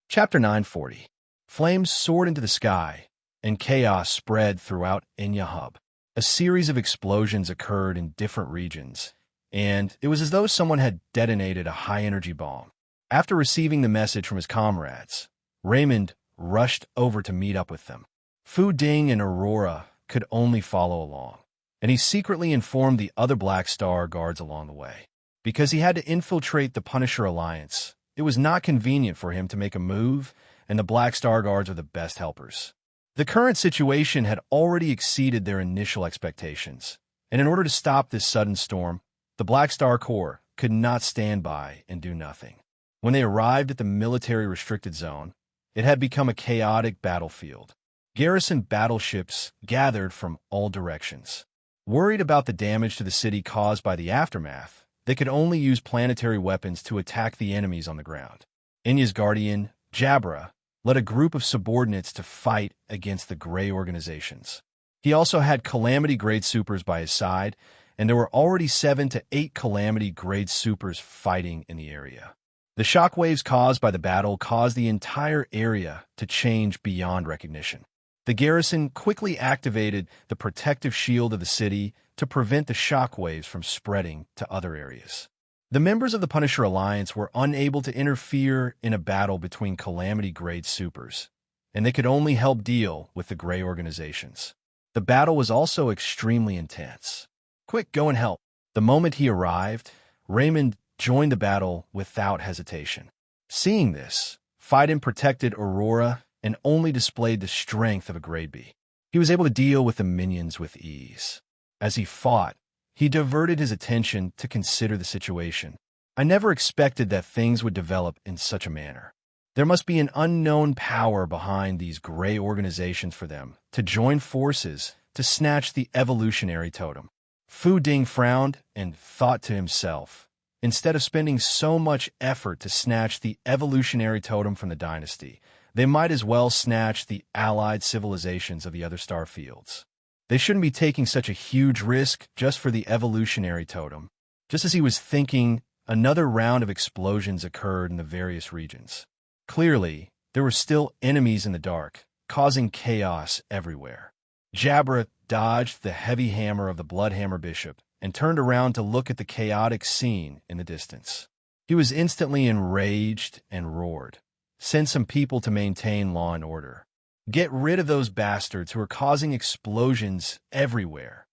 Chapter 940. Flames soared into the sky, and chaos spread throughout Enya Hub. A series of explosions occurred in different regions, and it was as though someone had detonated a high-energy bomb. After receiving the message from his comrades, Raymond rushed over to meet up with them. Fu Ding and Aurora could only follow along, and he secretly informed the other Black Star guards along the way. Because he had to infiltrate the Punisher Alliance, it was not convenient for him to make a move, and the Black Star guards are the best helpers. The current situation had already exceeded their initial expectations, and in order to stop this sudden storm, the Black Star Corps could not stand by and do nothing. When they arrived at the military restricted zone, it had become a chaotic battlefield. Garrison battleships gathered from all directions. Worried about the damage to the city caused by the aftermath, they could only use planetary weapons to attack the enemies on the ground. Enya's guardian, Jabra, led a group of subordinates to fight against the Grey organizations. He also had Calamity-grade supers by his side, and there were already 7 to 8 Calamity-grade supers fighting in the area. The shockwaves caused by the battle caused the entire area to change beyond recognition. The garrison quickly activated the protective shield of the city to prevent the shockwaves from spreading to other areas. The members of the Punisher Alliance were unable to interfere in a battle between Calamity-grade supers, and they could only help deal with the Grey organizations. The battle was also extremely intense. "Quick, go and help." The moment he arrived, Raymond joined the battle without hesitation. Seeing this, Phaidon protected Aurora and only displayed the strength of a grade B. He was able to deal with the minions with ease. As he fought, he diverted his attention to consider the situation. "I never expected that things would develop in such a manner. There must be an unknown power behind these Grey organizations for them to join forces to snatch the evolutionary totem." Fu Ding frowned and thought to himself, instead of spending so much effort to snatch the evolutionary totem from the dynasty, they might as well snatch the allied civilizations of the other star fields. They shouldn't be taking such a huge risk just for the evolutionary totem. Just as he was thinking, another round of explosions occurred in the various regions. Clearly, there were still enemies in the dark, causing chaos everywhere. Jabra dodged the heavy hammer of the Bloodhammer Bishop and turned around to look at the chaotic scene in the distance. He was instantly enraged and roared, "Send some people to maintain law and order. Get rid of those bastards who are causing explosions everywhere."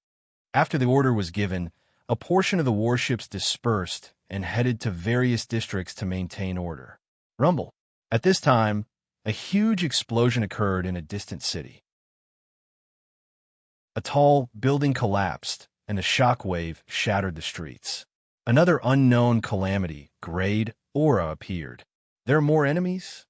After the order was given, a portion of the warships dispersed and headed to various districts to maintain order. Rumble. At this time, a huge explosion occurred in a distant city. A tall building collapsed, and a shockwave shattered the streets. Another unknown calamity, grade aura, appeared. "There are more enemies?"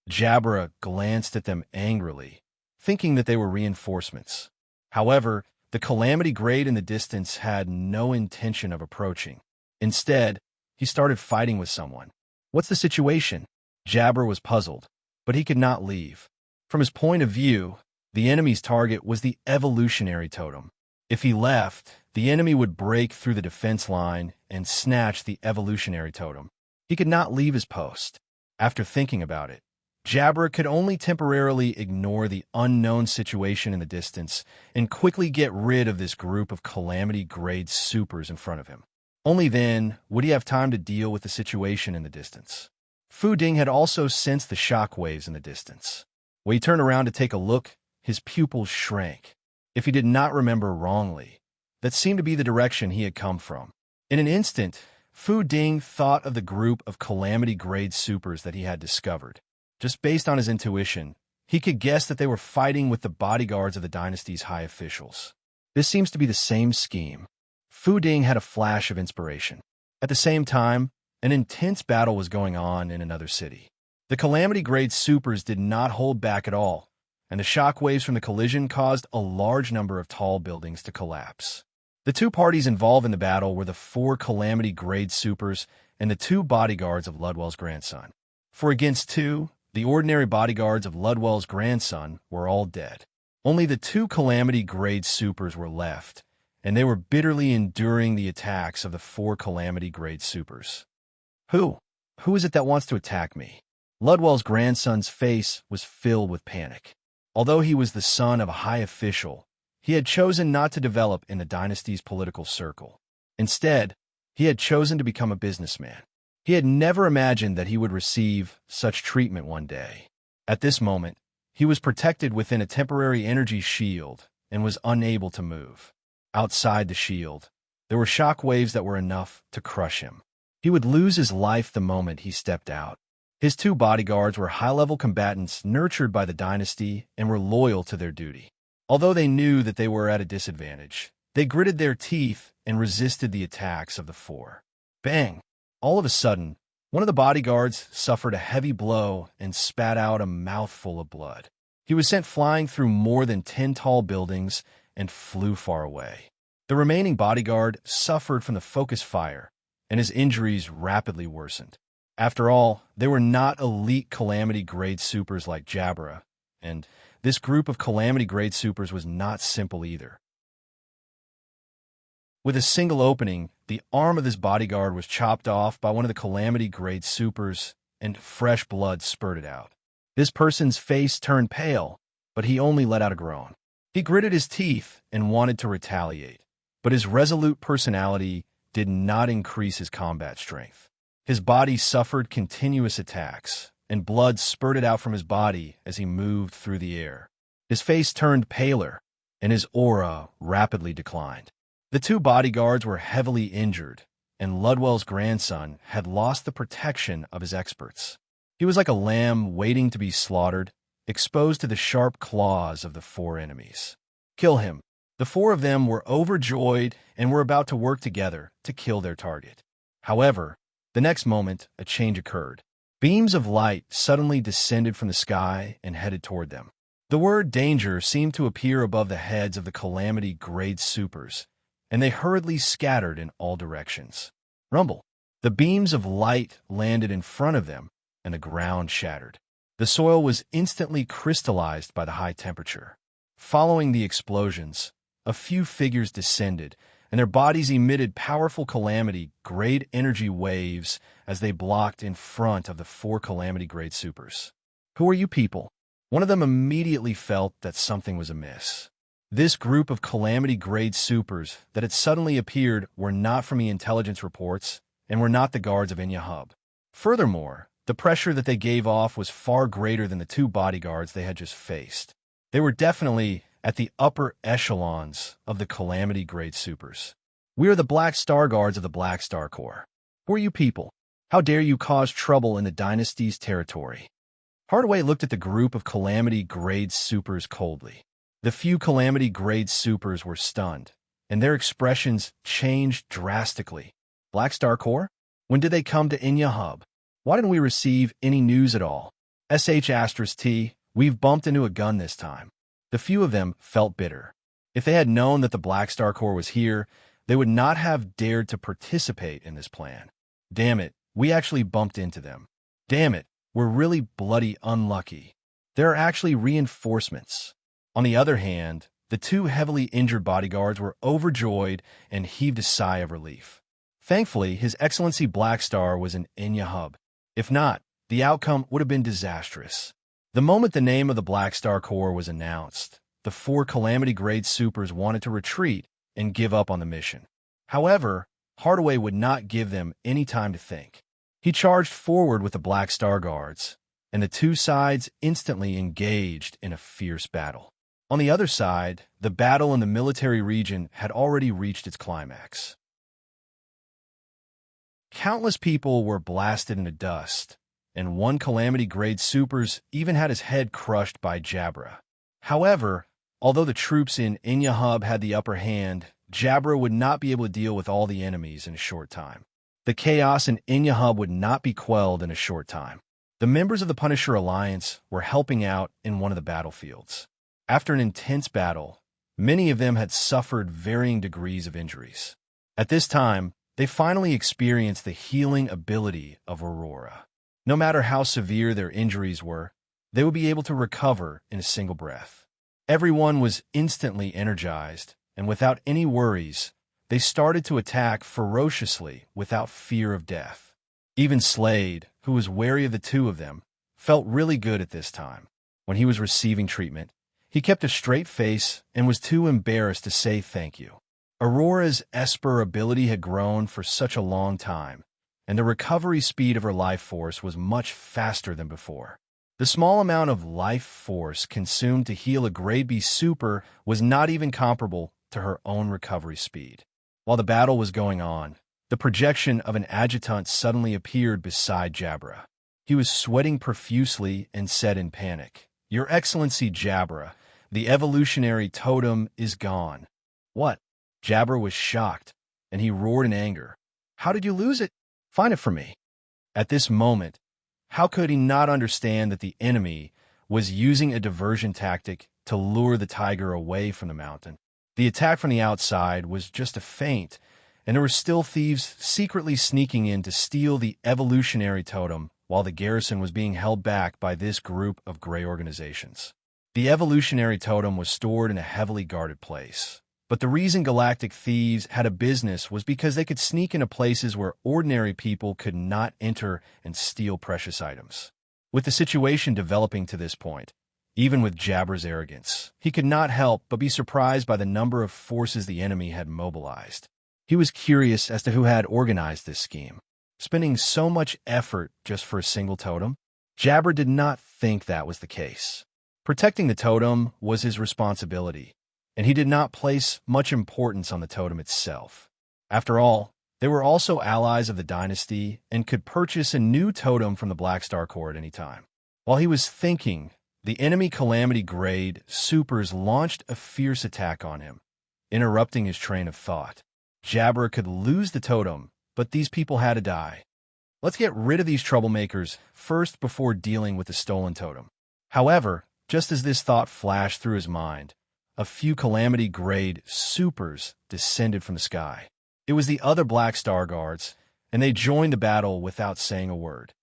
Jabra glanced at them angrily, thinking that they were reinforcements. However, the calamity grade in the distance had no intention of approaching. Instead, he started fighting with someone. "What's the situation?" Jabra was puzzled, but he could not leave. From his point of view, the enemy's target was the evolutionary totem. If he left, the enemy would break through the defense line and snatch the evolutionary totem. He could not leave his post. After thinking about it, Jabra could only temporarily ignore the unknown situation in the distance and quickly get rid of this group of calamity-grade supers in front of him. Only then would he have time to deal with the situation in the distance. Fu Ding had also sensed the shockwaves in the distance. When he turned around to take a look, his pupils shrank. If he did not remember wrongly, that seemed to be the direction he had come from. In an instant, Fu Ding thought of the group of calamity-grade supers that he had discovered. Just based on his intuition, he could guess that they were fighting with the bodyguards of the dynasty's high officials. This seems to be the same scheme. Fu Ding had a flash of inspiration. At the same time, an intense battle was going on in another city. The calamity-grade supers did not hold back at all, and the shockwaves from the collision caused a large number of tall buildings to collapse. The two parties involved in the battle were the 4 calamity-grade supers and the 2 bodyguards of Ludwell's grandson. 4 against 2, the ordinary bodyguards of Ludwell's grandson were all dead. Only the 2 calamity-grade supers were left, and they were bitterly enduring the attacks of the 4 calamity-grade supers. Who is it that wants to attack me?" Ludwell's grandson's face was filled with panic. Although he was the son of a high official, he had chosen not to develop in the dynasty's political circle. Instead, he had chosen to become a businessman. He had never imagined that he would receive such treatment one day. At this moment, he was protected within a temporary energy shield and was unable to move. Outside the shield, there were shock waves that were enough to crush him. He would lose his life the moment he stepped out. His 2 bodyguards were high-level combatants nurtured by the dynasty and were loyal to their duty. Although they knew that they were at a disadvantage, they gritted their teeth and resisted the attacks of the 4. Bang! All of a sudden, one of the bodyguards suffered a heavy blow and spat out a mouthful of blood. He was sent flying through more than 10 tall buildings and flew far away. The remaining bodyguard suffered from the focus fire and his injuries rapidly worsened. After all, they were not elite Calamity-grade supers like Jabra, and this group of Calamity-grade supers was not simple either. With a single opening, the arm of this bodyguard was chopped off by one of the Calamity-grade supers, and fresh blood spurted out. This person's face turned pale, but he only let out a groan. He gritted his teeth and wanted to retaliate, but his resolute personality did not increase his combat strength. His body suffered continuous attacks, and blood spurted out from his body as he moved through the air. His face turned paler, and his aura rapidly declined. The two bodyguards were heavily injured, and Ludwell's grandson had lost the protection of his experts. He was like a lamb waiting to be slaughtered, exposed to the sharp claws of the four enemies. Kill him. The four of them were overjoyed and were about to work together to kill their target. However, the next moment, a change occurred. Beams of light suddenly descended from the sky and headed toward them. The word danger seemed to appear above the heads of the Calamity-grade supers, and they hurriedly scattered in all directions. Rumble. The beams of light landed in front of them, and the ground shattered. The soil was instantly crystallized by the high temperature. Following the explosions, a few figures descended, and their bodies emitted powerful Calamity-grade energy waves as they blocked in front of the four Calamity-grade supers. "Who are you people?" One of them immediately felt that something was amiss. This group of Calamity-grade supers that had suddenly appeared were not from the intelligence reports and were not the guards of Hub. Furthermore, the pressure that they gave off was far greater than the two bodyguards they had just faced. They were definitely at the upper echelons of the Calamity-grade supers. "We are the Black Star Guards of the Black Star Corps. Who are you people? How dare you cause trouble in the dynasty's territory?" Hardaway looked at the group of Calamity-grade supers coldly. The few Calamity-grade supers were stunned, and their expressions changed drastically. "Black Star Corps? When did they come to Hub? Why didn't we receive any news at all? *T, we've bumped into a gun this time." The few of them felt bitter. If they had known that the Black Star Corps was here, they would not have dared to participate in this plan. "Damn it, we actually bumped into them. Damn it, we're really bloody unlucky. There are actually reinforcements." On the other hand, the two heavily injured bodyguards were overjoyed and heaved a sigh of relief. Thankfully, His Excellency Blackstar was in Hub. If not, the outcome would have been disastrous. The moment the name of the Black Star Corps was announced, the four Calamity-grade supers wanted to retreat and give up on the mission. However, Hardaway would not give them any time to think. He charged forward with the Black Star Guards, and the two sides instantly engaged in a fierce battle. On the other side, the battle in the military region had already reached its climax. Countless people were blasted into dust, and one Calamity-grade supers even had his head crushed by Jabra. However, although the troops in Hub had the upper hand, Jabra would not be able to deal with all the enemies in a short time. The chaos in Hub would not be quelled in a short time. The members of the Punisher Alliance were helping out in one of the battlefields. After an intense battle, many of them had suffered varying degrees of injuries. At this time, they finally experienced the healing ability of Aurora. No matter how severe their injuries were, they would be able to recover in a single breath. Everyone was instantly energized, and without any worries, they started to attack ferociously without fear of death. Even Slade, who was wary of the two of them, felt really good at this time. When he was receiving treatment, he kept a straight face and was too embarrassed to say thank you. Aurora's Esper ability had grown for such a long time, and the recovery speed of her life force was much faster than before. The small amount of life force consumed to heal a grade B super was not even comparable to her own recovery speed. While the battle was going on, the projection of an adjutant suddenly appeared beside Jabra. He was sweating profusely and said in panic, "Your Excellency Jabra, the evolutionary totem is gone." "What?" Jabra was shocked, and he roared in anger. "How did you lose it? Find it for me." At this moment, how could he not understand that the enemy was using a diversion tactic to lure the tiger away from the mountain? The attack from the outside was just a feint, and there were still thieves secretly sneaking in to steal the evolutionary totem while the garrison was being held back by this group of gray organizations. The evolutionary totem was stored in a heavily guarded place. But the reason galactic thieves had a business was because they could sneak into places where ordinary people could not enter and steal precious items. With the situation developing to this point, even with Jabber's arrogance, he could not help but be surprised by the number of forces the enemy had mobilized. He was curious as to who had organized this scheme. Spending so much effort just for a single totem? Jabber did not think that was the case. Protecting the totem was his responsibility, and he did not place much importance on the totem itself. After all, they were also allies of the dynasty and could purchase a new totem from the Black Star Corps at any time. While he was thinking, the enemy Calamity Grade supers launched a fierce attack on him, interrupting his train of thought. Jabber could lose the totem, but these people had to die. Let's get rid of these troublemakers first before dealing with the stolen totem. However, just as this thought flashed through his mind, a few Calamity Grade supers descended from the sky. It was the other Black Star Guards, and they joined the battle without saying a word.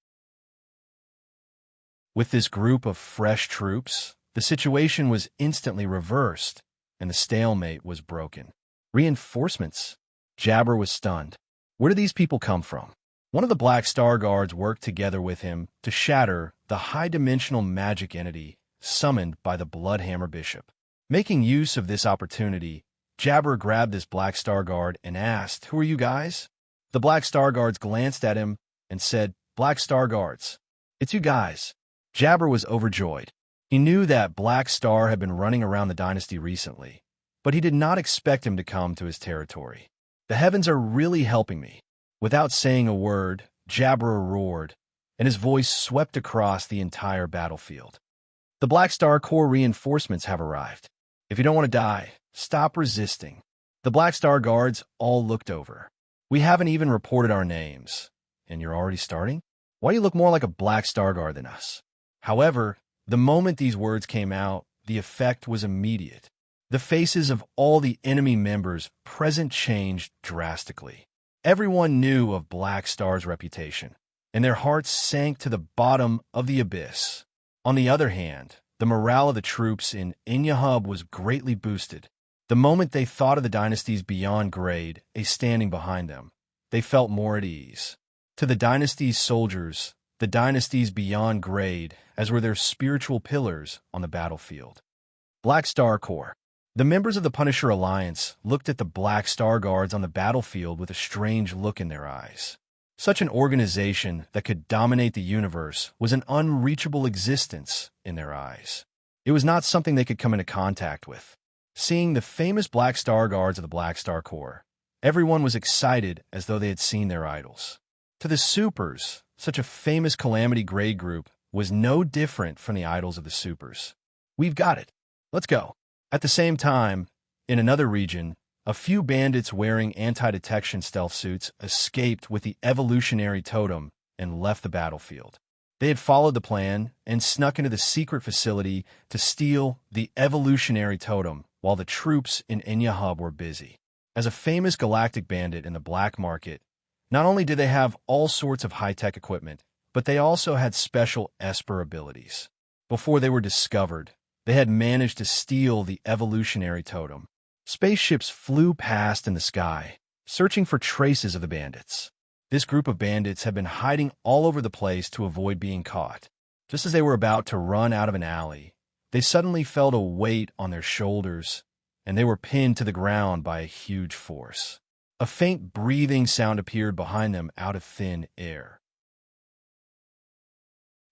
With this group of fresh troops, the situation was instantly reversed, and the stalemate was broken. Reinforcements? Jabber was stunned. Where did these people come from? One of the Black Star Guards worked together with him to shatter the high-dimensional magic entity summoned by the Bloodhammer Bishop. Making use of this opportunity, Jabber grabbed this Black Star Guard and asked, "Who are you guys?" The Black Star Guards glanced at him and said, "Black Star Guards, it's you guys." Jabber was overjoyed. He knew that Black Star had been running around the dynasty recently, but he did not expect him to come to his territory. "The heavens are really helping me." Without saying a word, Jabber roared, and his voice swept across the entire battlefield. "The Black Star Corps reinforcements have arrived. If you don't want to die, stop resisting." The Black Star Guards all looked over. "We haven't even reported our names, and you're already starting? Why do you look more like a Black Star Guard than us?" However, the moment these words came out, the effect was immediate. The faces of all the enemy members present changed drastically. Everyone knew of Black Star's reputation, and their hearts sank to the bottom of the abyss. On the other hand, the morale of the troops in Inyahub was greatly boosted. The moment they thought of the dynasty's beyond grade, standing behind them, they felt more at ease. To the dynasty's soldiers, the dynasty's beyond grade, as were their spiritual pillars on the battlefield. Black Star Corps. The members of the Punisher Alliance looked at the Black Star Guards on the battlefield with a strange look in their eyes. Such an organization that could dominate the universe was an unreachable existence in their eyes. It was not something they could come into contact with. Seeing the famous Black Star Guards of the Black Star Corps, everyone was excited as though they had seen their idols. To the supers, such a famous Calamity Grade group was no different from the idols of the supers. "We've got it. Let's go." At the same time, in another region, a few bandits wearing anti-detection stealth suits escaped with the evolutionary totem and left the battlefield. They had followed the plan and snuck into the secret facility to steal the evolutionary totem while the troops in Inyahub were busy. As a famous galactic bandit in the black market, not only did they have all sorts of high-tech equipment, but they also had special Esper abilities. Before they were discovered, they had managed to steal the evolutionary totem. Spaceships flew past in the sky, searching for traces of the bandits. This group of bandits had been hiding all over the place to avoid being caught. Just as they were about to run out of an alley, they suddenly felt a weight on their shoulders, and they were pinned to the ground by a huge force. A faint breathing sound appeared behind them out of thin air.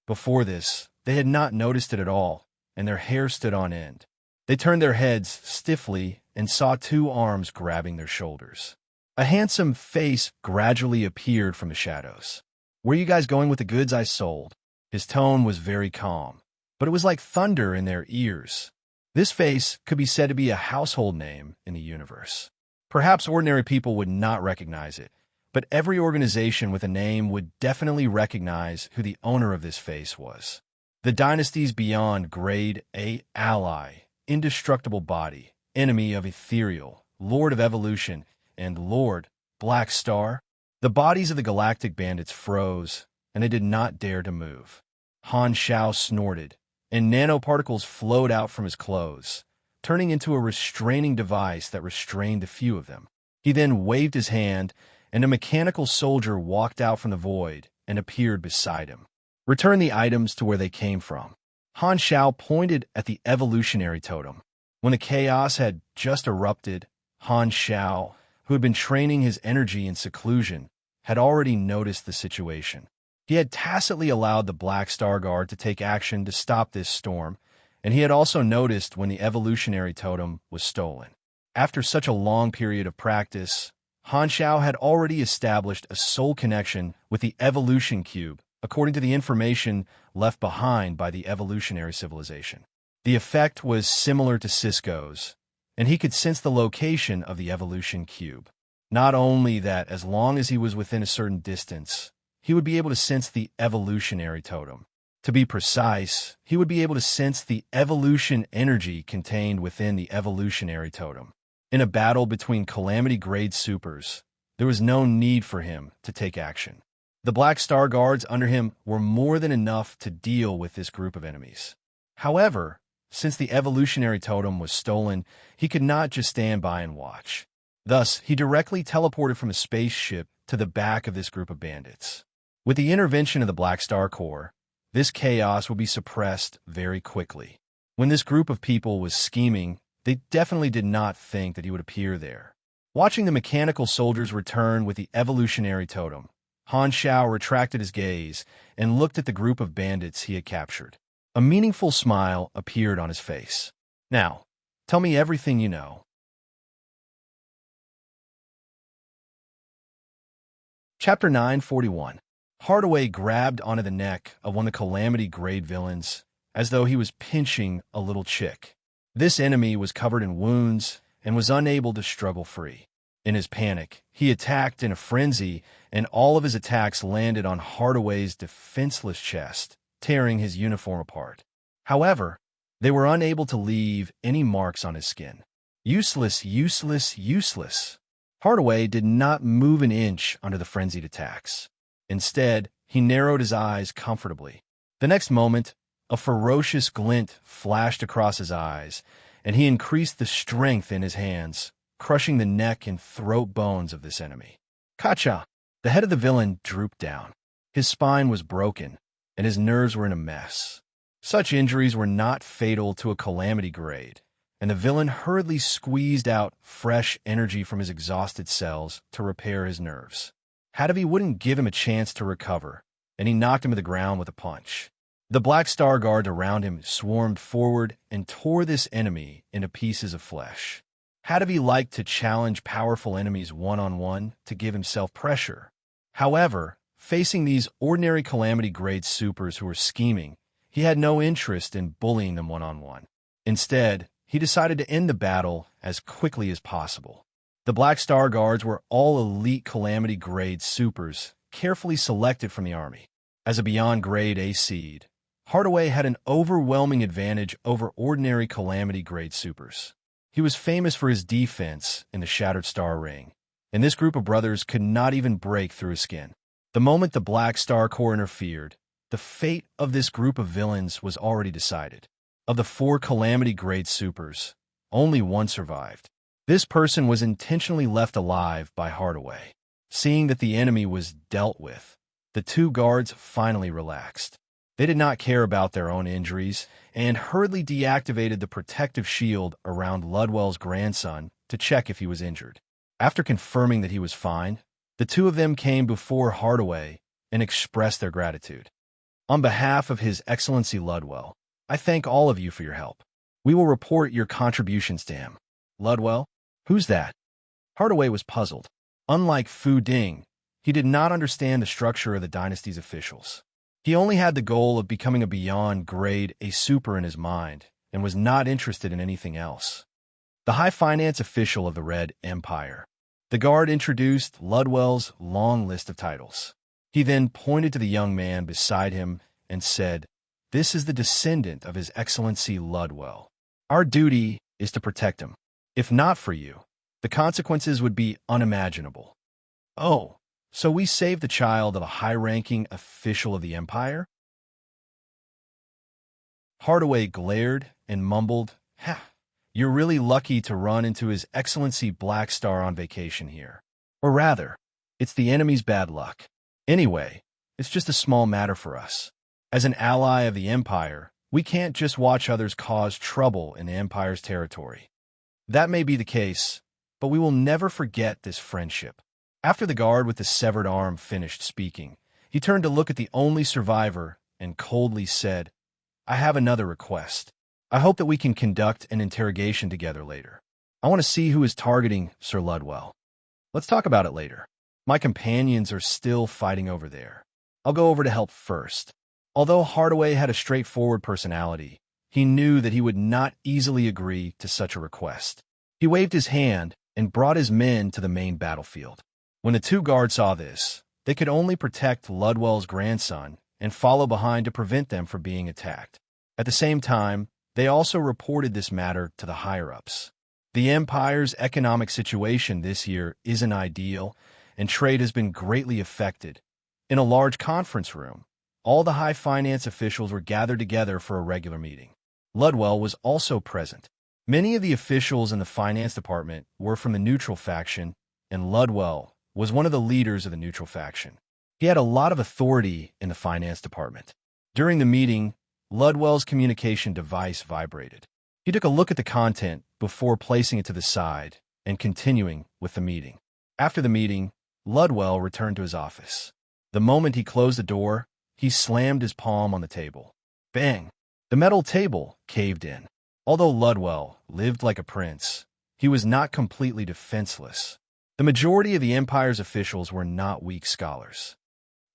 Before this, they had not noticed it at all, and their hair stood on end. They turned their heads stiffly and saw two arms grabbing their shoulders. A handsome face gradually appeared from the shadows. "Where are you guys going with the goods I sold?" His tone was very calm, but it was like thunder in their ears. This face could be said to be a household name in the universe. Perhaps ordinary people would not recognize it, but every organization with a name would definitely recognize who the owner of this face was. The dynasty's beyond grade A ally, indestructible body, enemy of ethereal, lord of evolution, and lord Black Star? The bodies of the galactic bandits froze, and they did not dare to move. Han Shao snorted, and nanoparticles flowed out from his clothes, turning into a restraining device that restrained the few of them. He then waved his hand, and a mechanical soldier walked out from the void and appeared beside him. Return the items to where they came from. Han Shao pointed at the evolutionary totem. When the chaos had just erupted, Han Shao, who had been training his energy in seclusion, had already noticed the situation. He had tacitly allowed the Black Star Guard to take action to stop this storm, and he had also noticed when the evolutionary totem was stolen. After such a long period of practice, Han Shao had already established a soul connection with the evolution cube, according to the information left behind by the evolutionary civilization. The effect was similar to Cisco's, and he could sense the location of the evolution cube. Not only that, as long as he was within a certain distance, he would be able to sense the evolutionary totem. To be precise, he would be able to sense the evolution energy contained within the evolutionary totem. In a battle between Calamity-grade supers, there was no need for him to take action. The Black Star Guards under him were more than enough to deal with this group of enemies. However, since the evolutionary totem was stolen, he could not just stand by and watch. Thus, he directly teleported from a spaceship to the back of this group of bandits. With the intervention of the Black Star Corps, this chaos would be suppressed very quickly. When this group of people was scheming, they definitely did not think that he would appear there. Watching the mechanical soldiers return with the evolutionary totem, Han Shao retracted his gaze and looked at the group of bandits he had captured. A meaningful smile appeared on his face. Now, tell me everything you know. Chapter 941. Hardaway grabbed onto the neck of one of the Calamity-grade villains, as though he was pinching a little chick. This enemy was covered in wounds and was unable to struggle free. In his panic, he attacked in a frenzy, and all of his attacks landed on Hardaway's defenseless chest, tearing his uniform apart. However, they were unable to leave any marks on his skin. Useless, useless, useless. Hardaway did not move an inch under the frenzied attacks. Instead, he narrowed his eyes comfortably. The next moment, a ferocious glint flashed across his eyes, and he increased the strength in his hands, crushing the neck and throat bones of this enemy. Kacha! The head of the villain drooped down. His spine was broken, and his nerves were in a mess. Such injuries were not fatal to a Calamity grade, and the villain hurriedly squeezed out fresh energy from his exhausted cells to repair his nerves. Hadavi wouldn't give him a chance to recover, and he knocked him to the ground with a punch. The Black Star Guards around him swarmed forward and tore this enemy into pieces of flesh. Hadavi liked to challenge powerful enemies one-on-one to give himself pressure. However, facing these ordinary Calamity-grade supers who were scheming, he had no interest in bullying them one-on-one. Instead, he decided to end the battle as quickly as possible. The Black Star Guards were all elite Calamity-grade supers, carefully selected from the army. As a Beyond Grade A seed, Hardaway had an overwhelming advantage over ordinary Calamity-grade supers. He was famous for his defense in the Shattered Star Ring, and this group of brothers could not even break through his skin. The moment the Black Star Corps interfered, the fate of this group of villains was already decided. Of the 4 Calamity-grade supers, only one survived. This person was intentionally left alive by Hardaway. Seeing that the enemy was dealt with, the 2 guards finally relaxed. They did not care about their own injuries and hurriedly deactivated the protective shield around Ludwell's grandson to check if he was injured. After confirming that he was fine, the 2 of them came before Hardaway and expressed their gratitude. On behalf of His Excellency Ludwell, I thank all of you for your help. We will report your contributions to him. Ludwell? Who's that? Hardaway was puzzled. Unlike Fu Ding, he did not understand the structure of the dynasty's officials. He only had the goal of becoming a Beyond Grade A super in his mind and was not interested in anything else. The high finance official of the Red Empire. The guard introduced Ludwell's long list of titles. He then pointed to the young man beside him and said, "This is the descendant of His Excellency Ludwell. Our duty is to protect him. If not for you, the consequences would be unimaginable." Oh, so we saved the child of a high-ranking official of the Empire? Hardaway glared and mumbled, "Ha, you're really lucky to run into His Excellency Blackstar on vacation here. Or rather, it's the enemy's bad luck. Anyway, it's just a small matter for us. As an ally of the Empire, we can't just watch others cause trouble in the Empire's territory. That may be the case, but we will never forget this friendship." After the guard with the severed arm finished speaking, he turned to look at the only survivor and coldly said, "I have another request. I hope that we can conduct an interrogation together later. I want to see who is targeting Sir Ludwell. Let's talk about it later. My companions are still fighting over there. I'll go over to help first." Although Hardaway had a straightforward personality, he knew that he would not easily agree to such a request. He waved his hand and brought his men to the main battlefield. When the two guards saw this, they could only protect Ludwell's grandson and follow behind to prevent them from being attacked. At the same time, they also reported this matter to the higher-ups. The Empire's economic situation this year isn't ideal, and trade has been greatly affected. In a large conference room, all the high finance officials were gathered together for a regular meeting. Ludwell was also present. Many of the officials in the finance department were from the neutral faction, and Ludwell was one of the leaders of the neutral faction. He had a lot of authority in the finance department. During the meeting, Ludwell's communication device vibrated. He took a look at the content before placing it to the side and continuing with the meeting. After the meeting, Ludwell returned to his office. The moment he closed the door, he slammed his palm on the table. Bang! The metal table caved in. Although Ludwell lived like a prince, he was not completely defenseless. The majority of the Empire's officials were not weak scholars.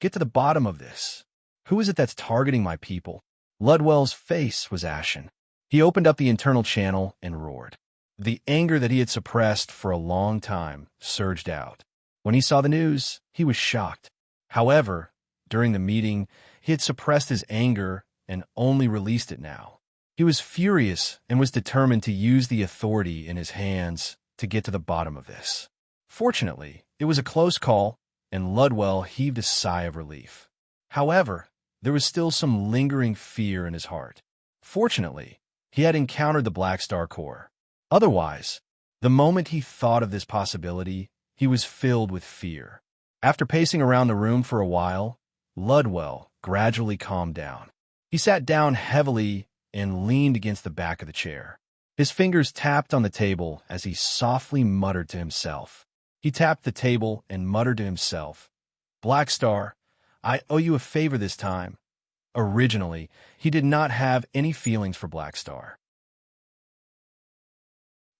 Get to the bottom of this. Who is it that's targeting my people? Ludwell's face was ashen. He opened up the internal channel and roared. The anger that he had suppressed for a long time surged out. When he saw the news, he was shocked. However, during the meeting, he had suppressed his anger and only released it now. He was furious and was determined to use the authority in his hands to get to the bottom of this. Fortunately, it was a close call, and Ludwell heaved a sigh of relief. However, there was still some lingering fear in his heart. Fortunately, he had encountered the Black Star Corps. Otherwise, the moment he thought of this possibility, he was filled with fear. After pacing around the room for a while, Ludwell gradually calmed down. He sat down heavily and leaned against the back of the chair. His fingers tapped on the table as he softly muttered to himself. He tapped the table and muttered to himself, "Black Star, I owe you a favor this time." Originally, he did not have any feelings for Black Star.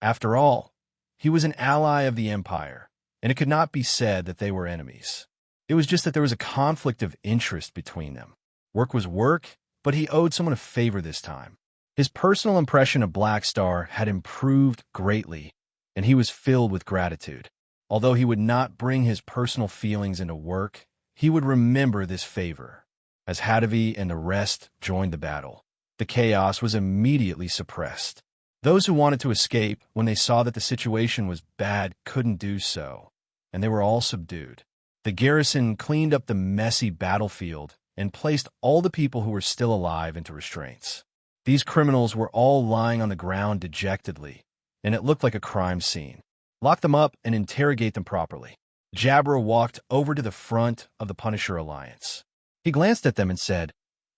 After all, he was an ally of the Empire, and it could not be said that they were enemies. It was just that there was a conflict of interest between them. Work was work, but he owed someone a favor this time. His personal impression of Black Star had improved greatly, and he was filled with gratitude. Although he would not bring his personal feelings into work, he would remember this favor. As Hadavi and the rest joined the battle, the chaos was immediately suppressed. Those who wanted to escape when they saw that the situation was bad couldn't do so, and they were all subdued. The garrison cleaned up the messy battlefield and placed all the people who were still alive into restraints. These criminals were all lying on the ground dejectedly, and it looked like a crime scene. Lock them up and interrogate them properly. Jabra walked over to the front of the Punisher Alliance. He glanced at them and said,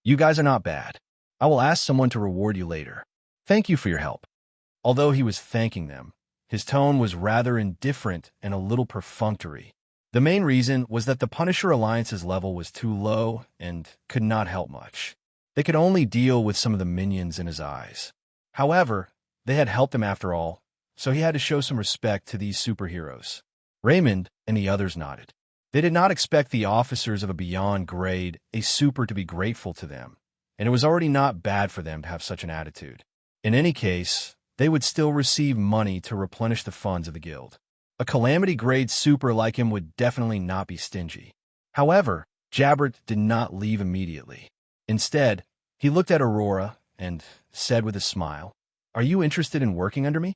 "You guys are not bad. I will ask someone to reward you later. Thank you for your help." Although he was thanking them, his tone was rather indifferent and a little perfunctory. The main reason was that the Punisher Alliance's level was too low and could not help much. They could only deal with some of the minions in his eyes. However, they had helped him after all, so he had to show some respect to these superheroes. Raymond and the others nodded. They did not expect the officers of a beyond grade, a super, to be grateful to them, and it was already not bad for them to have such an attitude. In any case, they would still receive money to replenish the funds of the guild. A calamity-grade super like him would definitely not be stingy. However, Jabert did not leave immediately. Instead, he looked at Aurora and said with a smile, "Are you interested in working under me?"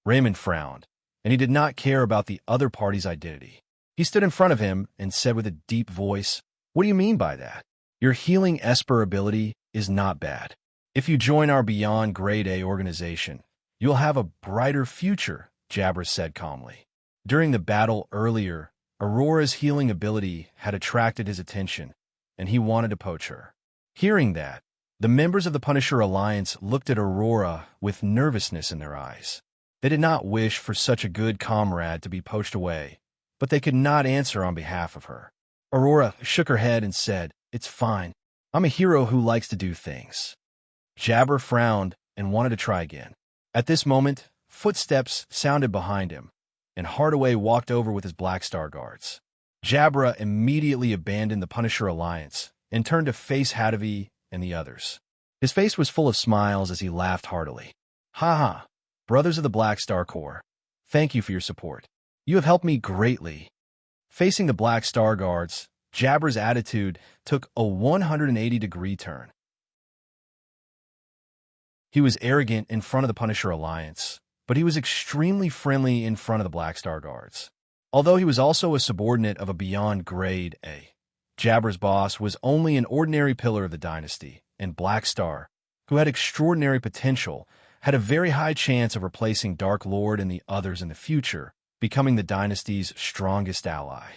Raymond frowned, and he did not care about the other party's identity. He stood in front of him and said with a deep voice, "What do you mean by that? Your healing Esper ability is not bad. If you join our Beyond Grade A organization, you'll have a brighter future," Jabra said calmly. During the battle earlier, Aurora's healing ability had attracted his attention, and he wanted to poach her. Hearing that, the members of the Punisher Alliance looked at Aurora with nervousness in their eyes. They did not wish for such a good comrade to be poached away, but they could not answer on behalf of her. Aurora shook her head and said, "It's fine. I'm a hero who likes to do things." Jabra frowned and wanted to try again. At this moment, footsteps sounded behind him, and Hardaway walked over with his Black Star guards. Jabra immediately abandoned the Punisher Alliance and turned to face Hadavi and the others. His face was full of smiles as he laughed heartily. "Ha ha, brothers of the Black Star Corps, thank you for your support. You have helped me greatly." Facing the Black Star Guards, Jabra's attitude took a 180-degree turn. He was arrogant in front of the Punisher Alliance, but he was extremely friendly in front of the Black Star Guards. Although he was also a subordinate of a Beyond Grade A, Jabra's boss was only an ordinary pillar of the dynasty, and Black Star, who had extraordinary potential, had a very high chance of replacing Dark Lord and the others in the future, becoming the dynasty's strongest ally.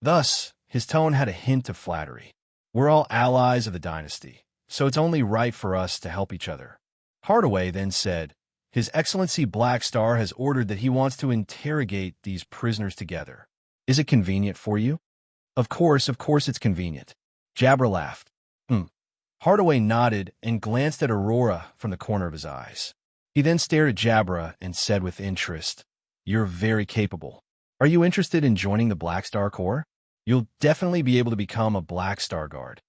Thus, his tone had a hint of flattery. "We're all allies of the dynasty, so it's only right for us to help each other." Hardaway then said, "His Excellency Black Star has ordered that he wants to interrogate these prisoners together. Is it convenient for you?" Of course it's convenient." Jabra laughed. Hardaway nodded and glanced at Aurora from the corner of his eyes. He then stared at Jabra and said with interest, "You're very capable. Are you interested in joining the Black Star Corps? You'll definitely be able to become a Black Star Guard."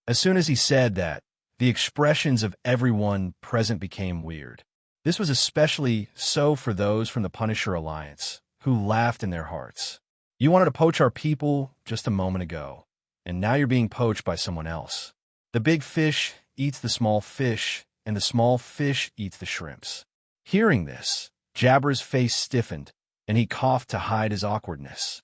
As soon as he said that, the expressions of everyone present became weird. This was especially so for those from the Punisher Alliance, who laughed in their hearts. "You wanted to poach our people just a moment ago, and now you're being poached by someone else. The big fish eats the small fish, and the small fish eats the shrimps." Hearing this, Jabra's face stiffened, and he coughed to hide his awkwardness.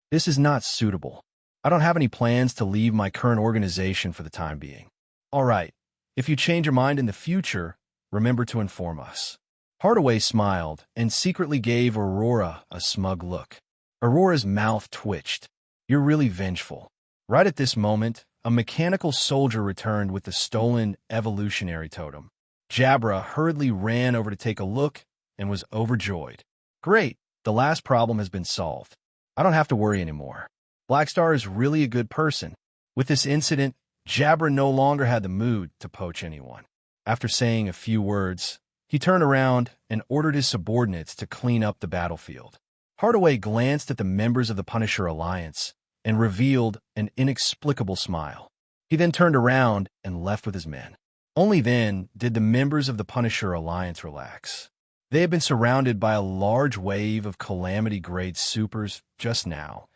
"This is not suitable. I don't have any plans to leave my current organization for the time being." "All right. If you change your mind in the future, remember to inform us." Hardaway smiled and secretly gave Aurora a smug look. Aurora's mouth twitched. "You're really vengeful." Right at this moment, a mechanical soldier returned with the stolen evolutionary totem. Jabra hurriedly ran over to take a look and was overjoyed. "Great, the last problem has been solved. I don't have to worry anymore. Black Star is really a good person." With this incident, Jabra no longer had the mood to poach anyone. After saying a few words, he turned around and ordered his subordinates to clean up the battlefield. Hardaway glanced at the members of the Punisher Alliance and revealed an inexplicable smile. He then turned around and left with his men. Only then did the members of the Punisher Alliance relax. They had been surrounded by a large wave of Calamity-grade supers just now,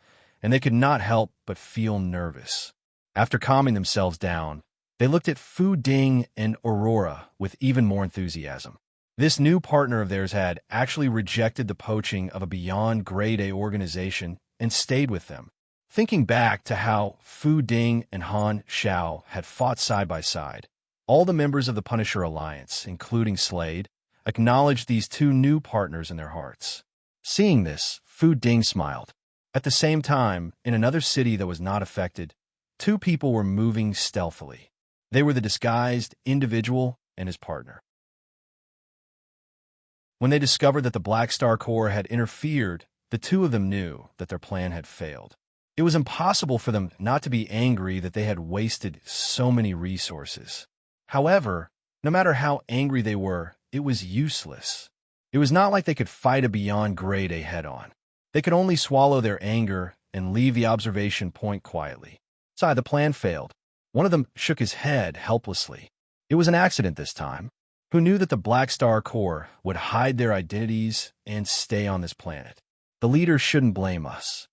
and they could not help but feel nervous. After calming themselves down, they looked at Fu Ding and Aurora with even more enthusiasm. This new partner of theirs had actually rejected the poaching of a Beyond Grade A organization and stayed with them. Thinking back to how Fu Ding and Han Xiao had fought side by side, all the members of the Punisher Alliance, including Slade, acknowledged these two new partners in their hearts. Seeing this, Fu Ding smiled. At the same time, in another city that was not affected, two people were moving stealthily. They were the disguised individual and his partner. When they discovered that the Black Star Corps had interfered, the two of them knew that their plan had failed. It was impossible for them not to be angry that they had wasted so many resources. However, no matter how angry they were, it was useless. It was not like they could fight a Beyond Grade A head-on. They could only swallow their anger and leave the observation point quietly. Besides, the plan failed. One of them shook his head helplessly. It was an accident this time. Who knew that the Black Star Corps would hide their identities and stay on this planet? The leader shouldn't blame us.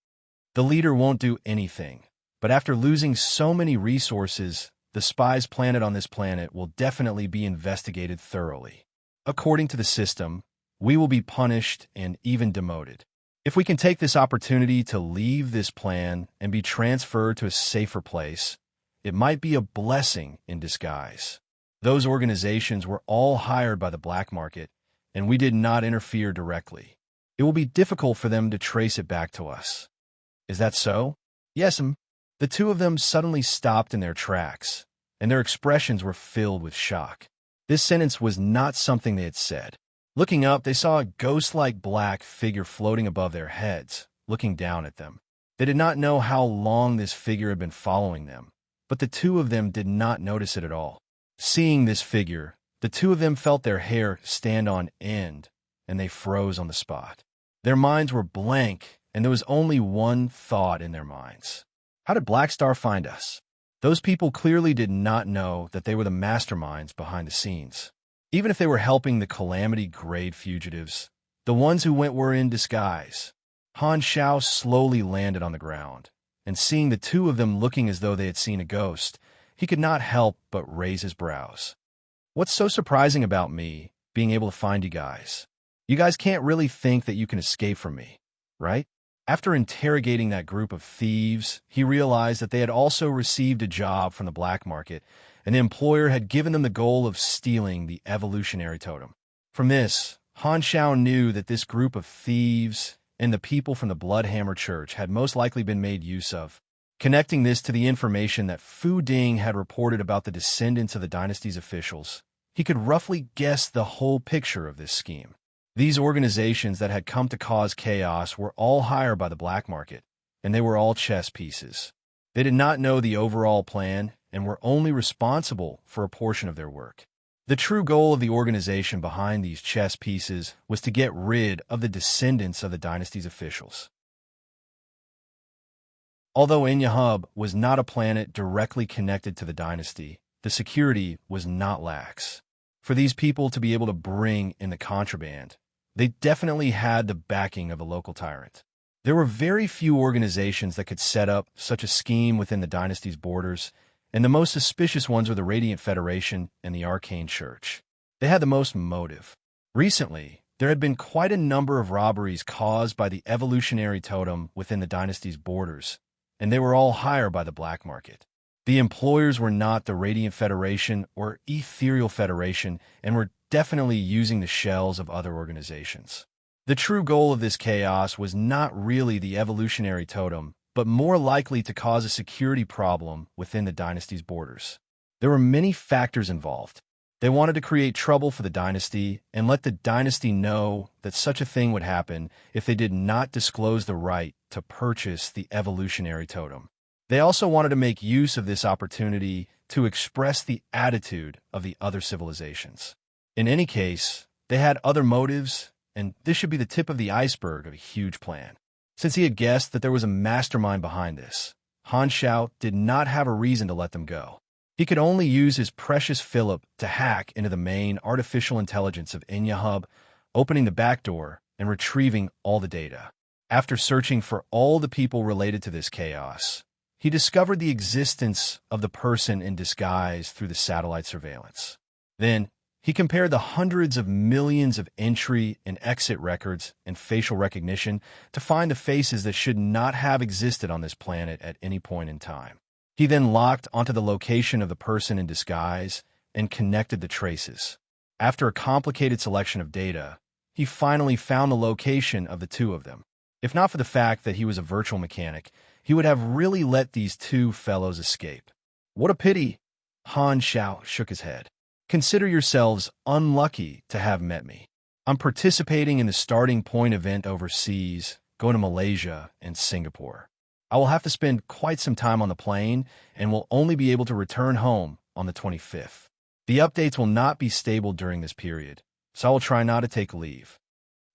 The leader won't do anything, but after losing so many resources, the spies planted on this planet will definitely be investigated thoroughly. According to the system, we will be punished and even demoted. If we can take this opportunity to leave this plan and be transferred to a safer place, it might be a blessing in disguise. Those organizations were all hired by the black market, and we did not interfere directly. It will be difficult for them to trace it back to us. Is that so? Yes, The two of them suddenly stopped in their tracks, and their expressions were filled with shock. This sentence was not something they had said. Looking up, they saw a ghost-like black figure floating above their heads, looking down at them. They did not know how long this figure had been following them, but the two of them did not notice it at all. Seeing this figure, the two of them felt their hair stand on end, and they froze on the spot. Their minds were blank, and there was only one thought in their minds. How did Black Star find us? Those people clearly did not know that they were the masterminds behind the scenes. Even if they were helping the Calamity-grade fugitives, the ones who were in disguise. Han Xiao slowly landed on the ground, and seeing the two of them looking as though they had seen a ghost, he could not help but raise his brows. What's so surprising about me being able to find you guys? You guys can't really think that you can escape from me, right? After interrogating that group of thieves, he realized that they had also received a job from the black market, and the employer had given them the goal of stealing the evolutionary totem. From this, Han Xiao knew that this group of thieves and the people from the Bloodhammer Church had most likely been made use of. Connecting this to the information that Fu Ding had reported about the descendants of the dynasty's officials, he could roughly guess the whole picture of this scheme. These organizations that had come to cause chaos were all hired by the black market, and they were all chess pieces. They did not know the overall plan and were only responsible for a portion of their work. The true goal of the organization behind these chess pieces was to get rid of the descendants of the dynasty's officials. Although Enyahub was not a planet directly connected to the dynasty, the security was not lax. For these people to be able to bring in the contraband, they definitely had the backing of a local tyrant. There were very few organizations that could set up such a scheme within the dynasty's borders, and the most suspicious ones were the Radiant Federation and the Arcane Church. They had the most motive. Recently, there had been quite a number of robberies caused by the evolutionary totem within the dynasty's borders, and they were all hired by the black market. The employers were not the Radiant Federation or Ethereal Federation and were definitely using the shells of other organizations. The true goal of this chaos was not really the evolutionary totem, but more likely to cause a security problem within the dynasty's borders. There were many factors involved. They wanted to create trouble for the dynasty and let the dynasty know that such a thing would happen if they did not disclose the right to purchase the evolutionary totem. They also wanted to make use of this opportunity to express the attitude of the other civilizations. In any case, they had other motives, and this should be the tip of the iceberg of a huge plan. Since he had guessed that there was a mastermind behind this, Han Xiao did not have a reason to let them go. He could only use his precious Philip to hack into the main artificial intelligence of Enyahub, opening the back door and retrieving all the data. After searching for all the people related to this chaos, he discovered the existence of the person in disguise through the satellite surveillance. Then, he compared the hundreds of millions of entry and exit records and facial recognition to find the faces that should not have existed on this planet at any point in time. He then locked onto the location of the person in disguise and connected the traces. After a complicated selection of data, he finally found the location of the two of them. If not for the fact that he was a virtual mechanic, he would have really let these two fellows escape. What a pity! Han Xiao shook his head. Consider yourselves unlucky to have met me. I'm participating in the starting point event overseas, going to Malaysia and Singapore. I will have to spend quite some time on the plane and will only be able to return home on the 25th. The updates will not be stable during this period, so I will try not to take leave.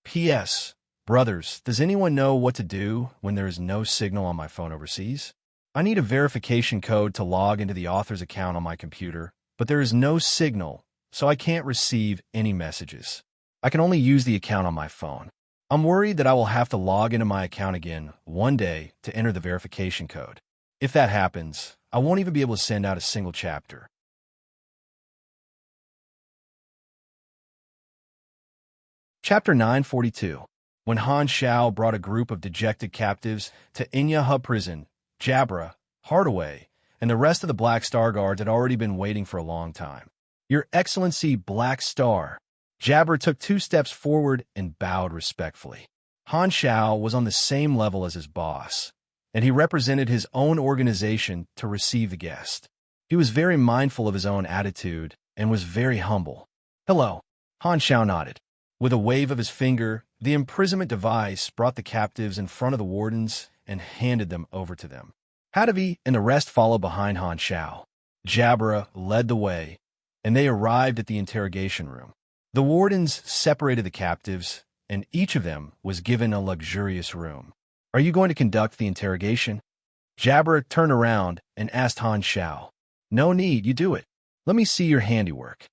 P.S. Brothers, does anyone know what to do when there is no signal on my phone overseas? I need a verification code to log into the author's account on my computer, but there is no signal, so I can't receive any messages. I can only use the account on my phone. I'm worried that I will have to log into my account again one day to enter the verification code. If that happens, I won't even be able to send out a single chapter. Chapter 942. When Han Shao brought a group of dejected captives to Inya Hub Prison, Jabra, Hardaway, and the rest of the Black Star Guards had already been waiting for a long time. "Your Excellency, Black Star." Jabra took 2 steps forward and bowed respectfully. Han Shao was on the same level as his boss, and he represented his own organization to receive the guest. He was very mindful of his own attitude and was very humble. "Hello." Han Shao nodded. With a wave of his finger, the imprisonment device brought the captives in front of the wardens and handed them over to them. Hadavi and the rest followed behind Han Shao. Jabra led the way, and they arrived at the interrogation room. The wardens separated the captives, and each of them was given a luxurious room. "Are you going to conduct the interrogation?" Jabra turned around and asked Han Shao. "No need, you do it. Let me see your handiwork."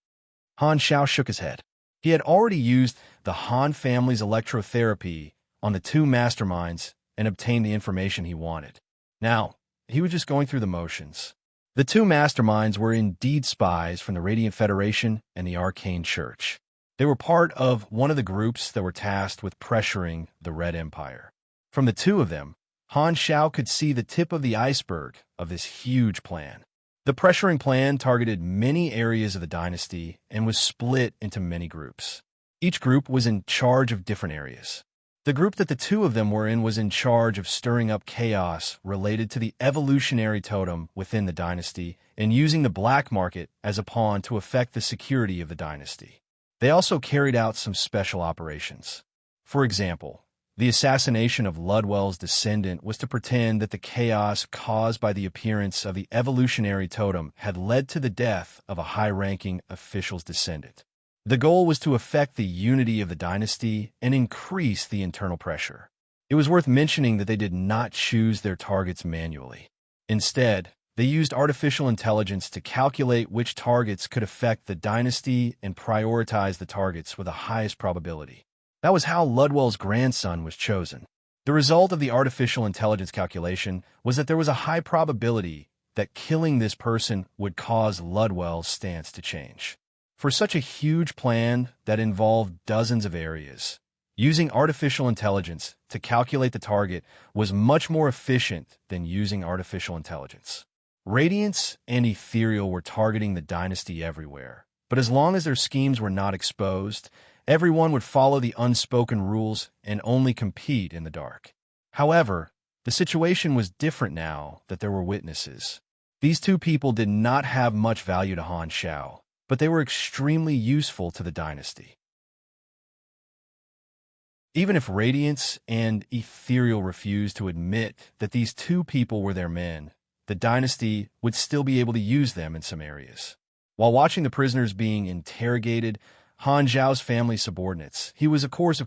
Han Shao shook his head. He had already used the Han family's electrotherapy on the 2 masterminds and obtained the information he wanted. Now, he was just going through the motions. The 2 masterminds were indeed spies from the Radiant Federation and the Arcane Church. They were part of one of the groups that were tasked with pressuring the Red Empire. From the 2 of them, Han Shao could see the tip of the iceberg of this huge plan. The pressuring plan targeted many areas of the dynasty and was split into many groups. Each group was in charge of different areas. The group that the 2 of them were in was in charge of stirring up chaos related to the evolutionary totem within the dynasty and using the black market as a pawn to affect the security of the dynasty. They also carried out some special operations. For example, the assassination of Ludwell's descendant was to pretend that the chaos caused by the appearance of the evolutionary totem had led to the death of a high-ranking official's descendant. The goal was to affect the unity of the dynasty and increase the internal pressure. It was worth mentioning that they did not choose their targets manually. Instead, they used artificial intelligence to calculate which targets could affect the dynasty and prioritize the targets with the highest probability. That was how Ludwell's grandson was chosen. The result of the artificial intelligence calculation was that there was a high probability that killing this person would cause Ludwell's stance to change. For such a huge plan that involved dozens of areas, using artificial intelligence to calculate the target was much more efficient than using artificial intelligence. Radiance and Ethereal were targeting the dynasty everywhere, but as long as their schemes were not exposed, everyone would follow the unspoken rules and only compete in the dark. However, the situation was different now that there were witnesses. These 2 people did not have much value to Han Shao, but they were extremely useful to the dynasty. Even if Radiance and Ethereal refused to admit that these 2 people were their men, the dynasty would still be able to use them in some areas. While watching the prisoners being interrogated, Han Zhao's family subordinates, he was of course.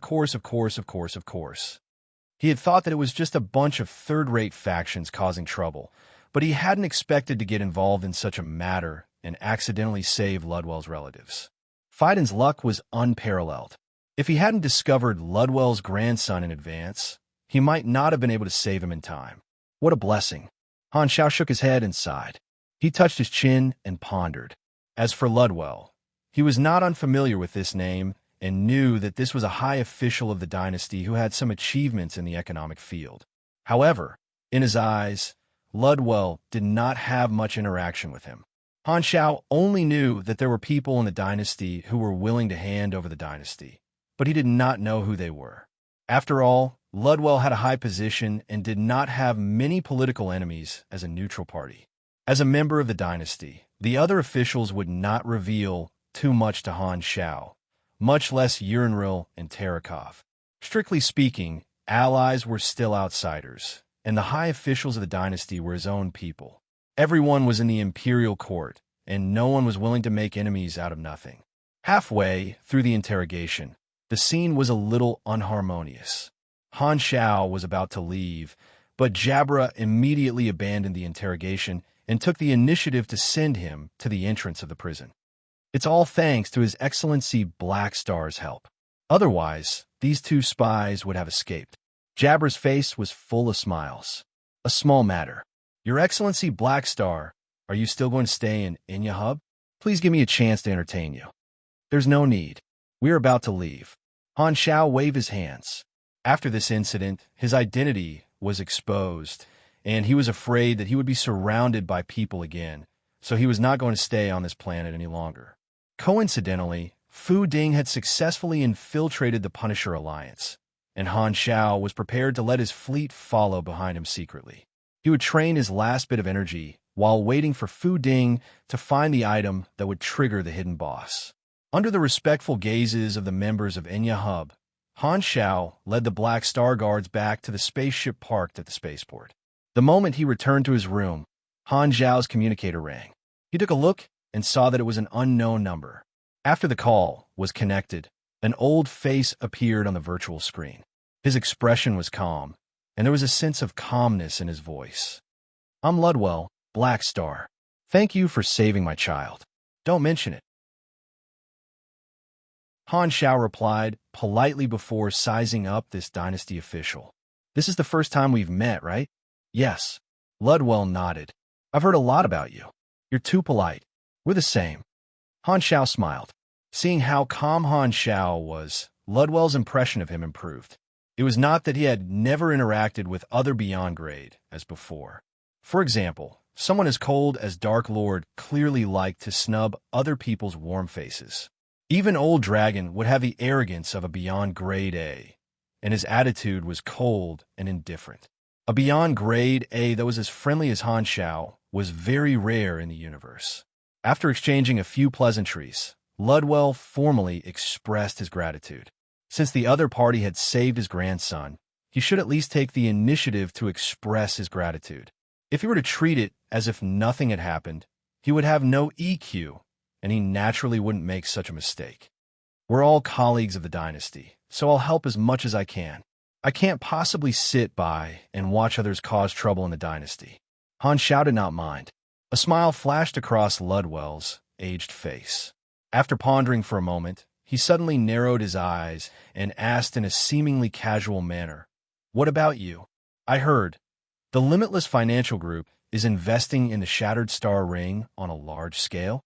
He had thought that it was just a bunch of third-rate factions causing trouble, but he hadn't expected to get involved in such a matter and accidentally save Ludwell's relatives. Fiden's luck was unparalleled. If he hadn't discovered Ludwell's grandson in advance, he might not have been able to save him in time. What a blessing. Han Shao shook his head and sighed. He touched his chin and pondered. As for Ludwell, he was not unfamiliar with this name and knew that this was a high official of the dynasty who had some achievements in the economic field. However, in his eyes, Ludwell did not have much interaction with him. Han Shao only knew that there were people in the dynasty who were willing to hand over the dynasty, but he did not know who they were. After all, Ludwell had a high position and did not have many political enemies as a neutral party. As a member of the dynasty, the other officials would not reveal too much to Han Shao, much less Urinril and Terakov. Strictly speaking, allies were still outsiders, and the high officials of the dynasty were his own people. Everyone was in the imperial court, and no one was willing to make enemies out of nothing. Halfway through the interrogation, the scene was a little unharmonious. Han Shao was about to leave, but Jabra immediately abandoned the interrogation and took the initiative to send him to the entrance of the prison. It's all thanks to His Excellency Black Star's help. Otherwise, these 2 spies would have escaped. Jabra's face was full of smiles. A small matter. Your Excellency Black Star, are you still going to stay in Inya Hub? Please give me a chance to entertain you. There's no need. We're about to leave. Han Shao waved his hands. After this incident, his identity was exposed, and he was afraid that he would be surrounded by people again, so he was not going to stay on this planet any longer. Coincidentally, Fu Ding had successfully infiltrated the Punisher Alliance, and Han Xiao was prepared to let his fleet follow behind him secretly. He would train his last bit of energy while waiting for Fu Ding to find the item that would trigger the hidden boss. Under the respectful gazes of the members of Enya Hub, Han Xiao led the Black Star Guards back to the spaceship parked at the spaceport. The moment he returned to his room, Han Xiao's communicator rang. He took a look and saw that it was an unknown number. After the call was connected, an old face appeared on the virtual screen. His expression was calm, and there was a sense of calmness in his voice. "I'm Ludwell, Black Star. Thank you for saving my child. Don't mention it." Han Xiao replied politely before sizing up this dynasty official. "This is the first time we've met, right?" "Yes." Ludwell nodded. "I've heard a lot about you. You're too polite. We're the same." Han Xiao smiled. Seeing how calm Han Xiao was, Ludwell's impression of him improved. It was not that he had never interacted with other Beyond Grade as before. For example, someone as cold as Dark Lord clearly liked to snub other people's warm faces. Even Old Dragon would have the arrogance of a Beyond Grade A, and his attitude was cold and indifferent. A Beyond Grade A that was as friendly as Han Xiao was very rare in the universe. After exchanging a few pleasantries, Ludwell formally expressed his gratitude. Since the other party had saved his grandson, he should at least take the initiative to express his gratitude. If he were to treat it as if nothing had happened, he would have no EQ, and he naturally wouldn't make such a mistake. "We're all colleagues of the dynasty, so I'll help as much as I can. I can't possibly sit by and watch others cause trouble in the dynasty." Han Xiao did not mind. A smile flashed across Ludwell's aged face. After pondering for a moment, he suddenly narrowed his eyes and asked in a seemingly casual manner, "What about you? I heard the Limitless Financial Group is investing in the Shattered Star Ring on a large scale?"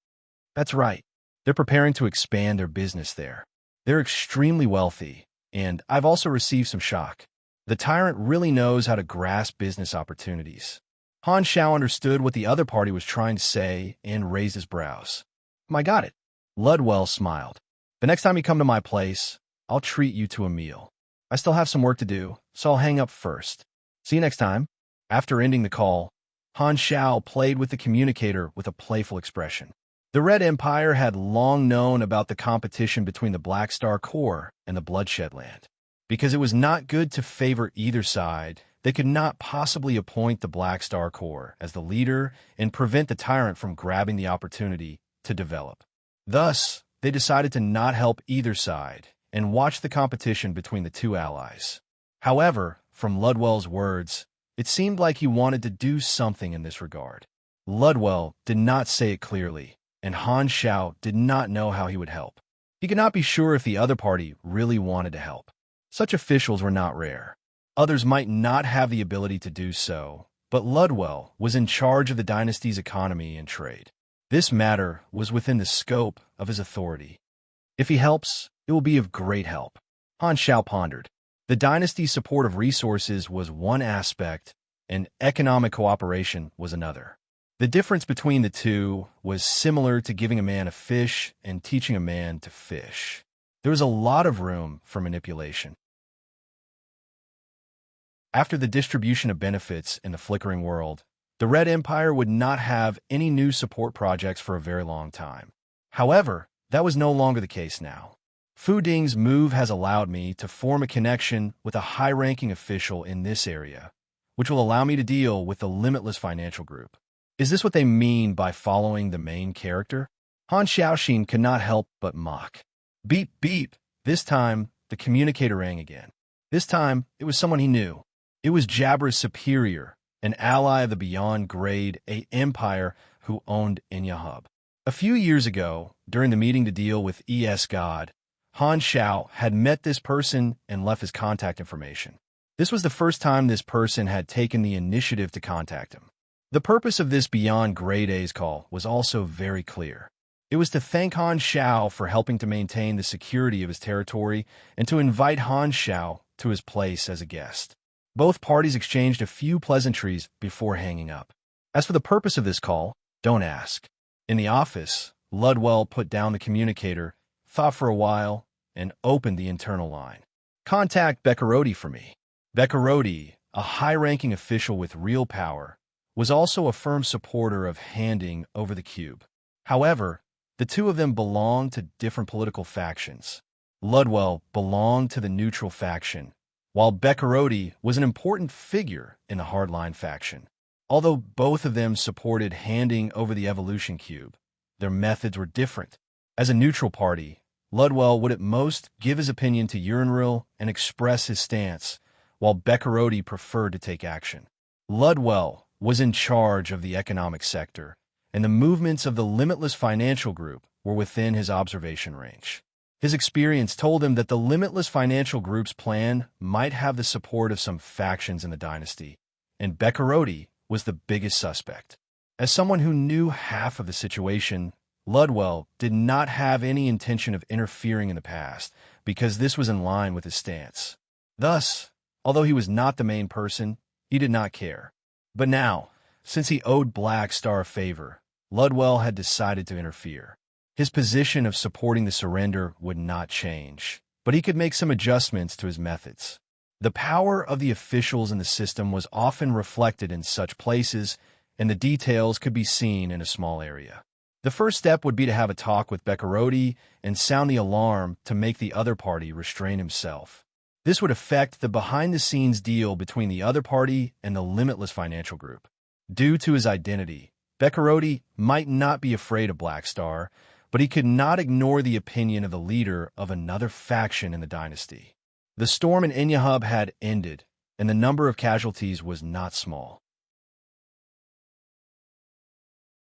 "That's right. They're preparing to expand their business there. They're extremely wealthy, and I've also received some shock. The tyrant really knows how to grasp business opportunities." Han Xiao understood what the other party was trying to say and raised his brows. "I got it." Ludwell smiled. "The next time you come to my place, I'll treat you to a meal. I still have some work to do, so I'll hang up first. See you next time." After ending the call, Han Xiao played with the communicator with a playful expression. The Red Empire had long known about the competition between the Black Star Corps and the Bloodshed Land. Because it was not good to favor either side, they could not possibly appoint the Black Star Corps as the leader and prevent the tyrant from grabbing the opportunity to develop. Thus, they decided to not help either side and watch the competition between the two allies. However, from Ludwell's words, it seemed like he wanted to do something in this regard. Ludwell did not say it clearly, and Han Xiao did not know how he would help. He could not be sure if the other party really wanted to help. Such officials were not rare. Others might not have the ability to do so, but Ludwell was in charge of the dynasty's economy and trade. This matter was within the scope of his authority. If he helps, it will be of great help. Han Xiao pondered. The dynasty's support of resources was one aspect, and economic cooperation was another. The difference between the two was similar to giving a man a fish and teaching a man to fish. There was a lot of room for manipulation. After the distribution of benefits in the flickering world, the Red Empire would not have any new support projects for a very long time. However, that was no longer the case now. Fu Ding's move has allowed me to form a connection with a high-ranking official in this area, which will allow me to deal with the Limitless Financial Group. Is this what they mean by following the main character? Han Xiaoxin could not help but mock. Beep, beep. This time, the communicator rang again. This time, it was someone he knew. It was Jabra's superior, an ally of the Beyond Grade A Empire who owned Enya Hub. A few years ago, during the meeting to deal with ES God, Han Xiao had met this person and left his contact information. This was the first time this person had taken the initiative to contact him. The purpose of this Beyond Grade A's call was also very clear. It was to thank Han Xiao for helping to maintain the security of his territory and to invite Han Xiao to his place as a guest. Both parties exchanged a few pleasantries before hanging up. As for the purpose of this call, don't ask. In the office, Ludwell put down the communicator, thought for a while, and opened the internal line. Contact Beccarotti for me. Beccarotti, a high-ranking official with real power, was also a firm supporter of handing over the cube. However, the two of them belonged to different political factions. Ludwell belonged to the neutral faction, while Beccarotti was an important figure in the hardline faction. Although both of them supported handing over the evolution cube, their methods were different. As a neutral party, Ludwell would at most give his opinion to Unravel and express his stance, while Beccarotti preferred to take action. Ludwell was in charge of the economic sector, and the movements of the Limitless Financial Group were within his observation range. His experience told him that the Limitless Financial Group's plan might have the support of some factions in the dynasty, and Beccarotti was the biggest suspect. As someone who knew half of the situation, Ludwell did not have any intention of interfering in the past, because this was in line with his stance. Thus, although he was not the main person, he did not care. But now, since he owed Black Star a favor, Ludwell had decided to interfere. His position of supporting the surrender would not change, but he could make some adjustments to his methods. The power of the officials in the system was often reflected in such places, and the details could be seen in a small area. The first step would be to have a talk with Beccarotti and sound the alarm to make the other party restrain himself. This would affect the behind-the-scenes deal between the other party and the Limitless Financial Group. Due to his identity, Beccarotti might not be afraid of Black Star, but he could not ignore the opinion of the leader of another faction in the dynasty. The storm in Inyahub had ended, and the number of casualties was not small.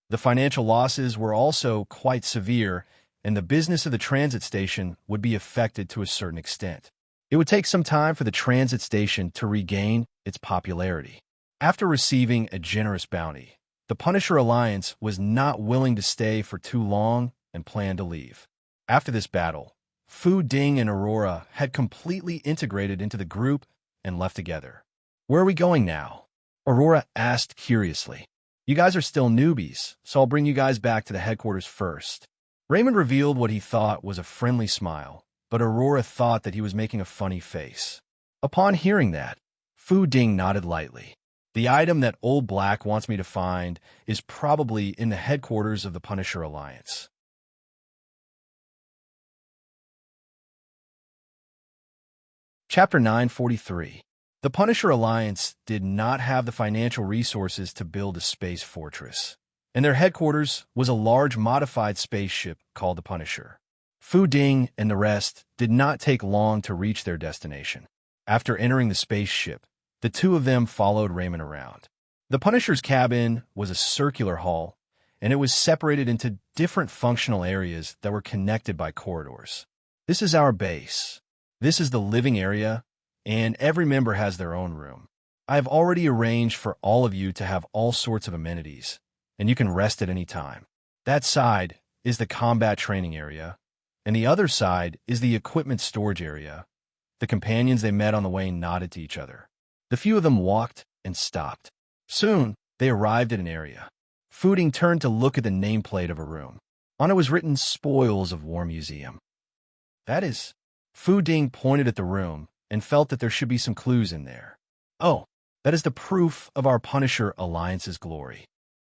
The financial losses were also quite severe, and the business of the transit station would be affected to a certain extent. It would take some time for the transit station to regain its popularity. After receiving a generous bounty, the Punisher Alliance was not willing to stay for too long and planned to leave. After this battle, Fu Ding and Aurora had completely integrated into the group and left together. "Where are we going now?" Aurora asked curiously. "You guys are still newbies, so I'll bring you guys back to the headquarters first." Raymond revealed what he thought was a friendly smile, but Aurora thought that he was making a funny face. Upon hearing that, Fu Ding nodded lightly. "The item that Old Black wants me to find is probably in the headquarters of the Punisher Alliance." Chapter 943. The Punisher Alliance did not have the financial resources to build a space fortress, and their headquarters was a large modified spaceship called the Punisher. Fu Ding and the rest did not take long to reach their destination. After entering the spaceship, the two of them followed Raymond around. The Punisher's cabin was a circular hall, and it was separated into different functional areas that were connected by corridors. "This is our base. This is the living area, and every member has their own room. I have already arranged for all of you to have all sorts of amenities, and you can rest at any time. That side is the combat training area, and the other side is the equipment storage area." The companions they met on the way nodded to each other. The few of them walked and stopped. Soon, they arrived at an area. Fu Ding turned to look at the nameplate of a room. On it was written "Spoils of War Museum." "That is..." Fu Ding pointed at the room and felt that there should be some clues in there. "Oh, that is the proof of our Punisher Alliance's glory."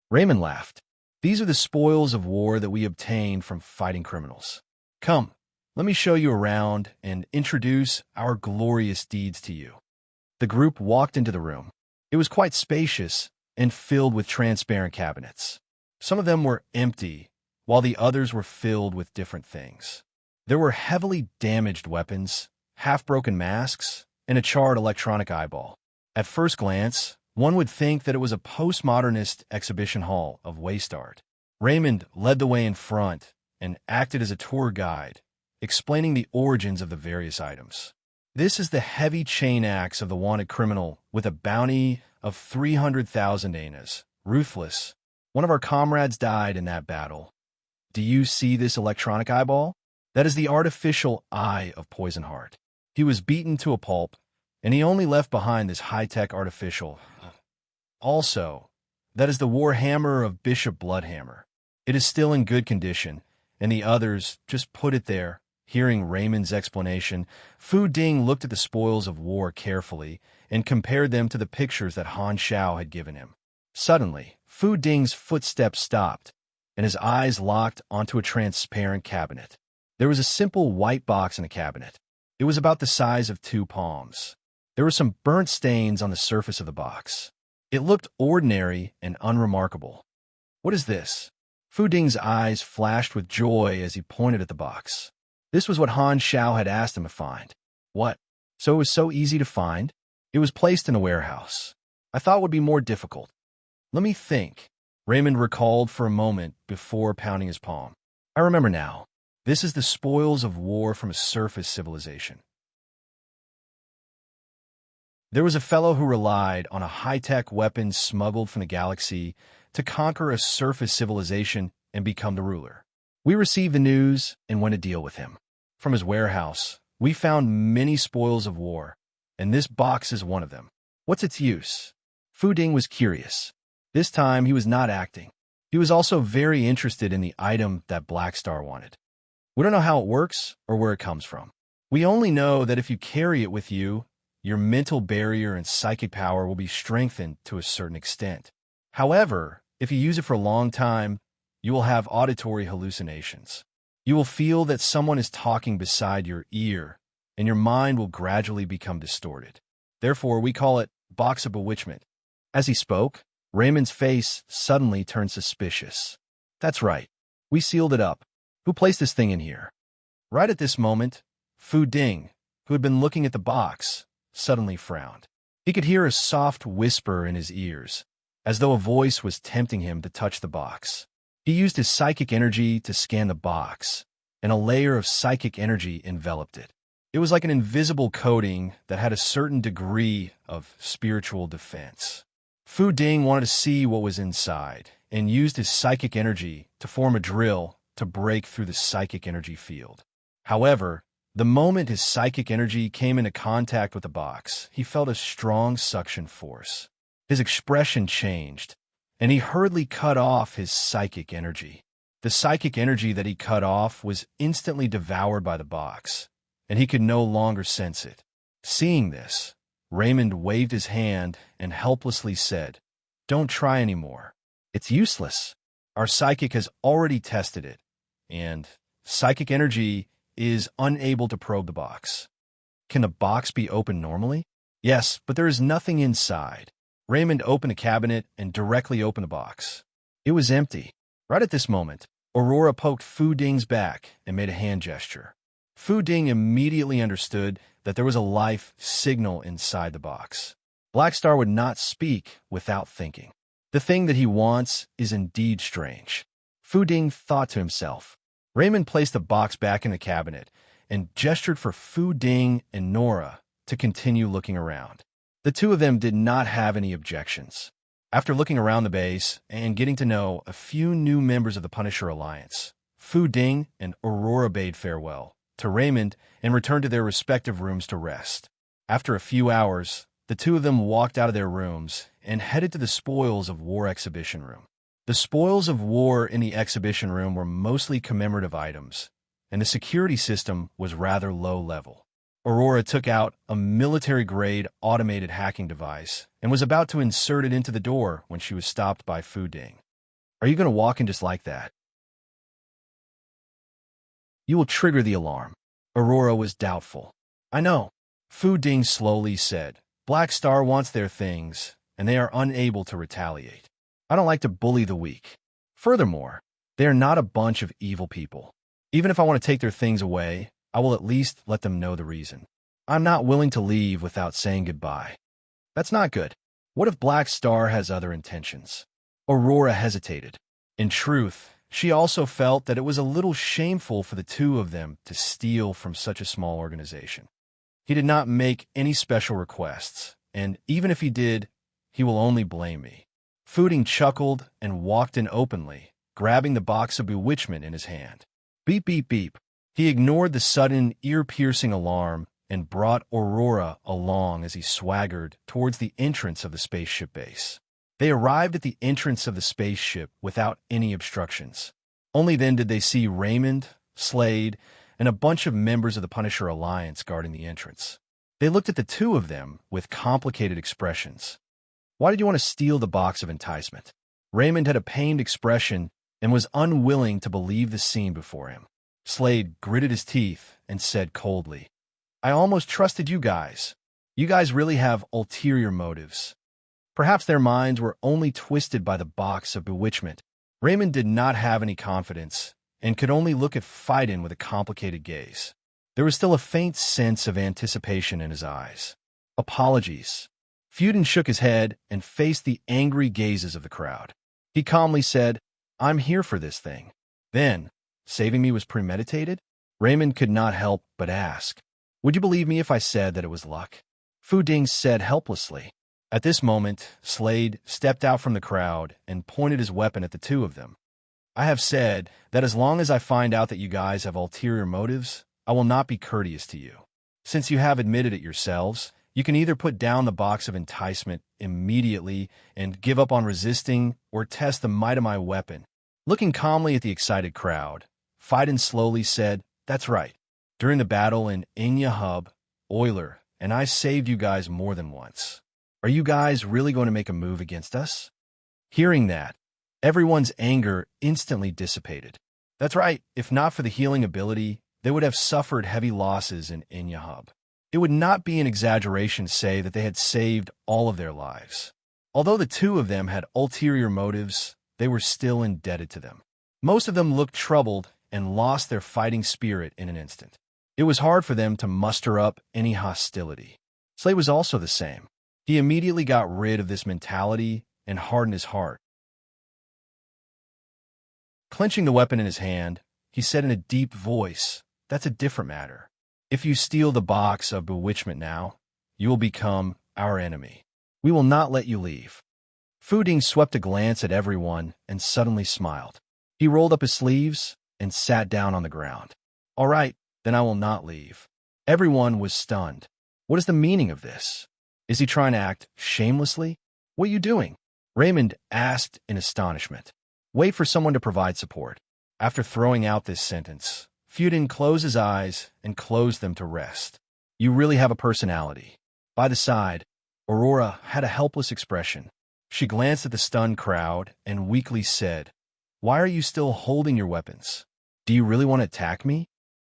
Raymond laughed. "These are the spoils of war that we obtained from fighting criminals. Come, let me show you around and introduce our glorious deeds to you." The group walked into the room. It was quite spacious and filled with transparent cabinets. Some of them were empty, while the others were filled with different things. There were heavily damaged weapons, half-broken masks, and a charred electronic eyeball. At first glance, one would think that it was a postmodernist exhibition hall of waste art. Raymond led the way in front and acted as a tour guide, explaining the origins of the various items. "This is the heavy chain axe of the wanted criminal with a bounty of 300,000 anas. Ruthless. One of our comrades died in that battle. Do you see this electronic eyeball? That is the artificial eye of Poison Heart. He was beaten to a pulp, and he only left behind this high-tech artificial. Also, that is the war hammer of Bishop Bloodhammer. It is still in good condition, and the others just put it there. Hearing Raymond's explanation, Fu Ding looked at the spoils of war carefully and compared them to the pictures that Han Shao had given him. Suddenly, Fu Ding's footsteps stopped, and his eyes locked onto a transparent cabinet. There was a simple white box in the cabinet. It was about the size of 2 palms. There were some burnt stains on the surface of the box. It looked ordinary and unremarkable. "What is this?" Fu Ding's eyes flashed with joy as he pointed at the box. This was what Han Shao had asked him to find. What? So it was so easy to find? It was placed in a warehouse. I thought it would be more difficult. Let me think. Raymond recalled for a moment before pounding his palm. I remember now. This is the spoils of war from a surface civilization. There was a fellow who relied on a high-tech weapon smuggled from the galaxy to conquer a surface civilization and become the ruler. We received the news and went to deal with him. From his warehouse, we found many spoils of war, and this box is one of them. What's its use? Fu Ding was curious. This time, he was not acting. He was also very interested in the item that Black Star wanted. We don't know how it works or where it comes from. We only know that if you carry it with you, your mental barrier and psychic power will be strengthened to a certain extent. However, if you use it for a long time, you will have auditory hallucinations. You will feel that someone is talking beside your ear, and your mind will gradually become distorted. Therefore, we call it Box of Bewitchment. As he spoke, Raymond's face suddenly turned suspicious. That's right. We sealed it up. Who placed this thing in here? Right at this moment, Fu Ding, who had been looking at the box, suddenly frowned. He could hear a soft whisper in his ears, as though a voice was tempting him to touch the box. He used his psychic energy to scan the box, and a layer of psychic energy enveloped it. It was like an invisible coating that had a certain degree of spiritual defense. Fu Ding wanted to see what was inside, and used his psychic energy to form a drill to break through the psychic energy field. However, the moment his psychic energy came into contact with the box, he felt a strong suction force. His expression changed, and he hurriedly cut off his psychic energy. The psychic energy that he cut off was instantly devoured by the box, and he could no longer sense it. Seeing this, Raymond waved his hand and helplessly said, "Don't try anymore. It's useless. Our psychic has already tested it, and psychic energy is unable to probe the box." Can the box be opened normally? Yes, but there is nothing inside. Raymond opened the cabinet and directly opened the box. It was empty. Right at this moment, Aurora poked Fu Ding's back and made a hand gesture. Fu Ding immediately understood that there was a life signal inside the box. Black Star would not speak without thinking. The thing that he wants is indeed strange. Fu Ding thought to himself. Raymond placed the box back in the cabinet and gestured for Fu Ding and Nora to continue looking around. The two of them did not have any objections. After looking around the base and getting to know a few new members of the Punisher Alliance, Fu Ding and Aurora bade farewell to Raymond and returned to their respective rooms to rest. After a few hours, the two of them walked out of their rooms and headed to the Spoils of War exhibition room. The spoils of war in the exhibition room were mostly commemorative items, and the security system was rather low level. Aurora took out a military-grade automated hacking device and was about to insert it into the door when she was stopped by Fu Ding. Are you going to walk in just like that? You will trigger the alarm. Aurora was doubtful. I know. Fu Ding slowly said. Black Star wants their things, and they are unable to retaliate. I don't like to bully the weak. Furthermore, they are not a bunch of evil people. Even if I want to take their things away, I will at least let them know the reason. I'm not willing to leave without saying goodbye. That's not good. What if Black Star has other intentions? Aurora hesitated. In truth, she also felt that it was a little shameful for the two of them to steal from such a small organization. He did not make any special requests, and even if he did, he will only blame me. Fu Ding chuckled and walked in openly, grabbing the box of bewitchment in his hand. Beep, beep, beep. He ignored the sudden, ear-piercing alarm and brought Aurora along as he swaggered towards the entrance of the spaceship base. They arrived at the entrance of the spaceship without any obstructions. Only then did they see Raymond, Slade, and a bunch of members of the Punisher Alliance guarding the entrance. They looked at the two of them with complicated expressions. Why did you want to steal the box of enticement? Raymond had a pained expression and was unwilling to believe the scene before him. Slade gritted his teeth and said coldly, I almost trusted you guys. You guys really have ulterior motives. Perhaps their minds were only twisted by the box of bewitchment. Raymond did not have any confidence and could only look at Phaidon with a complicated gaze. There was still a faint sense of anticipation in his eyes. Apologies. Phaidon shook his head and faced the angry gazes of the crowd. He calmly said, I'm here for this thing. Then, saving me was premeditated? Raymond could not help but ask, would you believe me if I said that it was luck? Phaidon said helplessly. At this moment, Slade stepped out from the crowd and pointed his weapon at the two of them. I have said that as long as I find out that you guys have ulterior motives, I will not be courteous to you. Since you have admitted it yourselves, you can either put down the box of enticement immediately and give up on resisting, or test the might of my weapon. Looking calmly at the excited crowd, Phaidon slowly said, That's right. During the battle in Inya Hub, Euler and I saved you guys more than once. Are you guys really going to make a move against us? Hearing that, everyone's anger instantly dissipated. That's right. If not for the healing ability, they would have suffered heavy losses in Inya Hub. It would not be an exaggeration to say that they had saved all of their lives. Although the two of them had ulterior motives, they were still indebted to them. Most of them looked troubled and lost their fighting spirit in an instant. It was hard for them to muster up any hostility. Slade was also the same. He immediately got rid of this mentality and hardened his heart. Clenching the weapon in his hand, he said in a deep voice, That's a different matter. If you steal the box of bewitchment now, you will become our enemy. We will not let you leave. Phaidon swept a glance at everyone and suddenly smiled. He rolled up his sleeves and sat down on the ground. All right, then I will not leave. Everyone was stunned. What is the meaning of this? Is he trying to act shamelessly? What are you doing? Raymond asked in astonishment. Wait for someone to provide support. After throwing out this sentence, Phaidon closed his eyes and closed them to rest. You really have a personality. By the side, Aurora had a helpless expression. She glanced at the stunned crowd and weakly said, Why are you still holding your weapons? Do you really want to attack me?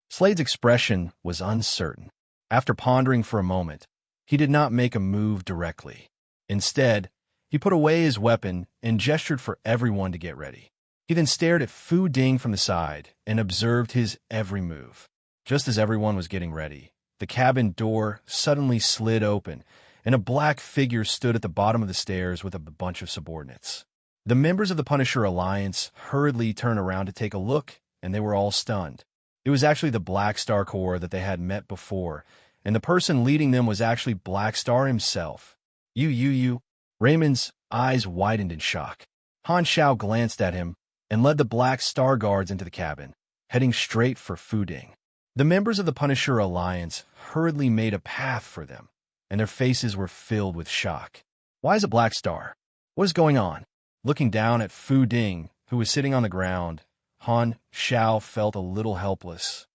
Slade's expression was uncertain. After pondering for a moment, he did not make a move directly. Instead, he put away his weapon and gestured for everyone to get ready. He then stared at Phaidon from the side and observed his every move. Just as everyone was getting ready, the cabin door suddenly slid open, and a black figure stood at the bottom of the stairs with a bunch of subordinates. The members of the Punisher Alliance hurriedly turned around to take a look, and they were all stunned. It was actually the Black Star Corps that they had met before, and the person leading them was actually Black Star himself. You. Raymond's eyes widened in shock. Han Shao glanced at him and led the Black Star Guards into the cabin, heading straight for Phaidon. The members of the Punisher Alliance hurriedly made a path for them, and their faces were filled with shock. Why is it Black Star? What is going on? Looking down at Phaidon, who was sitting on the ground, Han Shao felt a little helpless.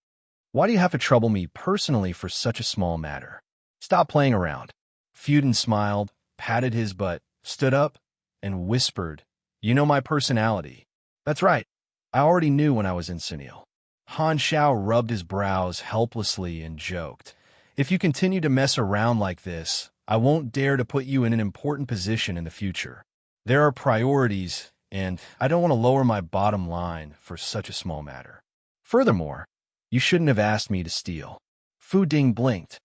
Why do you have to trouble me personally for such a small matter? Stop playing around. Phaidon smiled, patted his butt, stood up, and whispered, You know my personality. That's right. I already knew when I was in Senil. Han Shao rubbed his brows helplessly and joked, If you continue to mess around like this, I won't dare to put you in an important position in the future. There are priorities, and I don't want to lower my bottom line for such a small matter. Furthermore, you shouldn't have asked me to steal. Phaidon blinked.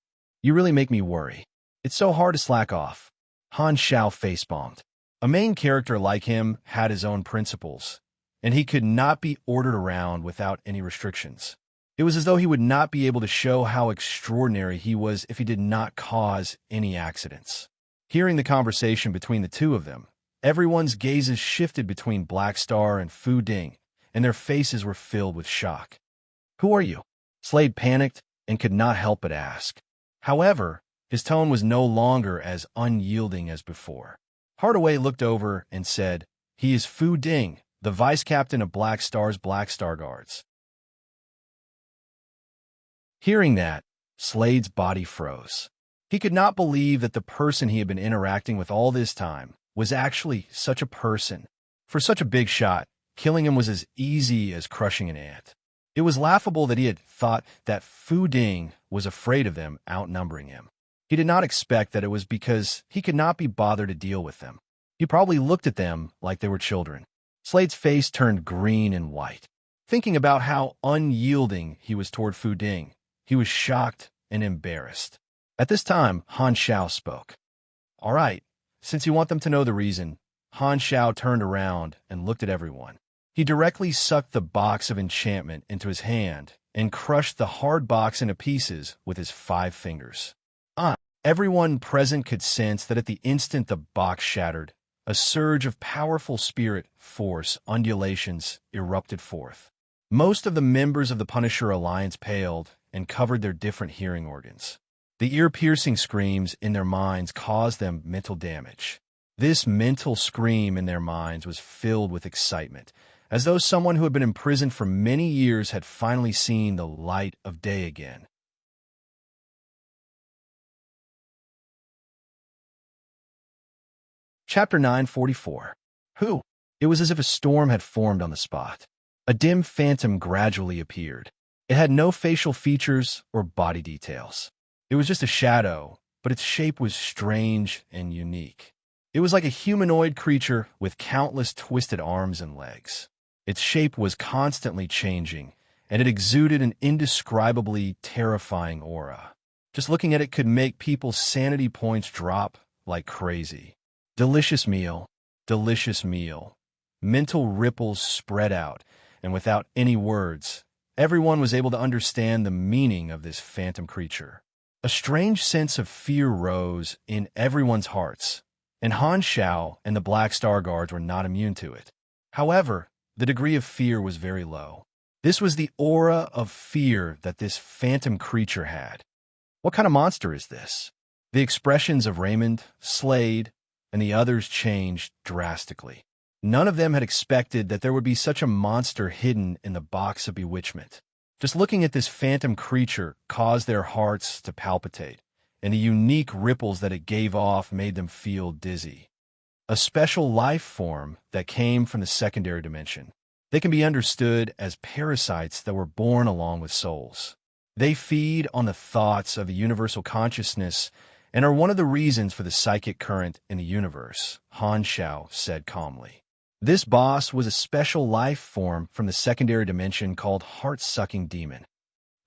You really make me worry. It's so hard to slack off. Han Shao facepalmed. A main character like him had his own principles, and he could not be ordered around without any restrictions. It was as though he would not be able to show how extraordinary he was if he did not cause any accidents. Hearing the conversation between the two of them, everyone's gazes shifted between Black Star and Phaidon, and their faces were filled with shock. Who are you? Slade panicked and could not help but ask. However, his tone was no longer as unyielding as before. Hardaway looked over and said, "He is Fu Ding, the vice captain of Black Star's Black Star Guards." Hearing that, Slade's body froze. He could not believe that the person he had been interacting with all this time was actually such a person. For such a big shot, killing him was as easy as crushing an ant. It was laughable that he had thought that Fu Ding was afraid of them outnumbering him. He did not expect that it was because he could not be bothered to deal with them. He probably looked at them like they were children. Slade's face turned green and white. Thinking about how unyielding he was toward Fu Ding, he was shocked and embarrassed. At this time, Han Xiao spoke. "All right, since you want them to know the reason," Han Xiao turned around and looked at everyone. He directly sucked the box of enchantment into his hand and crushed the hard box into pieces with his 5 fingers. Everyone present could sense that at the instant the box shattered, a surge of powerful spirit force undulations erupted forth. Most of the members of the Punisher Alliance paled and covered their different hearing organs. The ear-piercing screams in their minds caused them mental damage. This mental scream in their minds was filled with excitement, as though someone who had been imprisoned for many years had finally seen the light of day again. Chapter 944. Who? It was as if a storm had formed on the spot. A dim phantom gradually appeared. It had no facial features or body details. It was just a shadow, but its shape was strange and unique. It was like a humanoid creature with countless twisted arms and legs. Its shape was constantly changing, and it exuded an indescribably terrifying aura. Just looking at it could make people's sanity points drop like crazy. Delicious meal, delicious meal. Mental ripples spread out, and without any words, everyone was able to understand the meaning of this phantom creature. A strange sense of fear rose in everyone's hearts, and Han Xiao and the Black Star Guards were not immune to it. However, the degree of fear was very low. This was the aura of fear that this phantom creature had. What kind of monster is this? The expressions of Raymond, Slade, and the others changed drastically. None of them had expected that there would be such a monster hidden in the box of bewitchment. Just looking at this phantom creature caused their hearts to palpitate, and the unique ripples that it gave off made them feel dizzy. A special life form that came from the secondary dimension. They can be understood as parasites that were born along with souls. They feed on the thoughts of the universal consciousness and are one of the reasons for the psychic current in the universe, Han Xiao said calmly. This boss was a special life form from the secondary dimension called Heart-Sucking Demon.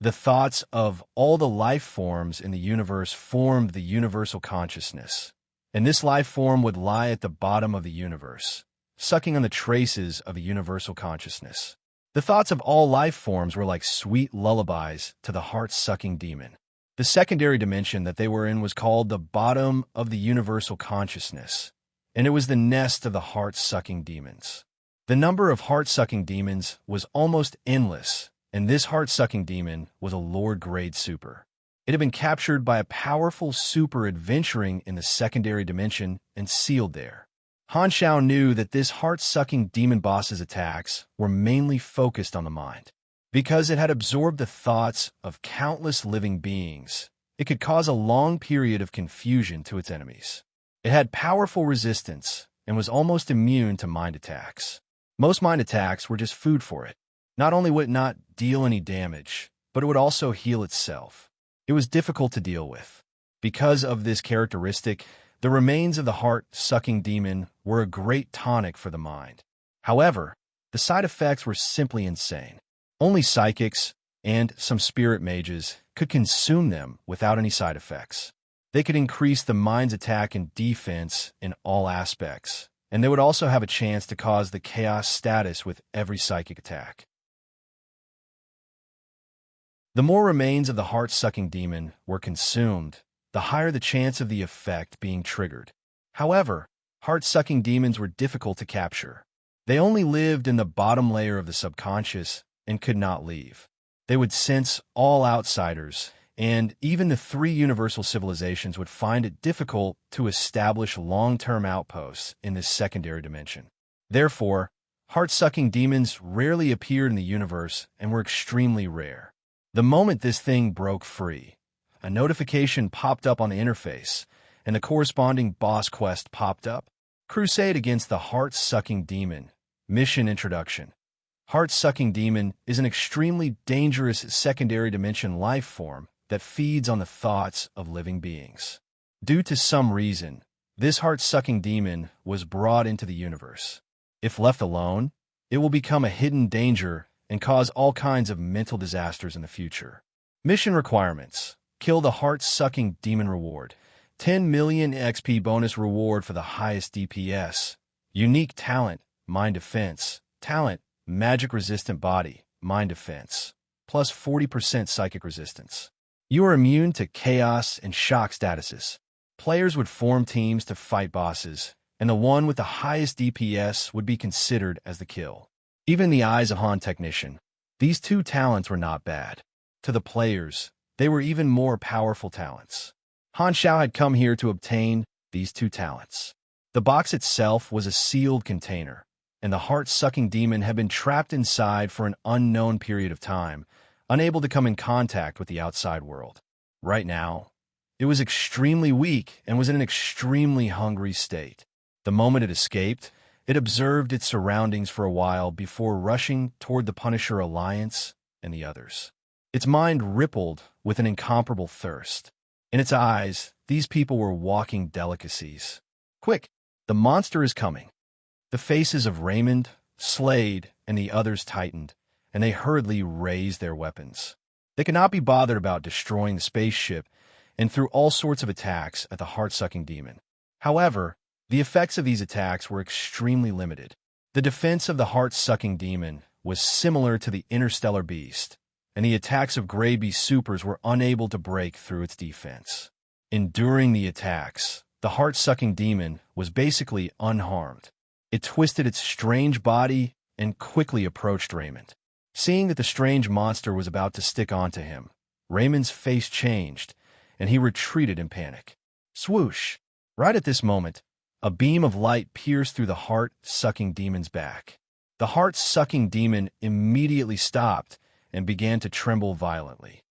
The thoughts of all the life forms in the universe formed the universal consciousness, and this life form would lie at the bottom of the universe, sucking on the traces of the universal consciousness. The thoughts of all life forms were like sweet lullabies to the heart-sucking demon. The secondary dimension that they were in was called the bottom of the universal consciousness, and it was the nest of the heart-sucking demons. The number of heart-sucking demons was almost endless, and this heart-sucking demon was a Lord-grade super. It had been captured by a powerful super adventuring in the secondary dimension and sealed there. Han Xiao knew that this heart-sucking demon boss's attacks were mainly focused on the mind. Because it had absorbed the thoughts of countless living beings, it could cause a long period of confusion to its enemies. It had powerful resistance and was almost immune to mind attacks. Most mind attacks were just food for it. Not only would it not deal any damage, but it would also heal itself. It was difficult to deal with. Because of this characteristic, the remains of the heart-sucking demon were a great tonic for the mind. However, the side effects were simply insane. Only psychics and some spirit mages could consume them without any side effects. They could increase the mind's attack and defense in all aspects, and they would also have a chance to cause the chaos status with every psychic attack. The more remains of the heart-sucking demon were consumed, the higher the chance of the effect being triggered. However, heart-sucking demons were difficult to capture. They only lived in the bottom layer of the subconscious and could not leave. They would sense all outsiders and even the three universal civilizations would find it difficult to establish long-term outposts in this secondary dimension. Therefore, heart-sucking demons rarely appeared in the universe and were extremely rare. The moment this thing broke free, a notification popped up on the interface, and the corresponding boss quest popped up. Crusade against the heart-sucking demon. Mission introduction. Heart-sucking demon is an extremely dangerous secondary dimension life form that feeds on the thoughts of living beings. Due to some reason, this heart-sucking demon was brought into the universe. If left alone, it will become a hidden danger and cause all kinds of mental disasters in the future. Mission requirements. Kill the heart-sucking demon reward. 10 million XP bonus reward for the highest DPS. Unique talent, mind defense. Talent, magic resistant body, mind defense. Plus 40% psychic resistance. You are immune to chaos and shock statuses. Players would form teams to fight bosses, and the one with the highest DPS would be considered as the kill. Even in the eyes of Han Technician, these two talents were not bad. To the players, they were even more powerful talents. Han Xiao had come here to obtain these two talents. The box itself was a sealed container, and the heart-sucking demon had been trapped inside for an unknown period of time, unable to come in contact with the outside world. Right now, it was extremely weak and was in an extremely hungry state. The moment it escaped, it observed its surroundings for a while before rushing toward the Punisher Alliance and the others. Its mind rippled with an incomparable thirst. In its eyes, these people were walking delicacies. Quick, the monster is coming. The faces of Raymond, Slade, and the others tightened, and they hurriedly raised their weapons. They could not be bothered about destroying the spaceship and threw all sorts of attacks at the heart-sucking demon. However, the effects of these attacks were extremely limited. The defense of the heart-sucking demon was similar to the interstellar beast, and the attacks of Grey Beast Supers were unable to break through its defense. Enduring the attacks, the heart-sucking demon was basically unharmed. It twisted its strange body and quickly approached Raymond. Seeing that the strange monster was about to stick onto him, Raymond's face changed, and he retreated in panic. Swoosh! Right at this moment, a beam of light pierced through the heart-sucking demon's back. The heart-sucking demon immediately stopped and began to tremble violently.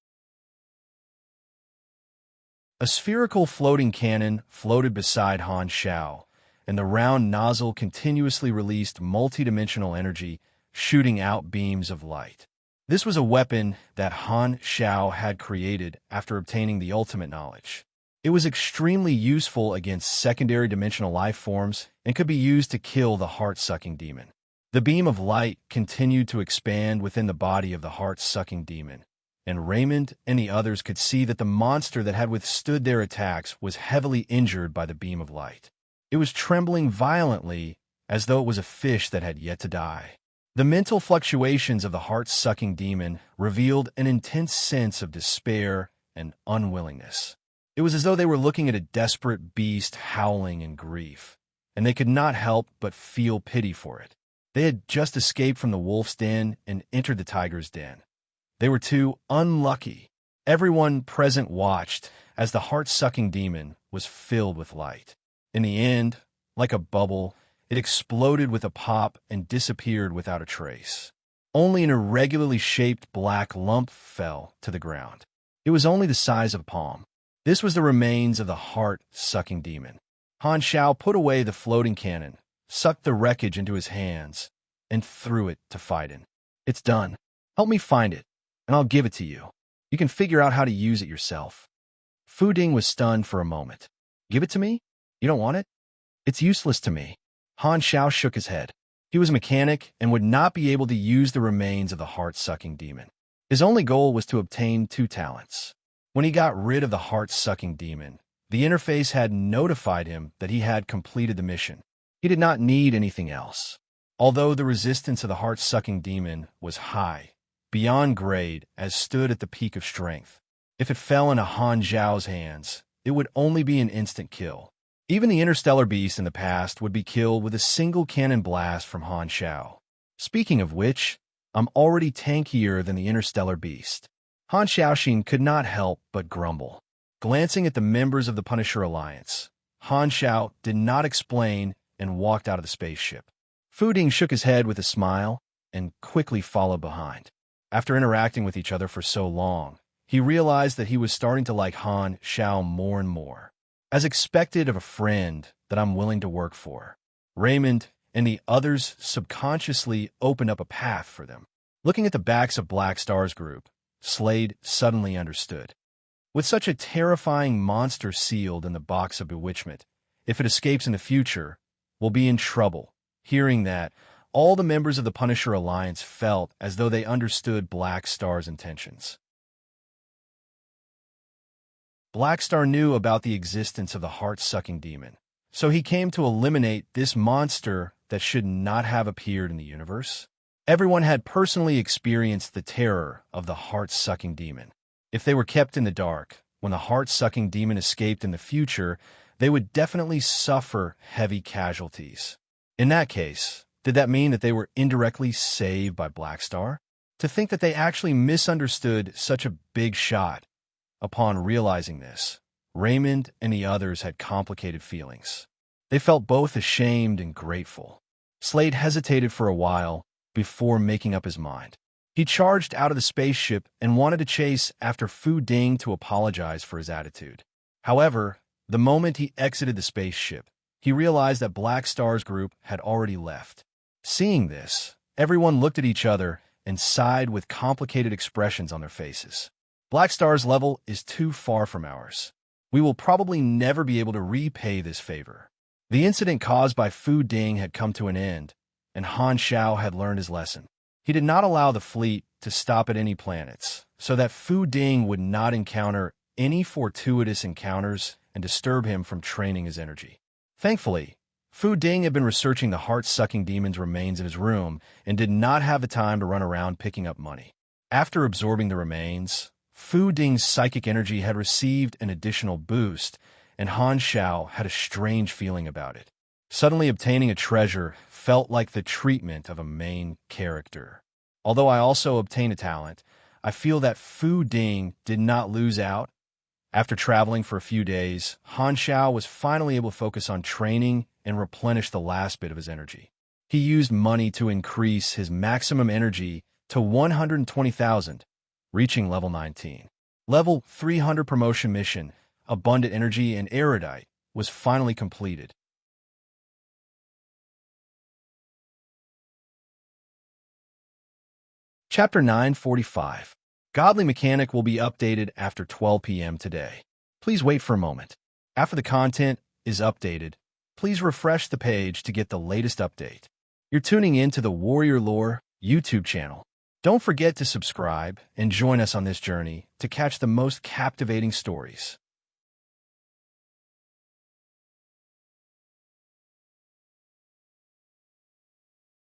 A spherical floating cannon floated beside Han Xiao, and the round nozzle continuously released multidimensional energy, shooting out beams of light. This was a weapon that Han Xiao had created after obtaining the ultimate knowledge. It was extremely useful against secondary dimensional life forms and could be used to kill the heart-sucking demon. The beam of light continued to expand within the body of the heart-sucking demon, and Raymond and the others could see that the monster that had withstood their attacks was heavily injured by the beam of light. It was trembling violently, as though it was a fish that had yet to die. The mental fluctuations of the heart-sucking demon revealed an intense sense of despair and unwillingness. It was as though they were looking at a desperate beast howling in grief, and they could not help but feel pity for it. They had just escaped from the wolf's den and entered the tiger's den. They were too unlucky. Everyone present watched as the heart-sucking demon was filled with light. In the end, like a bubble, it exploded with a pop and disappeared without a trace. Only an irregularly shaped black lump fell to the ground. It was only the size of a palm. This was the remains of the heart-sucking demon. Han Xiao put away the floating cannon, sucked the wreckage into his hands, and threw it to Phaidon. It's done. Help me find it, and I'll give it to you. You can figure out how to use it yourself. Fu Ding was stunned for a moment. Give it to me? You don't want it? It's useless to me. Han Xiao shook his head. He was a mechanic and would not be able to use the remains of the heart-sucking demon. His only goal was to obtain 2 talents. When he got rid of the heart-sucking demon, the interface had notified him that he had completed the mission. He did not need anything else. Although the resistance of the heart-sucking demon was high, beyond grade, as stood at the peak of strength, if it fell into Han Xiao's hands, it would only be an instant kill. Even the interstellar beast in the past would be killed with a single cannon blast from Han Xiao. Speaking of which, I'm already tankier than the interstellar beast. Han Xiaoxin could not help but grumble. Glancing at the members of the Punisher Alliance, Han Xiao did not explain and walked out of the spaceship. Fu Ding shook his head with a smile and quickly followed behind. After interacting with each other for so long, he realized that he was starting to like Han Xiao more and more. As expected of a friend that I'm willing to work for, Raymond and the others subconsciously opened up a path for them. Looking at the backs of Black Star's group, Slade suddenly understood. With such a terrifying monster sealed in the box of bewitchment, if it escapes in the future, we'll be in trouble. Hearing that, all the members of the Punisher Alliance felt as though they understood Black Star's intentions. Black Star knew about the existence of the heart-sucking demon, so he came to eliminate this monster that should not have appeared in the universe. Everyone had personally experienced the terror of the heart-sucking demon. If they were kept in the dark, when the heart-sucking demon escaped in the future, they would definitely suffer heavy casualties. In that case, did that mean that they were indirectly saved by Black Star? To think that they actually misunderstood such a big shot. Upon realizing this, Raymond and the others had complicated feelings. They felt both ashamed and grateful. Slade hesitated for a while before making up his mind. He charged out of the spaceship and wanted to chase after Fu Ding to apologize for his attitude. However, the moment he exited the spaceship, he realized that Black Star's group had already left. Seeing this, everyone looked at each other and sighed with complicated expressions on their faces. Black Star's level is too far from ours. We will probably never be able to repay this favor. The incident caused by Fu Ding had come to an end, and Han Xiao had learned his lesson. He did not allow the fleet to stop at any planets, so that Fu Ding would not encounter any fortuitous encounters and disturb him from training his energy. Thankfully, Fu Ding had been researching the heart-sucking demon's remains in his room and did not have the time to run around picking up money. After absorbing the remains, Fu Ding's psychic energy had received an additional boost, and Han Xiao had a strange feeling about it. Suddenly obtaining a treasure felt like the treatment of a main character. Although I also obtained a talent, I feel that Fu Ding did not lose out. After traveling for a few days, Han Xiao was finally able to focus on training and replenish the last bit of his energy. He used money to increase his maximum energy to 120,000, reaching level 19. Level 300 promotion mission, Abundant Energy and Erudite, was finally completed. Chapter 945. Godly Mechanic will be updated after 12 p.m. today. Please wait for a moment. After the content is updated, please refresh the page to get the latest update. You're tuning in to the Warrior Lore YouTube channel. Don't forget to subscribe and join us on this journey to catch the most captivating stories.